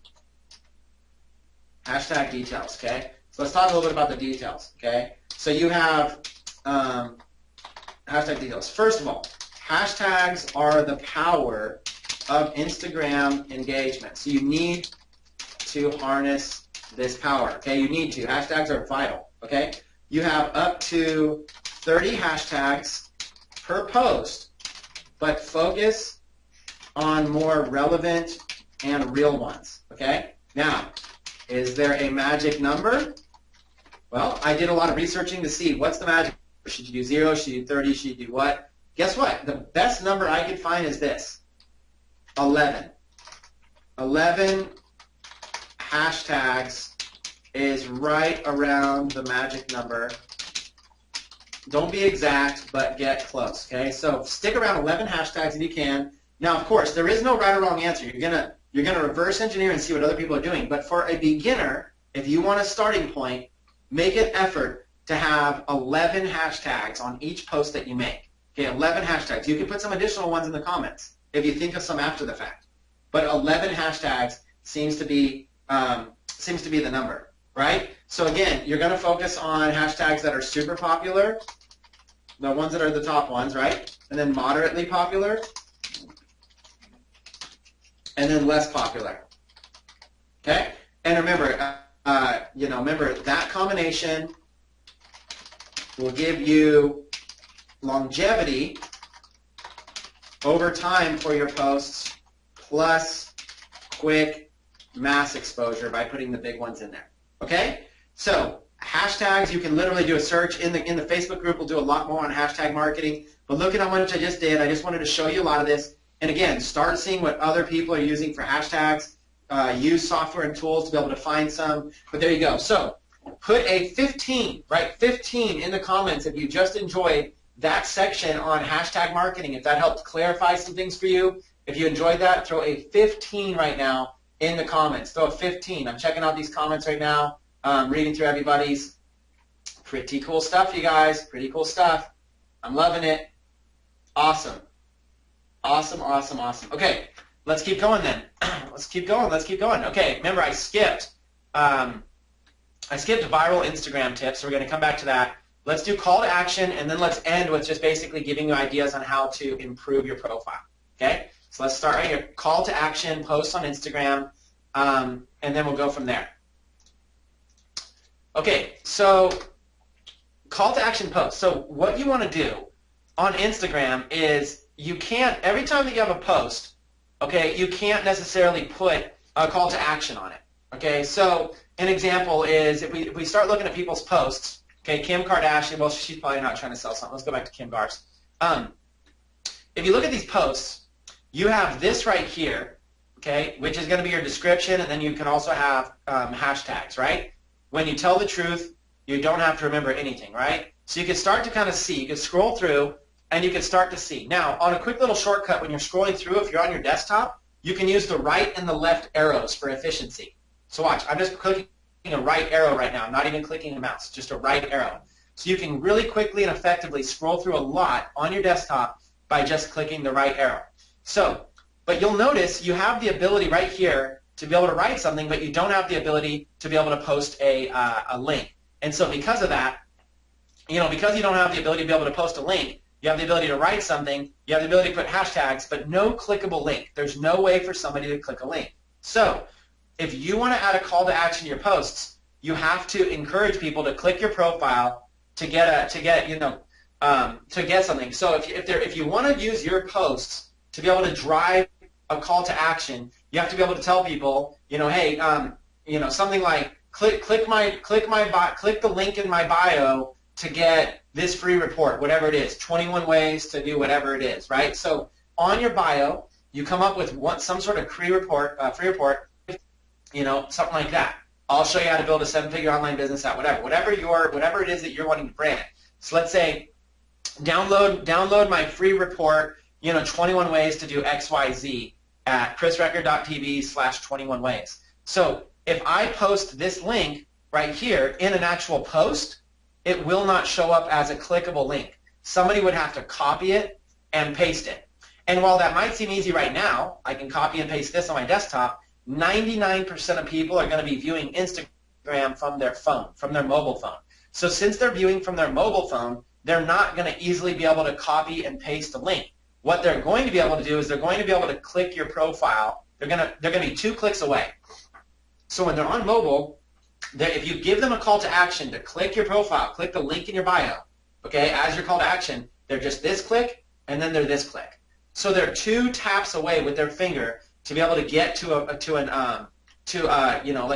details. Okay, so let's talk a little bit about the details. Okay, so you have hashtag details. First of all, hashtags are the power of Instagram engagement. So you need to harness this power. Okay, you need to. Hashtags are vital. Okay, you have up to 30 hashtags per post, but focus on more relevant and real ones. Okay, now, is there a magic number? Well, I did a lot of researching to see what's the magic. Should you do 0? Should you do 30? Should you do what? Guess what? The best number I could find is this. 11. 11 hashtags is right around the magic number. Don't be exact, but get close. Okay, so stick around 11 hashtags if you can. Now, of course, there is no right or wrong answer. You're gonna reverse engineer and see what other people are doing. But for a beginner, if you want a starting point, make an effort to have 11 hashtags on each post that you make. Okay, 11 hashtags. You can put some additional ones in the comments if you think of some after the fact. But 11 hashtags seems to be seems to be the number, right? So again, you're going to focus on hashtags that are super popular, the ones that are the top ones, right? And then moderately popular, and then less popular. Okay? And remember, remember that combination will give you longevity over time for your posts plus quick mass exposure by putting the big ones in there. Okay? So hashtags, you can literally do a search. In the Facebook group, we'll do a lot more on hashtag marketing. But look at how much I just did. I just wanted to show you a lot of this. And again, start seeing what other people are using for hashtags. Use software and tools to be able to find some. But there you go. So put a 15, right? 15 in the comments if you just enjoyed that section on hashtag marketing. If that helped clarify some things for you, if you enjoyed that, throw a 15 right now in the comments. Throw a 15. I'm checking out these comments right now, reading through everybody's. Pretty cool stuff, you guys. Pretty cool stuff. I'm loving it. Awesome. Awesome, awesome, awesome. Okay, let's keep going then. Let's keep going. Let's keep going. Okay, remember I skipped viral Instagram tips, so we're going to come back to that. Let's do call to action, and then let's end with just basically giving you ideas on how to improve your profile. Okay? So let's start right here. Call to action, posts on Instagram, and then we'll go from there. Okay, so call to action posts. So what you want to do on Instagram is you can't, every time that you have a post, okay, you can't necessarily put a call to action on it. Okay, so an example is if we start looking at people's posts, okay, Kim Kardashian, well, she's probably not trying to sell something. Let's go back to Kim Gars. If you look at these posts, you have this right here, okay, which is going to be your description, and then you can also have hashtags, right? When you tell the truth, you don't have to remember anything, right? So you can start to kind of see. You can scroll through, and you can start to see. Now, on a quick little shortcut, when you're scrolling through, if you're on your desktop, you can use the right and the left arrows for efficiency. So watch, I'm just clicking a right arrow right now. I'm not even clicking a mouse, just a right arrow. So you can really quickly and effectively scroll through a lot on your desktop by just clicking the right arrow. So, but you'll notice you have the ability right here to be able to write something, but you don't have the ability to be able to post a link. And so because of that, because you don't have the ability to be able to post a link, you have the ability to write something, you have the ability to put hashtags, but no clickable link. There's no way for somebody to click a link. So if you want to add a call to action to your posts, you have to encourage people to click your profile to get something. So if you want to use your posts to be able to drive a call to action, you have to be able to tell people, hey, something like click the link in my bio to get this free report, whatever it is, 21 ways to do whatever it is, right? So on your bio, you come up with some sort of free report, something like that. I'll show you how to build a 7-figure online business at whatever it is that you're wanting to brand. So let's say download my free report, 21 ways to do XYZ at chrisrecord.tv/21 ways. So if I post this link right here in an actual post, it will not show up as a clickable link. Somebody would have to copy it and paste it. And while that might seem easy right now, I can copy and paste this on my desktop, 99% of people are going to be viewing Instagram from their phone, from their mobile phone. So since they're viewing from their mobile phone, they're not going to easily be able to copy and paste a link. What they're going to be able to do is they're going to be able to click your profile. They're going to be 2 clicks away. So when they're on mobile, if you give them a call to action to click your profile, click the link in your bio, okay, as your call to action, they're just this click and then they're this click. So they're 2 taps away with their finger to be able to get to like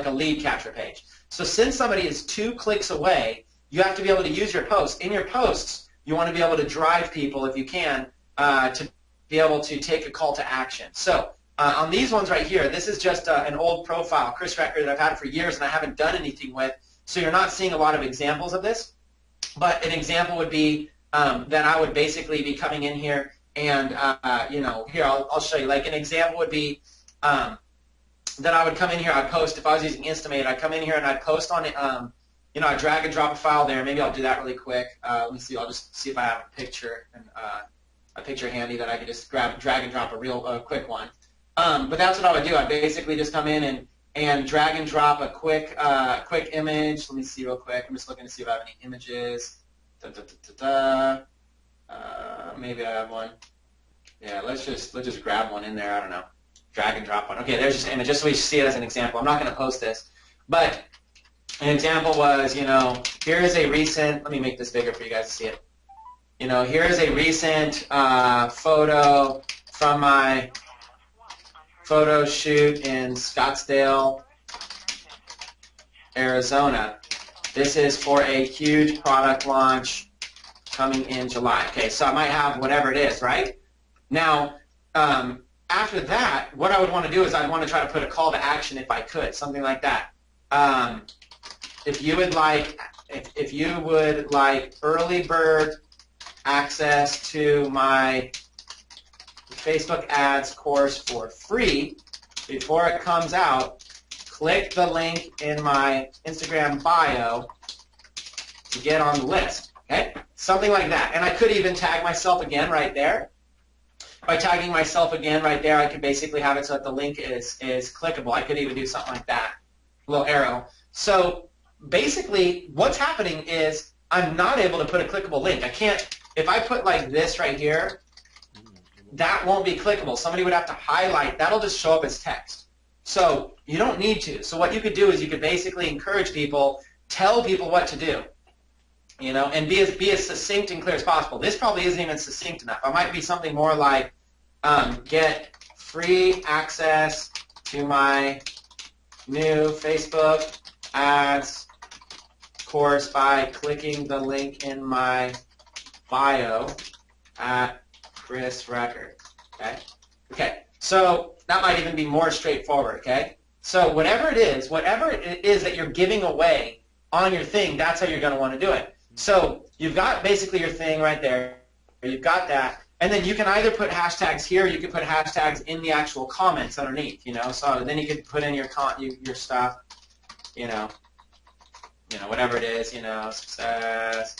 a lead capture page. So since somebody is 2 clicks away, you have to be able to use your posts. In your posts, you want to be able to drive people, if you can, to be able to take a call to action. So on these ones right here, this is just an old profile, Chris Record, that I've had for years and I haven't done anything with. So you're not seeing a lot of examples of this. But an example would be that I would basically be coming in here and, here, I'll show you. Like an example would be that I would come in here, I'd post, if I was using Instimate, I'd come in here and I'd post on it, I'd drag and drop a file there. Maybe I'll do that really quick. Let me see, I'll just see if I have a picture handy that I could just drag and drop a real quick one. But that's what I would do. I'd basically just come in and drag and drop a quick image. Let me see real quick. I'm just looking to see if I have any images. Maybe I have one. Yeah, let's just grab one in there. I don't know. Drag and drop one. Okay, there's just an image, just so we see it as an example. I'm not going to post this, but an example was, here is a recent. Let me make this bigger for you guys to see it. Here is a recent photo from my photo shoot in Scottsdale, Arizona. This is for a huge product launch coming in July. Okay, so I might have whatever it is, right? Now, after that, what I would want to do is I'd want to try to put a call to action if I could, something like that. If you would like early bird access to my Facebook ads course for free before it comes out, click the link in my Instagram bio to get on the list. Okay? Something like that. And I could even tag myself again right there. By tagging myself again right there, I could basically have it so that the link is clickable. I could even do something like that, a little arrow. So basically what's happening is I'm not able to put a clickable link. I can't, if I put like this right here, that won't be clickable. Somebody would have to highlight. That'll just show up as text. So you don't need to. So what you could do is you could basically encourage people, tell people what to do, and be as succinct and clear as possible. This probably isn't even succinct enough. It might be something more like, get free access to my new Facebook ads course by clicking the link in my bio at Chris Record. Okay. So that might even be more straightforward. Okay. So whatever it is that you're giving away on your thing, that's how you're going to want to do it. So you've got basically your thing right there. You've got that. And then you can either put hashtags here, or you can put hashtags in the actual comments underneath, So then you could put in your stuff, whatever it is, success.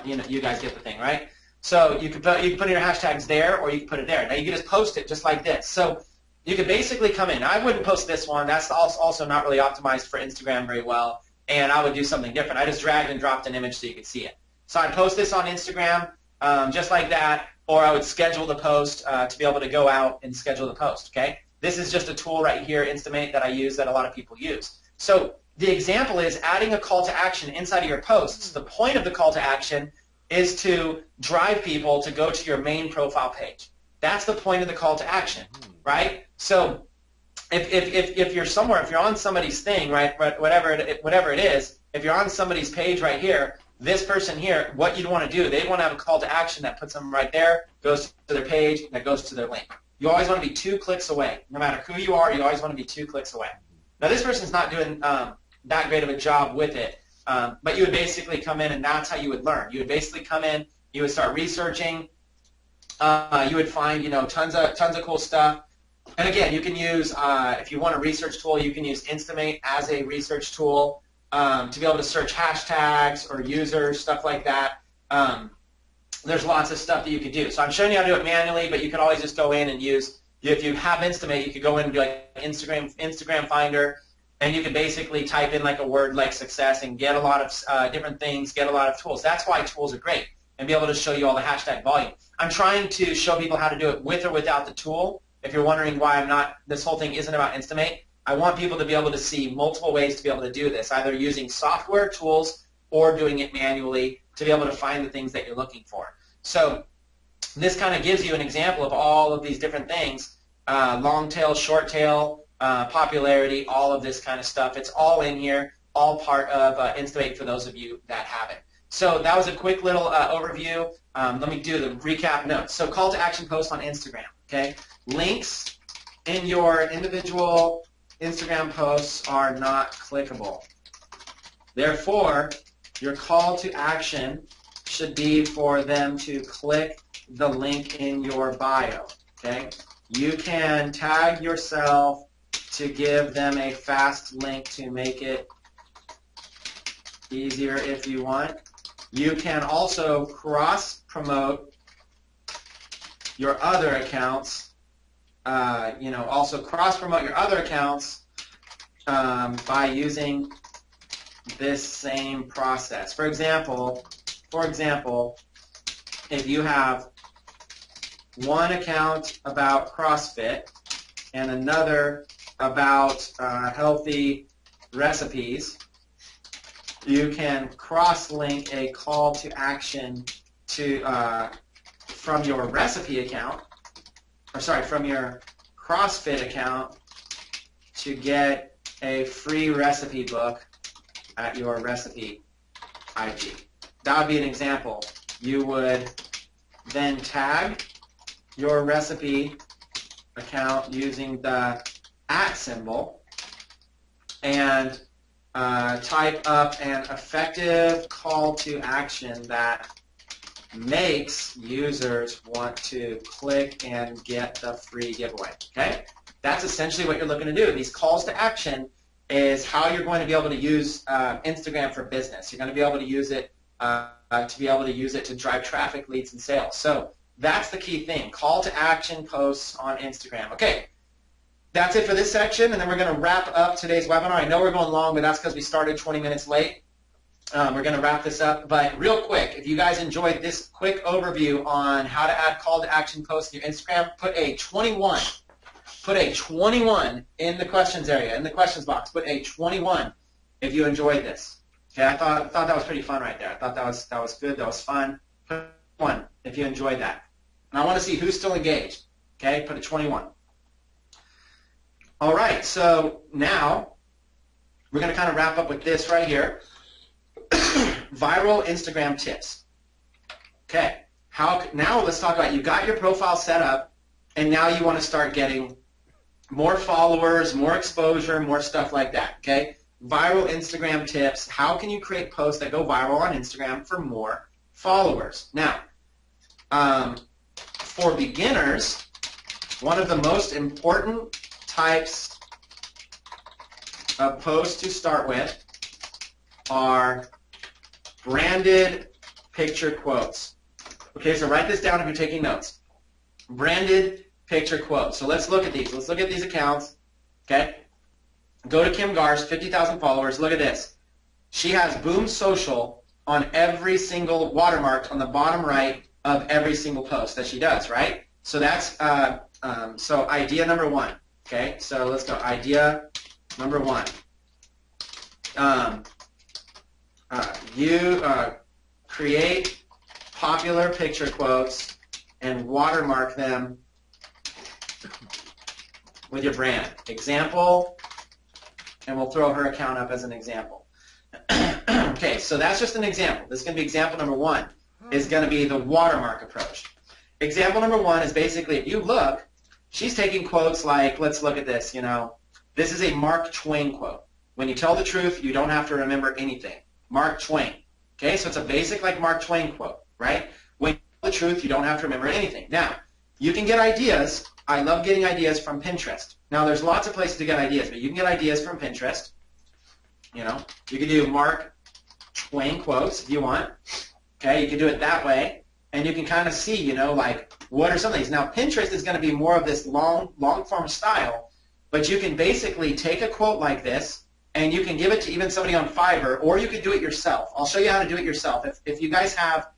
You guys get the thing, right? So you can put in your hashtags there, or you can put it there. Now you can just post it just like this. So you could basically come in. I wouldn't post this one. That's also not really optimized for Instagram very well. And I would do something different. I just dragged and dropped an image so you could see it. So I'd post this on Instagram just like that, or I would schedule the post to be able to go out and schedule the post. Okay. This is just a tool right here, Instamate, that I use that a lot of people use. So the example is adding a call to action inside of your posts. The point of the call to action is to drive people to go to your main profile page. That's the point of the call to action, right? So if you're somewhere, if you're on somebody's thing, right, whatever it is, if you're on somebody's page right here, this person here, what you'd want to do, they'd want to have a call to action that puts them right there, goes to their page, that goes to their link. You always want to be 2 clicks away. No matter who you are, you always want to be 2 clicks away. Now this person's not doing that great of a job with it, but you would basically come in, and that's how you would learn. You would basically come in, you would start researching, you would find tons of cool stuff. And again, you can use, if you want a research tool, you can use Instamate as a research tool to be able to search hashtags or users, stuff like that. There's lots of stuff that you could do. So I'm showing you how to do it manually, but you could always just go in and use, if you have Instamate, you could go in and do like Instagram Finder, and you could basically type in like a word like success and get a lot of different things, get a lot of tools. That's why tools are great, and be able to show you all the hashtag volume. I'm trying to show people how to do it with or without the tool. If you're wondering why this whole thing isn't about Instamate, I want people to be able to see multiple ways to be able to do this, either using software tools or doing it manually to be able to find the things that you're looking for. So this kind of gives you an example of all of these different things, long tail, short tail, popularity, all of this kind of stuff. It's all in here, all part of Instamate for those of you that have it. So that was a quick little overview. Let me do the recap notes. So call to action post on Instagram. Okay, links in your individual Instagram posts are not clickable. Therefore, your call to action should be for them to click the link in your bio. Okay, you can tag yourself to give them a fast link to make it easier if you want. You can also cross-promote your other accounts. Also cross-promote your other accounts by using this same process. For example, if you have one account about CrossFit and another about healthy recipes, you can cross-link a call to action to from your recipe account, from your CrossFit account to get a free recipe book at your recipe IG. That would be an example. You would then tag your recipe account using the @ symbol and type up an effective call to action that makes users want to click and get the free giveaway. Okay? That's essentially what you're looking to do. These calls to action is how you're going to be able to use Instagram for business. You're going to be able to use it to drive traffic, leads, and sales. So that's the key thing. Call to action posts on Instagram. Okay. That's it for this section, and then we're going to wrap up today's webinar. I know we're going long, but that's because we started 20 minutes late. We're going to wrap this up, but real quick, if you guys enjoyed this quick overview on how to add call to action posts in your Instagram, put a 21 in the questions area, in the questions box. Put a 21 if you enjoyed this. Okay, I thought that was pretty fun right there. I thought that was good, that was fun. Put 1 if you enjoyed that. And I want to see who's still engaged. Okay, put a 21. All right, so now we're going to kind of wrap up with this right here. Viral Instagram tips. Okay, now let's talk about, you got your profile set up, and now you want to start getting more followers, more exposure, more stuff like that. Okay, viral Instagram tips. How can you create posts that go viral on Instagram for more followers? Now, for beginners, one of the most important types of posts to start with are branded picture quotes. Okay, so write this down if you're taking notes. Branded picture quotes. So let's look at these. Let's look at these accounts. Okay, go to Kim Garst, 50,000 followers. Look at this. She has Boom Social on every single watermark on the bottom right of every single post that she does, right? So that's so idea number 1. Okay, so let's go. Idea number 1. You create popular picture quotes and watermark them with your brand. Example, and we'll throw her account up as an example. Okay, so that's just an example. This is going to be example number 1, is going to be the watermark approach. Example number 1 is basically, if you look, she's taking quotes like, let's look at this, this is a Mark Twain quote. When you tell the truth, you don't have to remember anything. Mark Twain. Okay, so it's a basic like Mark Twain quote, right? When you tell the truth, you don't have to remember anything. Now, you can get ideas. I love getting ideas from Pinterest. Now, there's lots of places to get ideas, but you can get ideas from Pinterest. You can do Mark Twain quotes if you want. Okay, you can do it that way, and you can kind of see, like what are some of these. Now, Pinterest is going to be more of this long-form style, but you can basically take a quote like this, and you can give it to even somebody on Fiverr, or you could do it yourself. I'll show you how to do it yourself. If you guys have,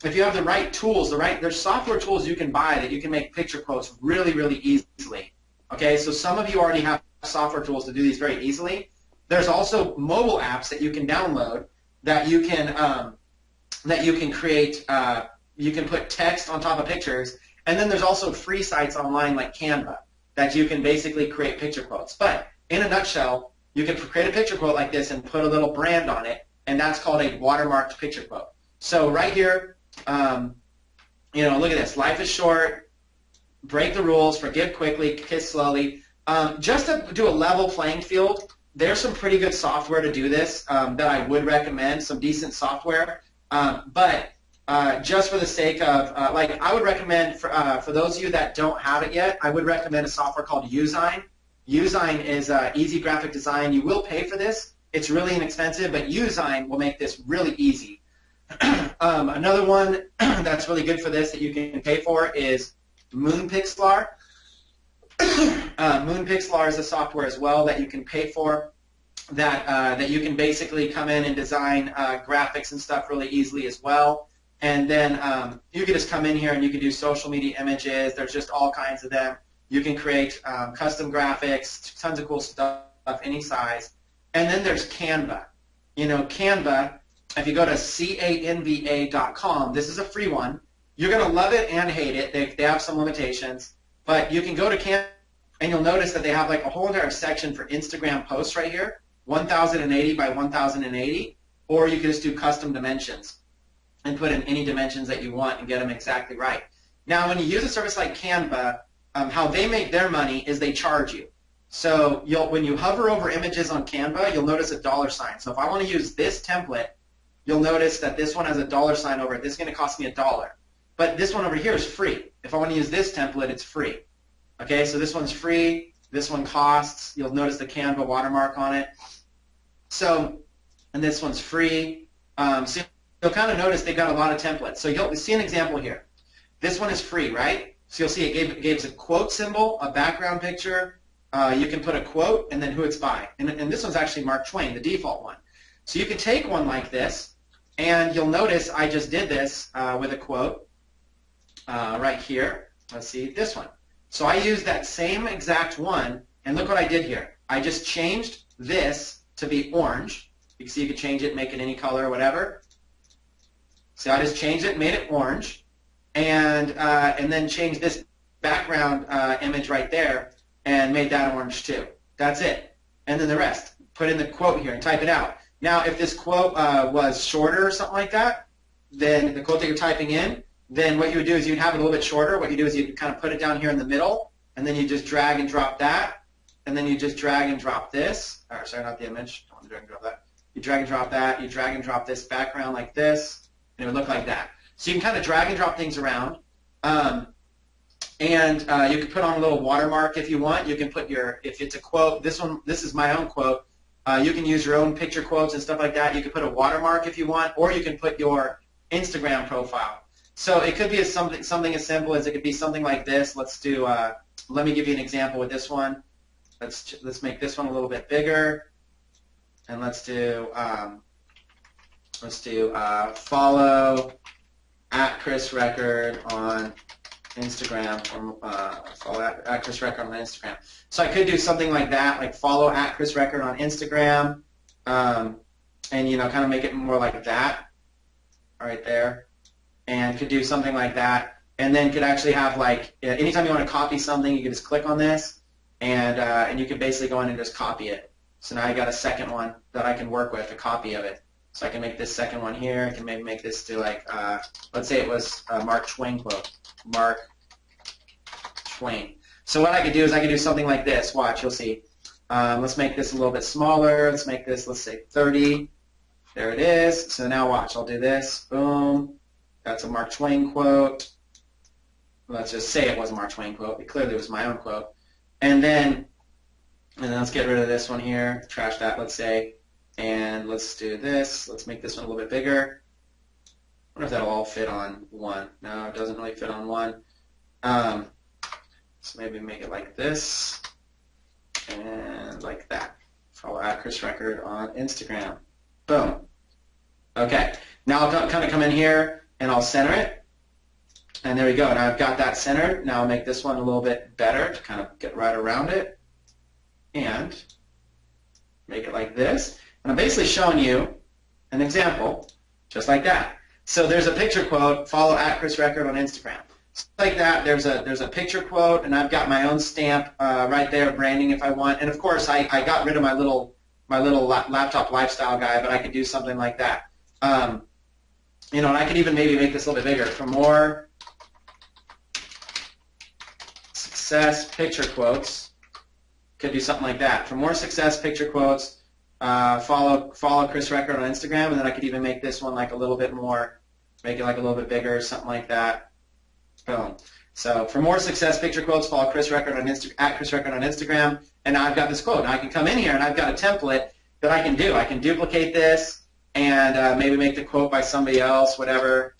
if you have the right tools, there's software tools you can buy that you can make picture quotes really, really easily. Okay, so some of you already have software tools to do these very easily. There's also mobile apps that you can download that you can create. You can put text on top of pictures, and then there's also free sites online like Canva that you can basically create picture quotes. But in a nutshell, you can create a picture quote like this and put a little brand on it, and that's called a watermarked picture quote. So right here, look at this. Life is short. Break the rules. Forgive quickly. Kiss slowly. Just to do a level playing field, there's some pretty good software to do this that I would recommend, some decent software. But just for the sake of, I would recommend, for those of you that don't have it yet, I would recommend a software called Usign. Usign is easy graphic design. You will pay for this. It's really inexpensive, but Usign will make this really easy. Another one that's really good for this that you can pay for is Moonpixlar. Moonpixlar is a software as well that you can pay for, that you can basically come in and design graphics and stuff really easily as well. And then you can just come in here and you can do social media images. There's just all kinds of them. You can create custom graphics, tons of cool stuff, any size. And then there's Canva. You know, Canva, if you go to canva.com, this is a free one. You're going to love it and hate it. They have some limitations. But you can go to Canva, and you'll notice that they have like a whole entire section for Instagram posts right here, 1080 by 1080, or you can just do custom dimensions and put in any dimensions that you want and get them exactly right. Now, when you use a service like Canva, how they make their money is they charge you. So when you hover over images on Canva, you'll notice a $sign. So if I want to use this template, you'll notice that this one has a $sign over it. This is going to cost me $1. But this one over here is free. If I want to use this template, it's free. Okay, so this one's free. This one costs. You'll notice the Canva watermark on it. So, and this one's free. So you'll kind of notice they've got a lot of templates. So you'll see an example here. This one is free, right? So you'll see it gave a quote symbol, a background picture. You can put a quote and then who it's by. And this one's actually Mark Twain, the default one. So you can take one like this, and you'll notice I just did this with a quote right here. Let's see, this one. So I used that same exact one, and look what I did here. I just changed this to be orange. You can see you can change it, make it any color or whatever. So I just changed it, made it orange, and then changed this background image right there and made that orange too. That's it. And then the rest. Put in the quote here and type it out. Now, if this quote was shorter or something like that, then the quote that you're typing in, then what you would do is you'd have it a little bit shorter. What you do is you kind of put it down here in the middle, and then you just drag and drop that, and then you just drag and drop this. Or, sorry, not the image. I don't want to drag and drop that. You drag and drop that. You drag and drop this background like this, and it would look like that. So you can kind of drag and drop things around. And you can put on a little watermark if you want. You can put if it's a quote, this is my own quote. You can use your own picture quotes and stuff like that. You can put a watermark if you want, or you can put your Instagram profile. So it could be something as simple as it could be something like this. Let's do. Let me give you an example with this one. Let's make this one a little bit bigger, and let's do follow at Chris Record on Instagram, or follow at Chris Record on Instagram. So I could do something like that, like follow at Chris Record on Instagram, and kind of make it more like that, right there. And could do something like that, and then could actually have like anytime you want to copy something, you can just click on this, and you can basically go in and just copy it. So now I got a second one that I can work with, a copy of it. So I can make this second one here. I can maybe make this to like, let's say it was a Mark Twain quote. Mark Twain. So what I could do is I could do something like this. Watch, you'll see. Let's make this a little bit smaller. Let's make this, let's say 30. There it is. So now watch, I'll do this. Boom. That's a Mark Twain quote. Let's just say it was a Mark Twain quote. It clearly was my own quote. And then let's get rid of this one here. Trash that, let's say. And let's do this. Let's make this one a little bit bigger. I wonder if that'll all fit on one. No, it doesn't really fit on one. So maybe make it like this and like that. Follow at Chris Record on Instagram. Boom. Okay. Now I'll kind of come in here and I'll center it. And there we go. Now I've got that centered. Now I'll make this one a little bit better to kind of get right around it. And make it like this. And I'm basically showing you an example just like that. So there's a picture quote, follow at Chris Record on Instagram. So like that, there's a picture quote, and I've got my own stamp right there, branding if I want. And of course, I got rid of my little laptop lifestyle guy, but I could do something like that. And I could even maybe make this a little bit bigger. For more success picture quotes, could do something like that. For more success picture quotes, follow Chris Record on Instagram, and then I could even make this one like a little bit more, make it like a little bit bigger, something like that. Boom. So for more success picture quotes, follow Chris Record on at Chris Record on Instagram, and now I've got this quote. Now I can come in here and I've got a template that I can do. I can duplicate this and maybe make the quote by somebody else, whatever,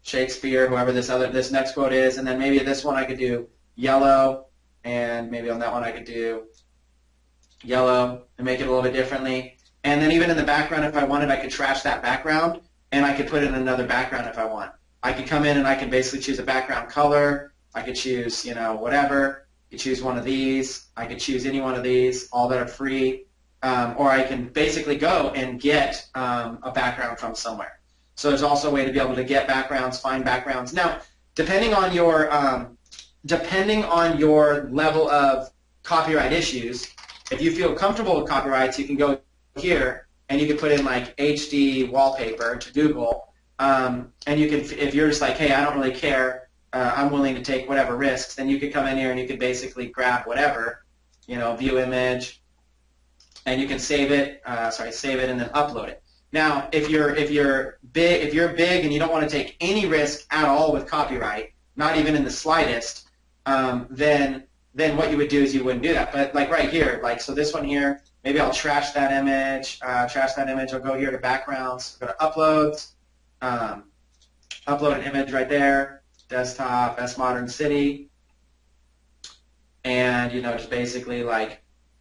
Shakespeare, whoever this next quote is, and then maybe this one I could do yellow, and maybe on that one I could do yellow and make it a little bit differently. And then even in the background, if I wanted, I could trash that background, and I could put in another background if I want. I could come in and I can basically choose a background color. I could choose, whatever. You choose one of these. I could choose any one of these, all that are free. Or I can basically go and get a background from somewhere. So there's also a way to be able to get backgrounds, find backgrounds. Now, depending on your level of copyright issues, if you feel comfortable with copyrights, you can go here and you can put in like HD wallpaper to Google, and you can, if you're just like, hey, I don't really care, I'm willing to take whatever risks, then you could come in here and you could basically grab whatever, view image, and you can save it, save it and then upload it. Now, if you're big and you don't want to take any risk at all with copyright, not even in the slightest, then what you would do is you wouldn't do that. But like right here, so this one here, maybe I'll trash that image. I'll go here to backgrounds, go to uploads, upload an image right there, desktop, S Modern City, and just basically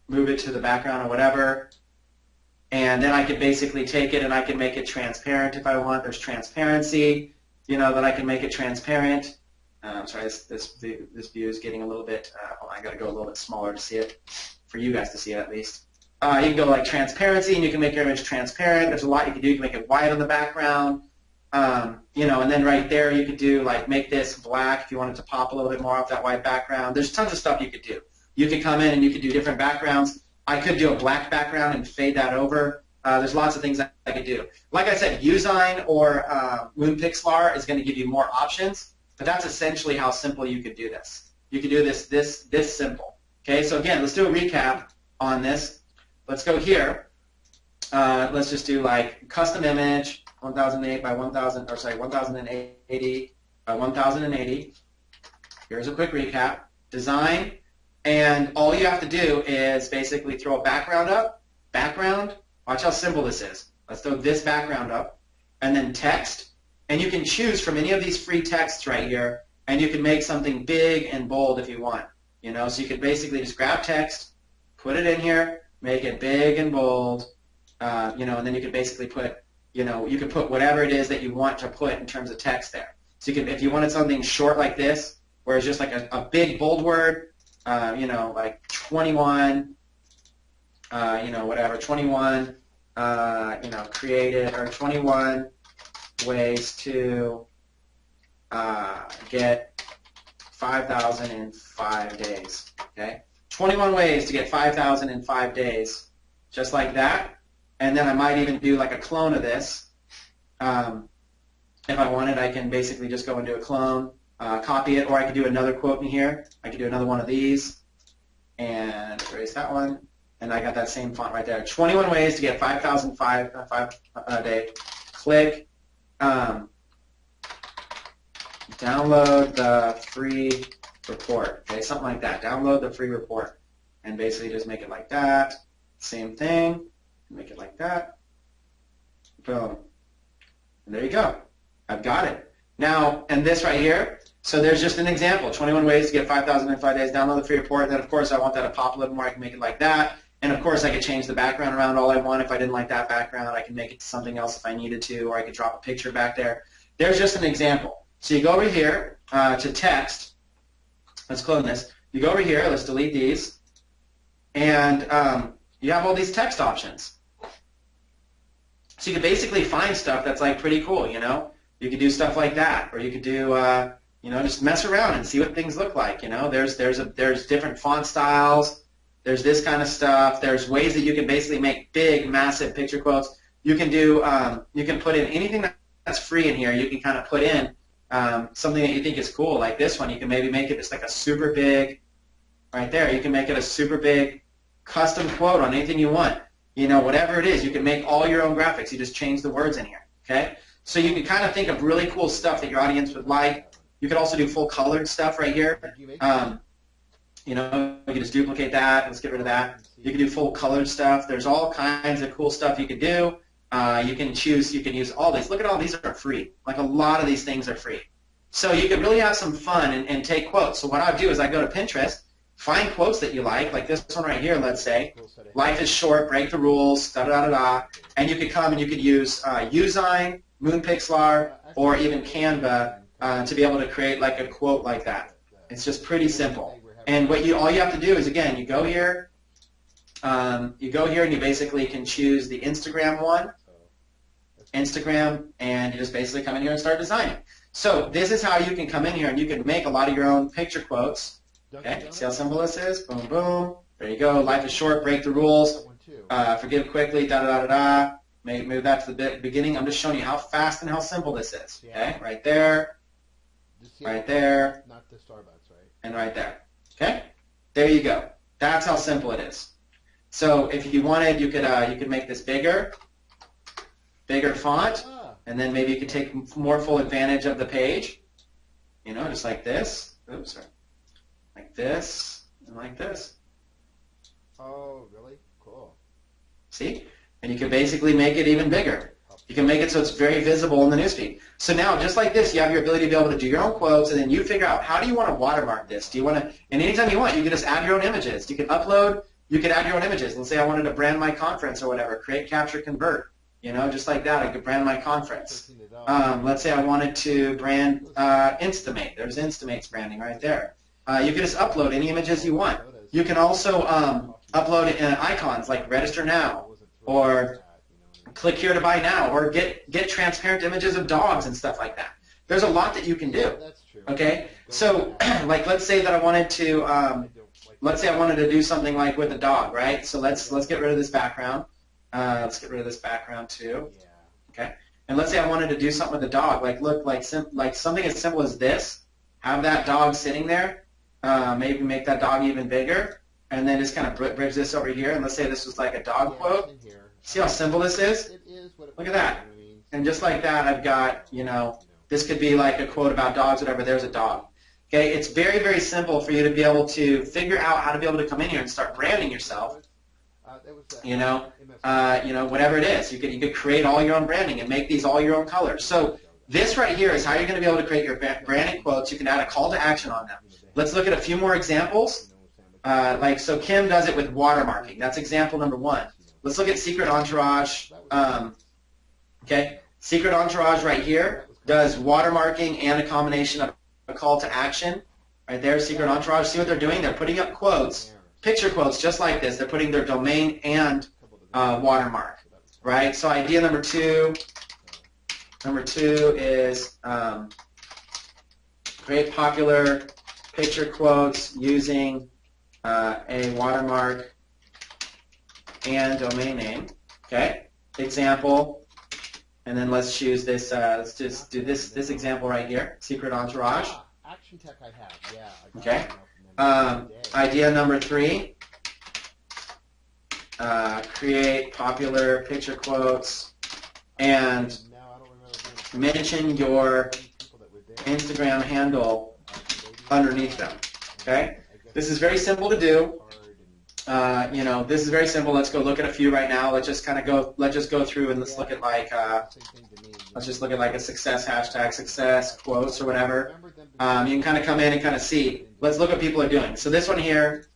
move it to the background or whatever. And then I can basically take it and I can make it transparent if I want. There's transparency, that I can make it transparent. Sorry, this view is getting a little bit, I got to go a little bit smaller to see it, for you guys to see it at least. You can go transparency, and you can make your image transparent. There's a lot you can do. You can make it white on the background, and then right there you could do make this black if you wanted to pop a little bit more off that white background. There's tons of stuff you could do. You could come in and you could do different backgrounds. I could do a black background and fade that over. There's lots of things I could do. Like I said, Usign or Moonpixlar is going to give you more options, but that's essentially how simple you could do this. You could do this simple. Okay, so again, let's do a recap on this. Let's go here. Let's just do custom image, 1008 by 1000, or sorry, 1080 by 1080. Here's a quick recap. Design. And all you have to do is basically throw a background up, background, watch how simple this is. Let's throw this background up, and then text. And you can choose from any of these free texts right here, and you can make something big and bold if you want. So you can basically just grab text, put it in here, make it big and bold, and then you can basically put, you can put whatever it is that you want to put in terms of text there. So you can, if you wanted something short like this, where it's just a big bold word, 21, whatever, 21, created, or 21 ways to get 5,000 in 5 days, okay? 21 ways to get 5,000 in 5 days, just like that. And then I might even do a clone of this. If I wanted, I can basically just go and do a clone, copy it, or I could do another quote in here. I could do another one of these and erase that one, and I got that same font right there. 21 ways to get 5,000 a day. Click. Download the free report. Okay, something like that. Download the free report, and basically just make it like that. Same thing. Make it like that. Boom. And there you go. I've got it. Now, and this right here, so there's just an example, 21 ways to get 5,000 in 5 days, download the free report, and then of course I want that to pop a little more, I can make it like that, and of course I could change the background around all I want. If I didn't like that background, I can make it to something else if I needed to, or I could drop a picture back there. There's just an example. So you go over here to text, let's clone this, you go over here, let's delete these, and you have all these text options. So you can basically find stuff that's pretty cool, You could do stuff like that, or you could do, just mess around and see what things look like. There's different font styles. There's this kind of stuff. There's ways that you can basically make big, massive picture quotes. You can do, you can put in anything that's free in here. You can kind of put in something that you think is cool, like this one. You can maybe make it just a super big, right there. You can make it a super big custom quote on anything you want. Whatever it is, you can make all your own graphics. You just change the words in here. Okay. So you can kind of think of really cool stuff that your audience would like. You could also do full colored stuff right here. You can just duplicate that. Let's get rid of that. You can do full colored stuff. There's all kinds of cool stuff you can do. You can choose. You can use all these. Look at all these are free. A lot of these things are free. So you could really have some fun and take quotes. So what I do is I go to Pinterest, find quotes that you like this one right here, let's say, life is short, break the rules, da-da-da-da-da, and you could come and you could use Usign, Moonpixlar, or even Canva to be able to create like a quote like that. It's just pretty simple. And all you have to do is, again, you go here and you basically can choose the Instagram one, and you just basically come in here and start designing. So this is how you can come in here and you can make a lot of your own picture quotes. Okay, see how simple this is? Boom, boom. There you go. Life is short, break the rules, forgive quickly, da-da-da-da-da. Move that to the beginning. I'm just showing you how fast and how simple this is. Okay, right there, right there, and right there. Okay, there you go. That's how simple it is. So if you wanted, you could make this bigger font, and then maybe you could take more full advantage of the page. You know, just like this. Oops, sorry. Like this and like this. Oh, really? Cool. See? And you can basically make it even bigger. You can make it so it's very visible in the newsfeed. So now, just like this, you have your ability to be able to do your own quotes, and then you figure out, how do you want to watermark this? Do you want to, and anytime you want, you can just add your own images. You can upload, you can add your own images. Let's say I wanted to brand my conference or whatever, create, capture, convert. You know, just like that, I could brand my conference. Let's say I wanted to brand Instamate. There's Instamate's branding right there. You can just upload any images you want. You can also upload icons like register now, or click here to buy now, or get transparent images of dogs and stuff like that. There's a lot that you can do. Okay, so like let's say that I wanted to do something like with a dog, right? So let's get rid of this background. Let's get rid of this background too. Okay, and let's say I wanted to do something with a dog, like something as simple as this. Have that dog sitting there. Maybe make that dog even bigger, and then just kind of bridge this over here. And let's say this was like a dog quote. See how simple this is? Look at that. And just like that, I've got, you know, this could be like a quote about dogs, whatever. There's a dog. Okay, it's very, very simple for you to be able to figure out how to be able to come in here and start branding yourself. You know, whatever it is, you could create all your own branding and make these all your own colors. So this right here is how you're going to be able to create your branding quotes. You can add a call to action on them. Let's look at a few more examples. So Kim does it with watermarking. That's example number one. Let's look at Secret Entourage. Okay, Secret Entourage right here does watermarking and a combination of a call to action. Right there, Secret Entourage. See what they're doing? They're putting up quotes, picture quotes just like this. They're putting their domain and watermark. Right. So idea number two. Number two is create popular picture quotes using a watermark and domain name. Okay, example, and then let's choose this. Let's just do this example right here. Secret Entourage. Action Tech I have. Yeah. Okay. Idea number three. Create popular picture quotes and mention your Instagram handle underneath them. Okay. This is very simple to do. This is very simple. Let's go look at a few right now. Let's just go through and let's look at a success hashtag, success quotes or whatever. You can kind of come in and kind of see. Let's look what people are doing. So this one here,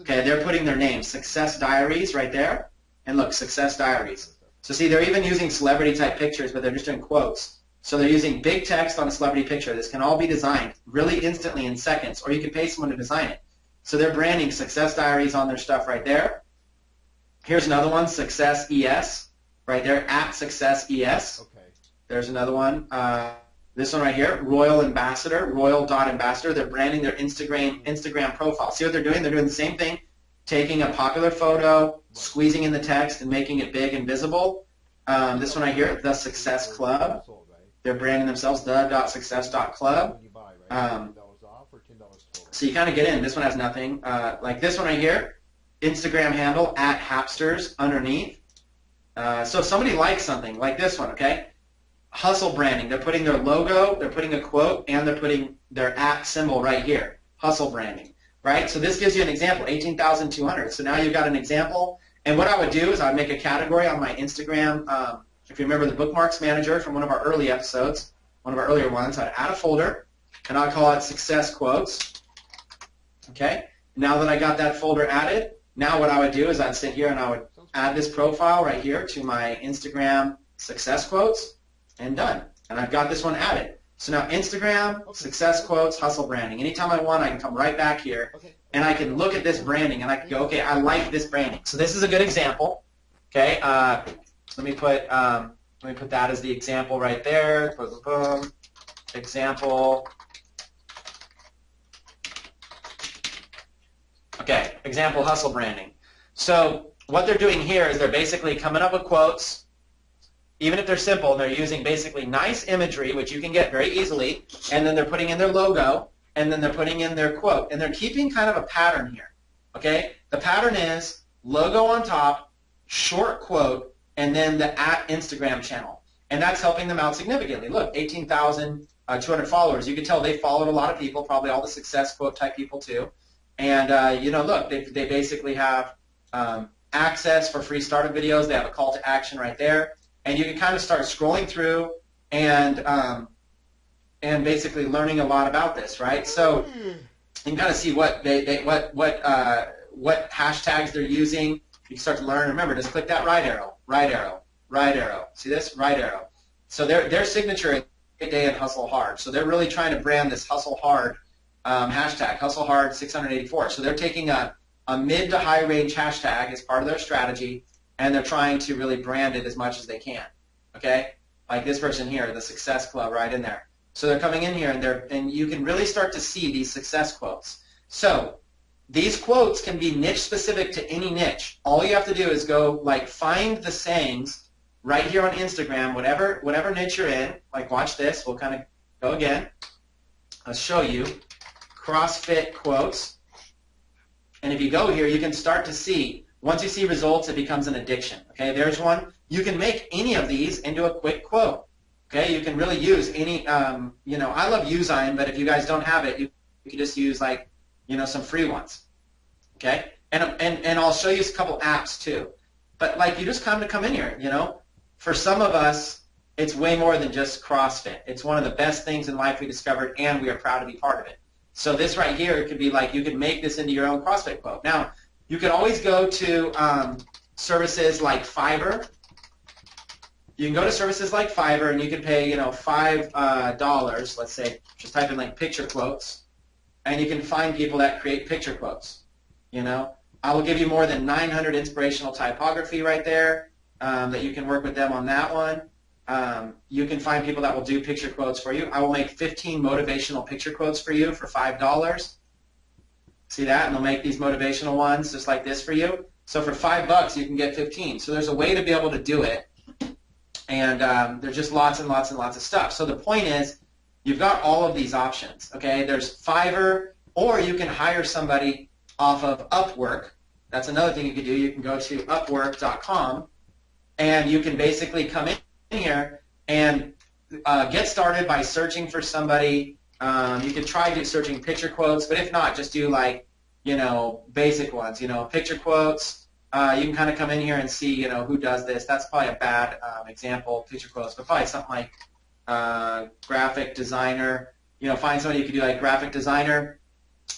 okay, they're putting their name, Success Diaries, right there, and look, Success Diaries. So see, they're even using celebrity type pictures, but they're just doing quotes. So they're using big text on a celebrity picture. This can all be designed really instantly in seconds, or you can pay someone to design it. So they're branding Success Diaries on their stuff right there. Here's another one, Success ES, right there, at Success ES. Okay. There's another one. This one right here, Royal Ambassador, Royal.Ambassador. They're branding their Instagram profile. See what they're doing? They're doing the same thing, taking a popular photo, squeezing in the text, and making it big and visible. This one right here, The Success Club. They're branding themselves, the.success.club. So you kind of get in. This one has nothing. Like this one right here, Instagram handle, at Hapsters, underneath. So if somebody likes something, like this one, okay? Hustle branding. They're putting their logo, they're putting a quote, and they're putting their at symbol right here. Hustle branding, right? So this gives you an example, 18,200. So now you've got an example. And what I would do is I would make a category on my Instagram. If you remember the bookmarks manager from one of our early episodes, one of our earlier ones, I'd add a folder. and I'll call it success quotes. Okay. Now that I got that folder added, now what I would do is I'd sit here and I would add this profile right here to my Instagram success quotes, and done. And I've got this one added. So now Instagram, success quotes, hustle branding. Anytime I want, I can come right back here, and I can look at this branding, and I can go, okay, I like this branding. So this is a good example. Okay, let me put that as the example right there. Boom, boom, boom. Example. Okay, example hustle branding. So what they're doing here is they're basically coming up with quotes. Even if they're simple, they're using basically nice imagery, which you can get very easily, and then they're putting in their logo, and then they're putting in their quote. And they're keeping kind of a pattern here. Okay? The pattern is logo on top, short quote, and then the @Instagram channel. And that's helping them out significantly. Look, 18,200 followers. You can tell they followed a lot of people, probably all the success quote type people too. And, look, they basically have access for free startup videos. They have a call to action right there. And you can kind of start scrolling through and basically learning a lot about this, right? So you can kind of see what what hashtags they're using. You can start to learn. Remember, just click that right arrow, right arrow, right arrow. See this? Right arrow. So their signature is Great Day and Hustle Hard. So they're really trying to brand this Hustle Hard hashtag, Hustle Hard 684. So they're taking a mid to high range hashtag as part of their strategy, and they're trying to really brand it as much as they can, okay? Like this person here, the Success Club right in there. So they're coming in here, and you can really start to see these success quotes. So these quotes can be niche specific to any niche. All you have to do is go, like, find the sayings right here on Instagram, whatever niche you're in. Like, watch this. We'll kind of go again. I'll show you CrossFit quotes. And if you go here, you can start to see, once you see results, it becomes an addiction. Okay, there's one. You can make any of these into a quick quote. Okay, you can really use any, I love Usign, but if you guys don't have it, you can just use, like, some free ones. Okay, and I'll show you a couple apps too. But, like, you just come in here, For some of us, it's way more than just CrossFit. It's one of the best things in life we discovered, and we are proud to be part of it. So this right here could be like, you could make this into your own CrossFit quote. Now, you can always go to services like Fiverr. You can go to services like Fiverr, and you can pay, $5, let's say, just type in, like, picture quotes, and you can find people that create picture quotes. I will give you more than 900 inspirational typography right there, that you can work with them on that one. You can find people that will do picture quotes for you. I will make 15 motivational picture quotes for you for $5. See that? And they'll make these motivational ones just like this for you. So for $5, you can get 15. So there's a way to be able to do it. And there's just lots and lots and lots of stuff. So the point is, you've got all of these options. Okay? There's Fiverr, or you can hire somebody off of Upwork. That's another thing you can do. You can go to Upwork.com, and you can basically come in here and get started by searching for somebody. You can try searching picture quotes, but if not, just do, like, basic ones. Picture quotes. You can kind of come in here and see, who does this. That's probably a bad example, picture quotes, but probably something like graphic designer. Find somebody you can do, like, graphic designer,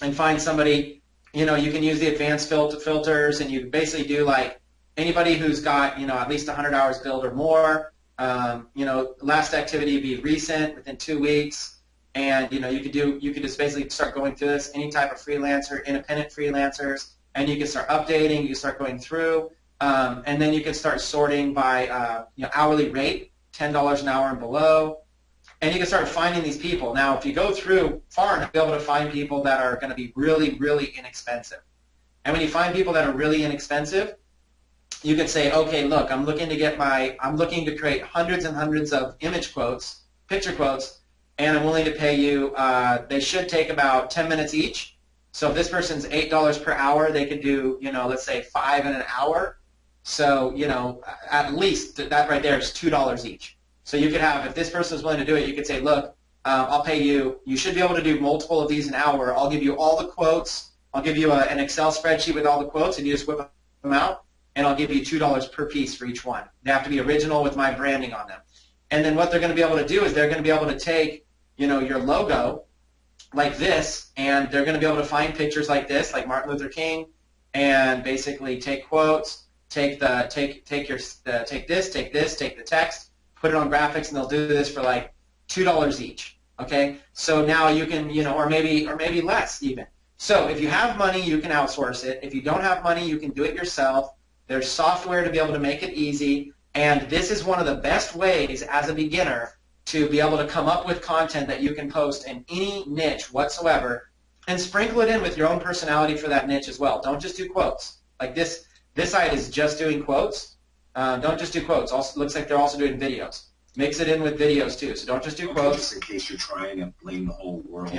and find somebody. You can use the advanced filters, and you basically do, like, anybody who's got, at least 100 hours build or more. Last activity be recent, within 2 weeks. And, you could just basically start going through this, any type of freelancer, independent freelancers, and you can start updating, you can start going through, and then you can start sorting by, hourly rate, $10 an hour and below, and you can start finding these people. Now, if you go through far enough, you'll be able to find people that are going to be really, really inexpensive. And when you find people that are really inexpensive, you can say, okay, look, I'm looking to create hundreds and hundreds of image quotes, picture quotes, and I'm willing to pay you, they should take about 10 minutes each. So if this person's $8 per hour, they could do, let's say 5 in an hour. So, at least that right there is $2 each. So you could have, if this person is willing to do it, you could say, look, I'll pay you, you should be able to do multiple of these an hour. I'll give you all the quotes. I'll give you an Excel spreadsheet with all the quotes, and you just whip them out, and I'll give you $2 per piece for each one. They have to be original with my branding on them. And then what they're going to be able to do is they're going to be able to take, your logo, like this, and they're going to be able to find pictures like this, like Martin Luther King, and basically take quotes, take this, take the text, put it on graphics, and they'll do this for like $2 each. Okay, so now you can, or maybe less even. So if you have money, you can outsource it. If you don't have money, you can do it yourself. There's software to be able to make it easy, and this is one of the best ways as a beginner to be able to come up with content that you can post in any niche whatsoever, and sprinkle it in with your own personality for that niche as well. Don't just do quotes. Like this site is just doing quotes. Don't just do quotes. Also, looks like they're also doing videos. Mix it in with videos too. So don't just do quotes. Just in case you're trying to blame the whole world.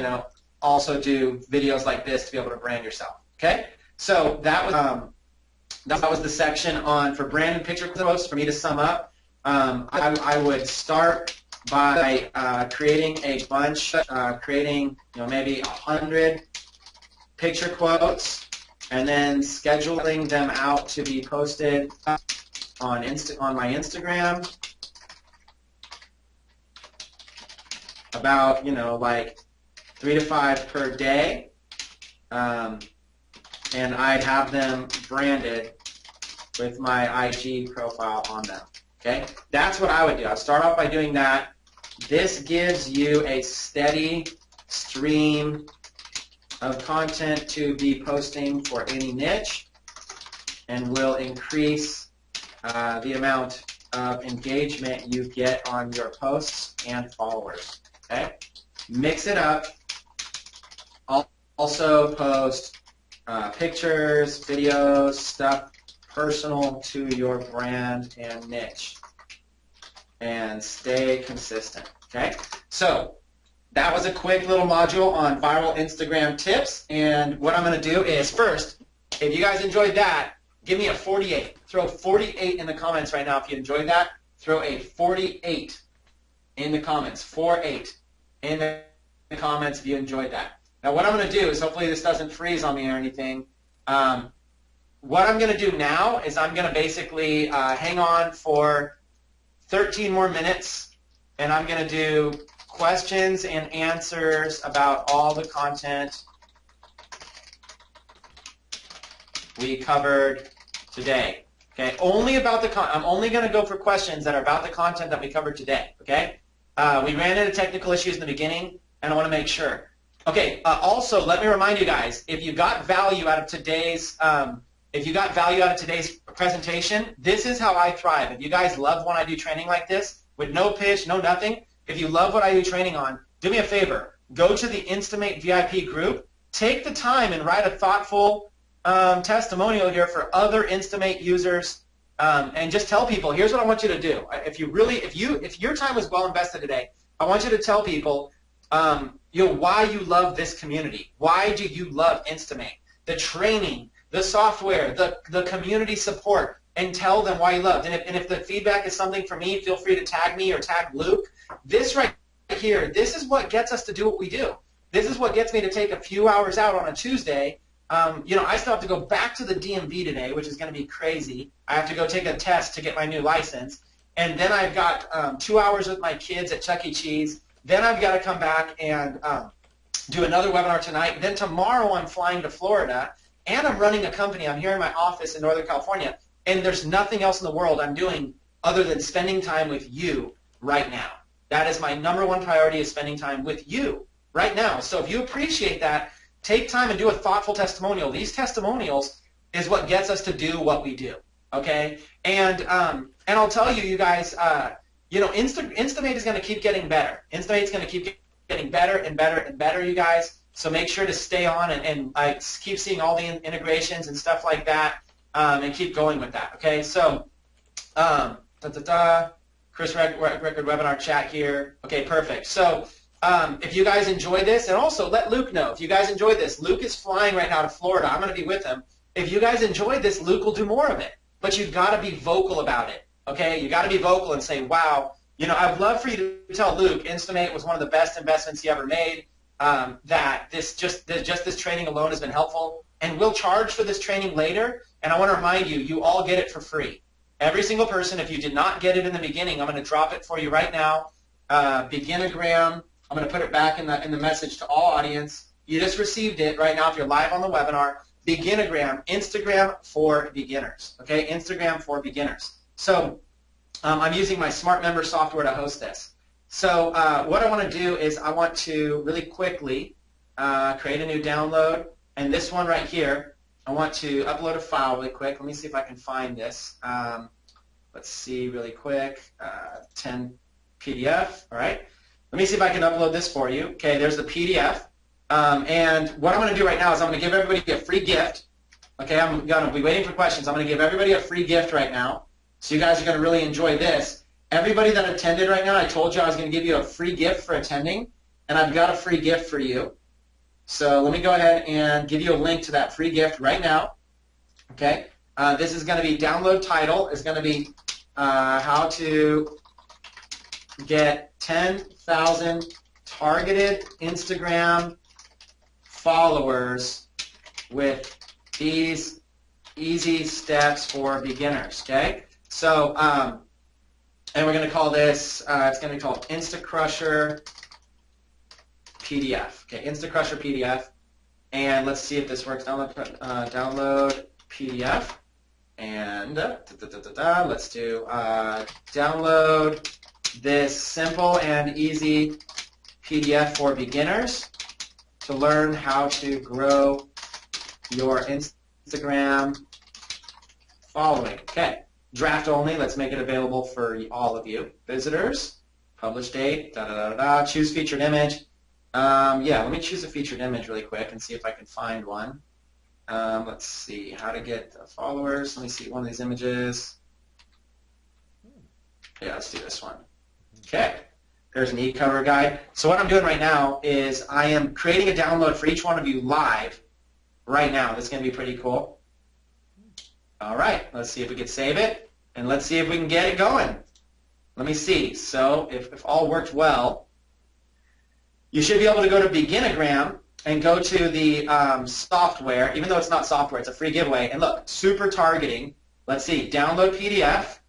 Also do videos like this to be able to brand yourself. Okay. So that was the section for brand and picture quotes. For me to sum up, I would start by creating a bunch, maybe 100 picture quotes, and then scheduling them out to be posted on my Instagram. About like 3 to 5 per day, and I'd have them branded with my IG profile on them. Okay, that's what I would do. I'd start off by doing that. This gives you a steady stream of content to be posting for any niche, and will increase the amount of engagement you get on your posts and followers. Okay, mix it up. Also post pictures, videos, stuff personal to your brand and niche, and stay consistent. Okay, so that was a quick little module on viral Instagram tips, and what I'm going to do is first, if you guys enjoyed that, give me a 48. Throw 48 in the comments right now if you enjoyed that. Throw a 48 in the comments. 48 in the comments if you enjoyed that. Now what I'm going to do is, hopefully this doesn't freeze on me or anything, what I'm going to do now is I'm going to basically hang on for 13 more minutes, and I'm going to do questions and answers about all the content we covered today. Okay, only about the I'm only going to go for questions that are about the content that we covered today. Okay, we ran into technical issues in the beginning, and I want to make sure. Okay, also let me remind you guys, if you got value out of today's presentation, this is how I thrive. If you guys love when I do training like this, with no pitch, no nothing, if you love what I do training on, do me a favor. Go to the Instamate VIP group. Take the time and write a thoughtful testimonial here for other Instamate users, and just tell people, here's what I want you to do. If your time was well invested today, I want you to tell people why you love this community. Why do you love Instamate? The training, the software, the community support, and tell them why you loved. And if the feedback is something for me, feel free to tag me or tag Luke. This right here, this is what gets us to do what we do. This is what gets me to take a few hours out on a Tuesday. I still have to go back to the DMV today, which is going to be crazy. I have to go take a test to get my new license. And then I've got 2 hours with my kids at Chuck E. Cheese. Then I've got to come back and do another webinar tonight. Then tomorrow I'm flying to Florida, and I'm running a company. I'm here in my office in Northern California, and there's nothing else in the world I'm doing other than spending time with you right now. That is my number one priority, is spending time with you right now. So if you appreciate that, take time and do a thoughtful testimonial. These testimonials is what gets us to do what we do, okay? And I'll tell you, you guys, Instamate is going to keep getting better. Instamate's going to keep getting better and better and better, you guys. So make sure to stay on and keep seeing all the integrations and stuff like that, and keep going with that, okay? So, Chris Record Webinar chat here. Okay, perfect. So if you guys enjoyed this, and also let Luke know if you guys enjoyed this. Luke is flying right now to Florida. I'm going to be with him. If you guys enjoyed this, Luke will do more of it. But you've got to be vocal about it, okay? You've got to be vocal and say, wow, I'd love for you to tell Luke Instamate was one of the best investments he ever made, that this training alone has been helpful, and we'll charge for this training later. And I want to remind you, you all get it for free. Every single person. If you did not get it in the beginning, I'm going to drop it for you right now. Beginogram I'm going to put it back in the message to all audience. You just received it right now if you're live on the webinar. Beginogram, Instagram for beginners. Okay, Instagram for beginners. So I'm using my Smart Member software to host this. So what I want to do is I want to really quickly create a new download. And this one right here, I want to upload a file really quick. Let me see if I can find this. Let's see really quick. 10 PDF. All right. Let me see if I can upload this for you. Okay, there's the PDF. And what I'm going to do right now is I'm going to give everybody a free gift. Okay, I'm going to be waiting for questions. I'm going to give everybody a free gift right now. So you guys are going to really enjoy this. Everybody that attended right now, I told you I was going to give you a free gift for attending, and I've got a free gift for you. So let me go ahead and give you a link to that free gift right now. Okay, this is going to be download title. It's going to be how to get 10,000 targeted Instagram followers with these easy steps for beginners. Okay, so and we're going to call this. It's going to be called InstaCrusher PDF. Okay, InstaCrusher PDF, and let's see if this works. Download PDF, and let's do download this simple and easy PDF for beginners to learn how to grow your Instagram following. Okay, draft only. Let's make it available for all of you. Visitors, publish date, choose featured image. Yeah, let me choose a featured image really quick and see if I can find one. Let's see, how to get followers. Let me see one of these images. Yeah, let's do this one. Okay, there's an e-cover guide. So what I'm doing right now is I am creating a download for each one of you live right now. That's going to be pretty cool. All right, let's see if we can save it, and let's see if we can get it going. Let me see. So if all worked well, you should be able to go to Beginogram and go to the software, even though it's not software, it's a free giveaway. And look, super targeting. Let's see, download PDF.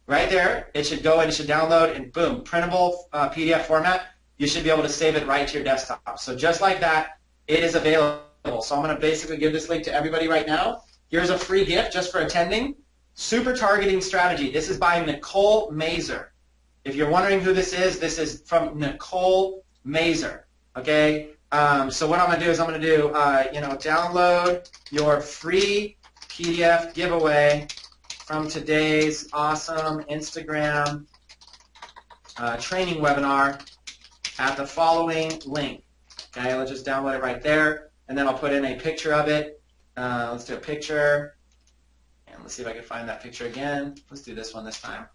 Right there, it should go and it should download and boom, printable PDF format. You should be able to save it right to your desktop. So just like that, it is available. So I'm going to basically give this link to everybody right now. Here's a free gift just for attending. Super targeting strategy. This is by Nicole Mazer. If you're wondering who this is from Nicole Mazer. Okay. So what I'm going to do is I'm going to do, download your free PDF giveaway from today's awesome Instagram training webinar at the following link. Okay, let's just download it right there, and then I'll put in a picture of it. Let's do a picture, and let's see if I can find that picture again. Let's do this one this time.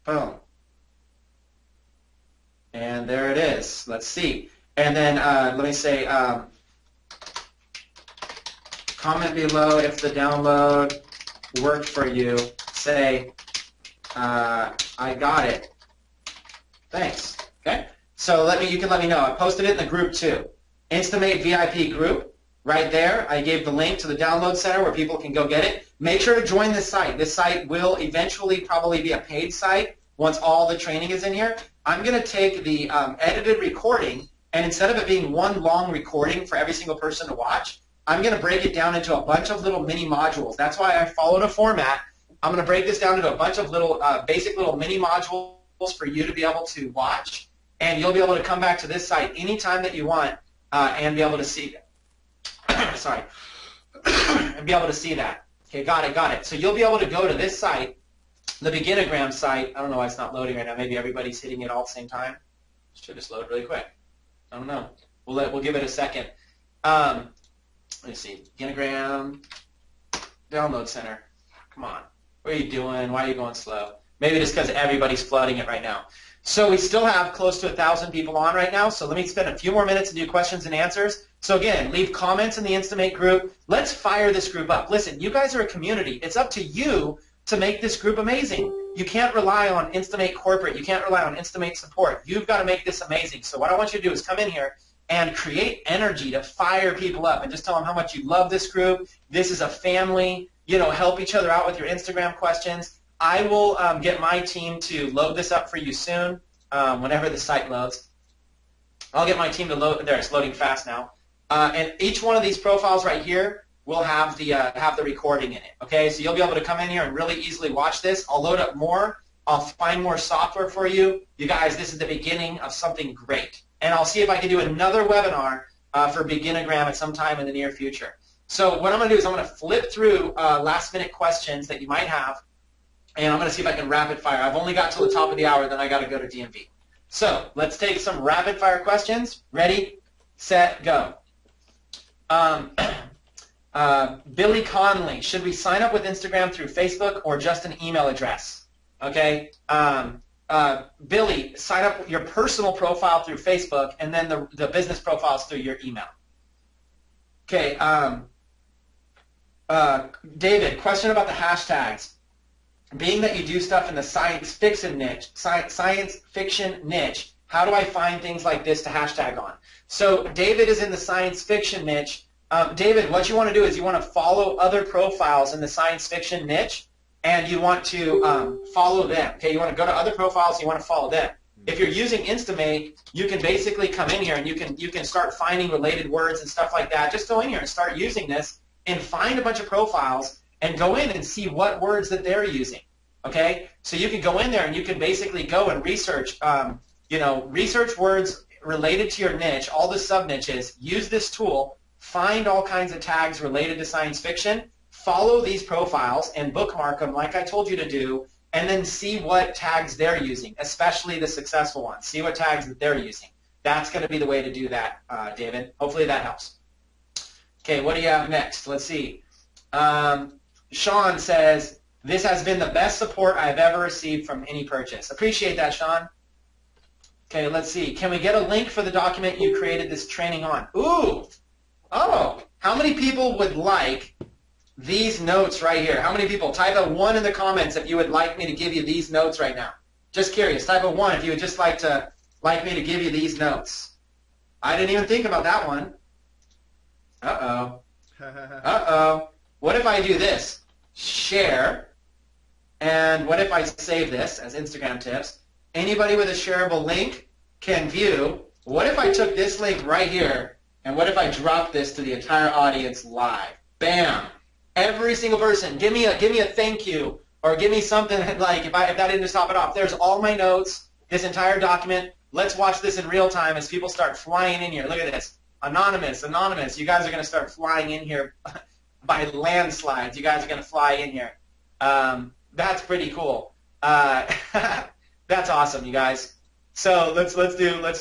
Boom. And there it is. Let's see. And then let me say, comment below if the download worked for you. Say, I got it. Thanks. Okay. So you can let me know. I posted it in the group too. Instamate VIP group. Right there, I gave the link to the download center where people can go get it. Make sure to join this site. This site will eventually probably be a paid site once all the training is in here. I'm going to take the edited recording, and instead of it being one long recording for every single person to watch, I'm going to break it down into a bunch of little mini modules. That's why I followed a format. I'm going to break this down into a bunch of little basic little mini modules for you to be able to watch, and you'll be able to come back to this site anytime that you want and be able to see sorry, and be able to see that. Okay, got it. So you'll be able to go to this site, the Beginogram site. I don't know why it's not loading right now. Maybe everybody's hitting it all at the same time. Should just load really quick. I don't know. We'll give it a second. Let me see. Beginogram download center. Come on. What are you doing? Why are you going slow? Maybe just because everybody's flooding it right now. So we still have close to 1,000 people on right now, so let me spend a few more minutes and do questions and answers. So again, leave comments in the Instamate group. Let's fire this group up. Listen, you guys are a community. It's up to you to make this group amazing. You can't rely on Instamate corporate. You can't rely on Instamate support. You've got to make this amazing. So what I want you to do is come in here and create energy to fire people up and just tell them how much you love this group. This is a family. Help each other out with your Instagram questions. I will get my team to load this up for you soon, whenever the site loads. I'll get my team to load. There, it's loading fast now. And each one of these profiles right here will have the recording in it. Okay, so you'll be able to come in here and really easily watch this. I'll load up more. I'll find more software for you. You guys, this is the beginning of something great. And I'll see if I can do another webinar for Beginogram at some time in the near future. So what I'm going to do is I'm going to flip through last-minute questions that you might have, and I'm going to see if I can rapid fire. I've only got till the top of the hour, then I got to go to DMV. So let's take some rapid-fire questions. Ready, set, go. Billy Conley, should we sign up with Instagram through Facebook or just an email address? Okay, Billy, sign up your personal profile through Facebook, and then the business profiles through your email. Okay, David, question about the hashtags. Being that you do stuff in the science fiction niche, how do I find things like this to hashtag on? So David is in the science fiction niche. David, what you want to do is you want to follow other profiles in the science fiction niche, and you want to follow them. Okay, you want to go to other profiles, you want to follow them. If you're using Instamate, you can basically come in here and you can start finding related words and stuff like that. Just go in here and start using this and find a bunch of profiles and go in and see what words that they're using. Okay, so you can go in there and you can basically go and research, research words related to your niche, all the sub niches. Use this tool, find all kinds of tags related to science fiction. Follow these profiles and bookmark them like I told you to do, and then see what tags they're using, especially the successful ones. See what tags that they're using. That's going to be the way to do that, David. Hopefully that helps. Okay, what do you have next? Let's see. Sean says, this has been the best support I've ever received from any purchase. Appreciate that, Sean. Okay, let's see. Can we get a link for the document you created this training on? Ooh! Oh! How many people would like these notes right here? How many people? Type a 1 in the comments if you would like me to give you these notes right now. Just curious. Type a 1 if you would just like me to give you these notes. I didn't even think about that one. Uh-oh. Uh-oh. What if I do this? Share. And what if I save this as Instagram tips? Anybody with a shareable link can view. What if I took this link right here, and what if I dropped this to the entire audience live? Bam! Every single person, give me a thank you, or give me something like, if that didn't just top it off. There's all my notes, this entire document. Let's watch this in real time as people start flying in here. Look at this. Anonymous. You guys are going to start flying in here by landslides. You guys are going to fly in here. That's pretty cool. That's awesome, you guys. So let's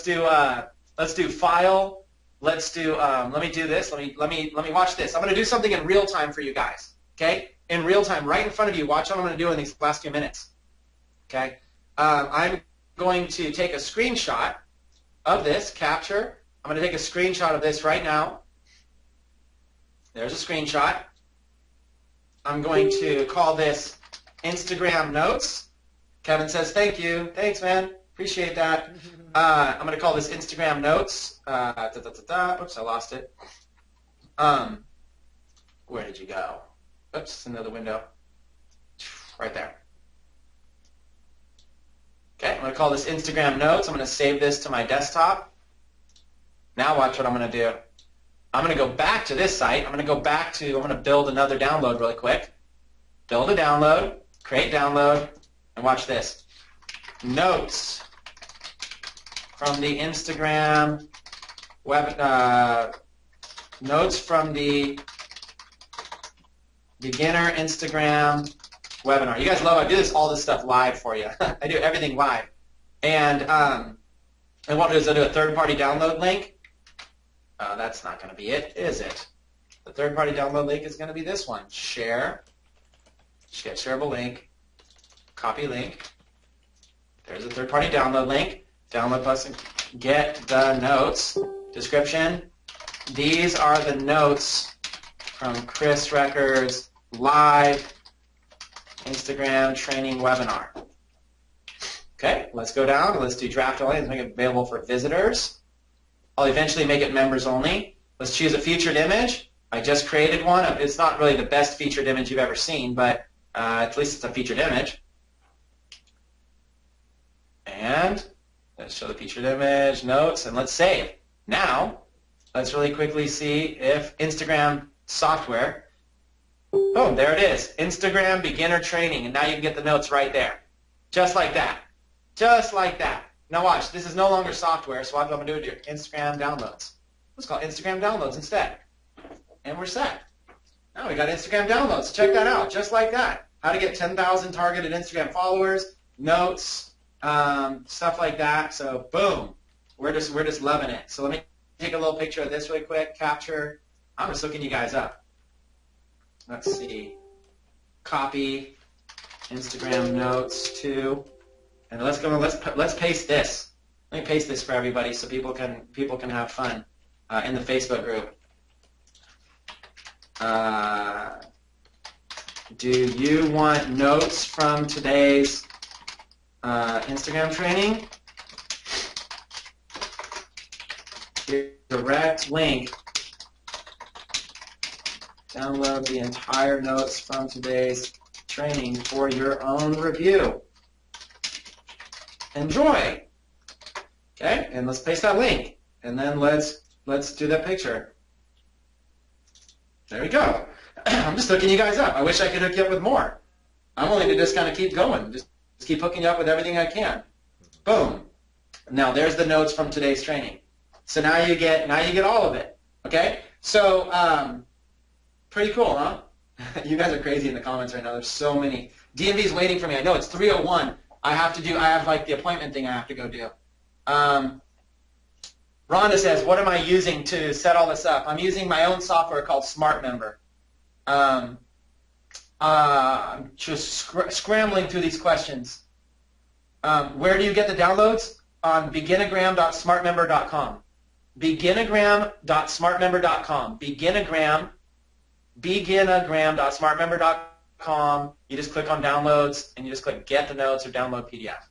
do file. Let's do. Let me do this. Let me watch this. I'm going to do something in real time for you guys. Okay, in real time, right in front of you. Watch what I'm going to do in these last few minutes. Okay, I'm going to take a screenshot of this capture. I'm going to take a screenshot of this right now. There's a screenshot. I'm going to call this Instagram Notes. Kevin says, thank you. Thanks, man. Appreciate that. I'm going to call this Instagram Notes. Oops, I lost it. Where did you go? Oops, another window. Right there. Okay, I'm going to call this Instagram Notes. I'm going to save this to my desktop. Now watch what I'm going to do. I'm going to go back to this site. I'm going to build another download really quick. Build a download, create download, and watch this. Notes from the Instagram notes from the beginner Instagram webinar. You guys love it. I do all this stuff live for you. I do everything live. And what I'll do is I'll do a third-party download link. That's not going to be it, is it? The third-party download link is going to be this one. Share. Just get shareable link. Copy link. There's a third-party download link. Download plus get the notes. Description. These are the notes from Chris Records live Instagram training webinar. Okay, let's go down. Let's do draft only. Let's make it available for visitors. I'll eventually make it members only. Let's choose a featured image. I just created one. It's not really the best featured image you've ever seen, but at least it's a featured image. And Let's show the featured image, notes, and let's save. Now, let's really quickly see if Instagram software, boom, there it is, Instagram beginner training, and now you can get the notes right there. Just like that. Just like that. Now watch, this is no longer software, so what I'm going to do is Instagram downloads. Let's call it Instagram downloads instead. And we're set. Now we got Instagram downloads. Check that out, just like that. How to get 10,000 targeted Instagram followers, notes, stuff like that. So boom, we're just loving it. So let me take a little picture of this really quick. Capture. I'm just looking you guys up. Let's see. Copy Instagram notes to, and let's go. Let's paste this. Let me paste this for everybody so people can have fun in the Facebook group. Do you want notes from today's Instagram training? Direct link. Download the entire notes from today's training for your own review. Enjoy. Okay, and let's paste that link. And then let's do that picture. There we go. I'm just hooking you guys up. I wish I could hook you up with more. I'm willing to just kind of keep going. Just keep hooking you up with everything I can. Boom. Now there's the notes from today's training. So now you get all of it. Okay? So pretty cool, huh? You guys are crazy in the comments right now. There's so many. DMV's waiting for me. I know it's 3:01. I have like the appointment thing I have to go do. Rhonda says, what am I using to set all this up? I'm using my own software called SmartMember. I'm just scrambling through these questions. Where do you get the downloads? On beginagram.smartmember.com. Beginagram.smartmember.com. Beginagram.smartmember.com. You just click on downloads and you just click get the notes or download PDF.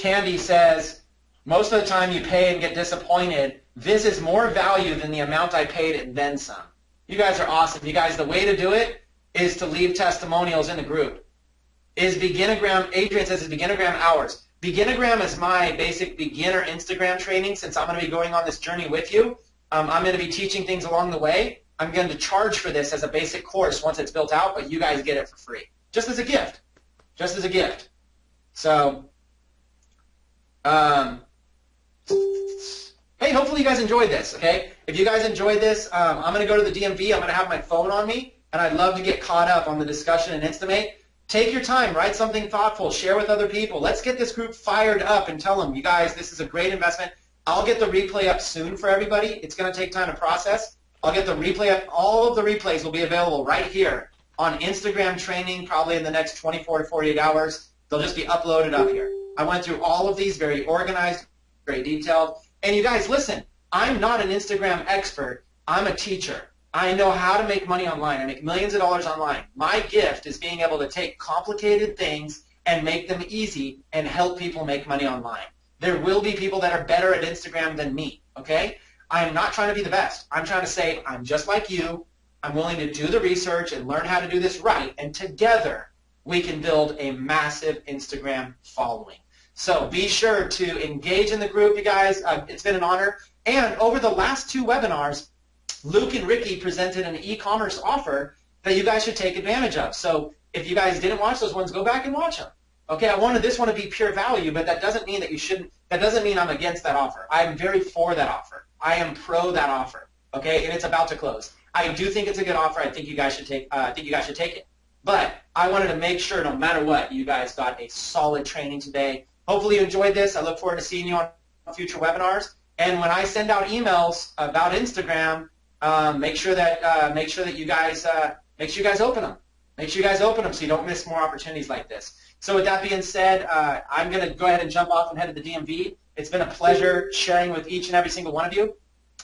Candy says, most of the time you pay and get disappointed. This is more value than the amount I paid and then some. You guys are awesome. You guys, the way to do it is to leave testimonials in the group. Is Beginagram, Adrian says, is Beginagram hours. Beginagram is my basic beginner Instagram training since I'm going to be going on this journey with you. I'm going to be teaching things along the way. I'm going to charge for this as a basic course once it's built out, but you guys get it for free. Just as a gift. Just as a gift. So, hey, hopefully you guys enjoyed this, okay? If you guys enjoyed this, I'm going to go to the DMV. I'm going to have my phone on me, and I'd love to get caught up on the discussion in Instimate. Take your time. Write something thoughtful. Share with other people. Let's get this group fired up and tell them, you guys, this is a great investment. I'll get the replay up soon for everybody. It's going to take time to process. I'll get the replay up. All of the replays will be available right here on Instagram training probably in the next 24 to 48 hours. They'll just be uploaded up here. I went through all of these, very organized, very detailed. And you guys, listen, I'm not an Instagram expert. I'm a teacher. I know how to make money online. I make millions of dollars online. My gift is being able to take complicated things and make them easy and help people make money online. There will be people that are better at Instagram than me, okay? I am not trying to be the best. I'm trying to say I'm just like you. I'm willing to do the research and learn how to do this right, and together we can build a massive Instagram following. So be sure to engage in the group, you guys. It's been an honor. And over the last 2 webinars, Luke and Ricky presented an e-commerce offer that you guys should take advantage of. So if you guys didn't watch those ones, go back and watch them. Okay, I wanted this one to be pure value, but that doesn't mean that you shouldn't. That doesn't mean I'm against that offer. I'm very for that offer. I am pro that offer. Okay, and it's about to close. I do think it's a good offer. I think you guys should take. It. But I wanted to make sure, no matter what, you guys got a solid training today. Hopefully you enjoyed this. I look forward to seeing you on future webinars. And when I send out emails about Instagram, make sure that you guys open them. Make sure you guys open them so you don't miss more opportunities like this. So with that being said, I'm going to go ahead and jump off and head to the DMV. It's been a pleasure sharing with each and every single one of you.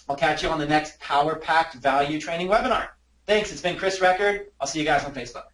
I'll catch you on the next Power Packed Value Training webinar. Thanks. It's been Chris Record. I'll see you guys on Facebook.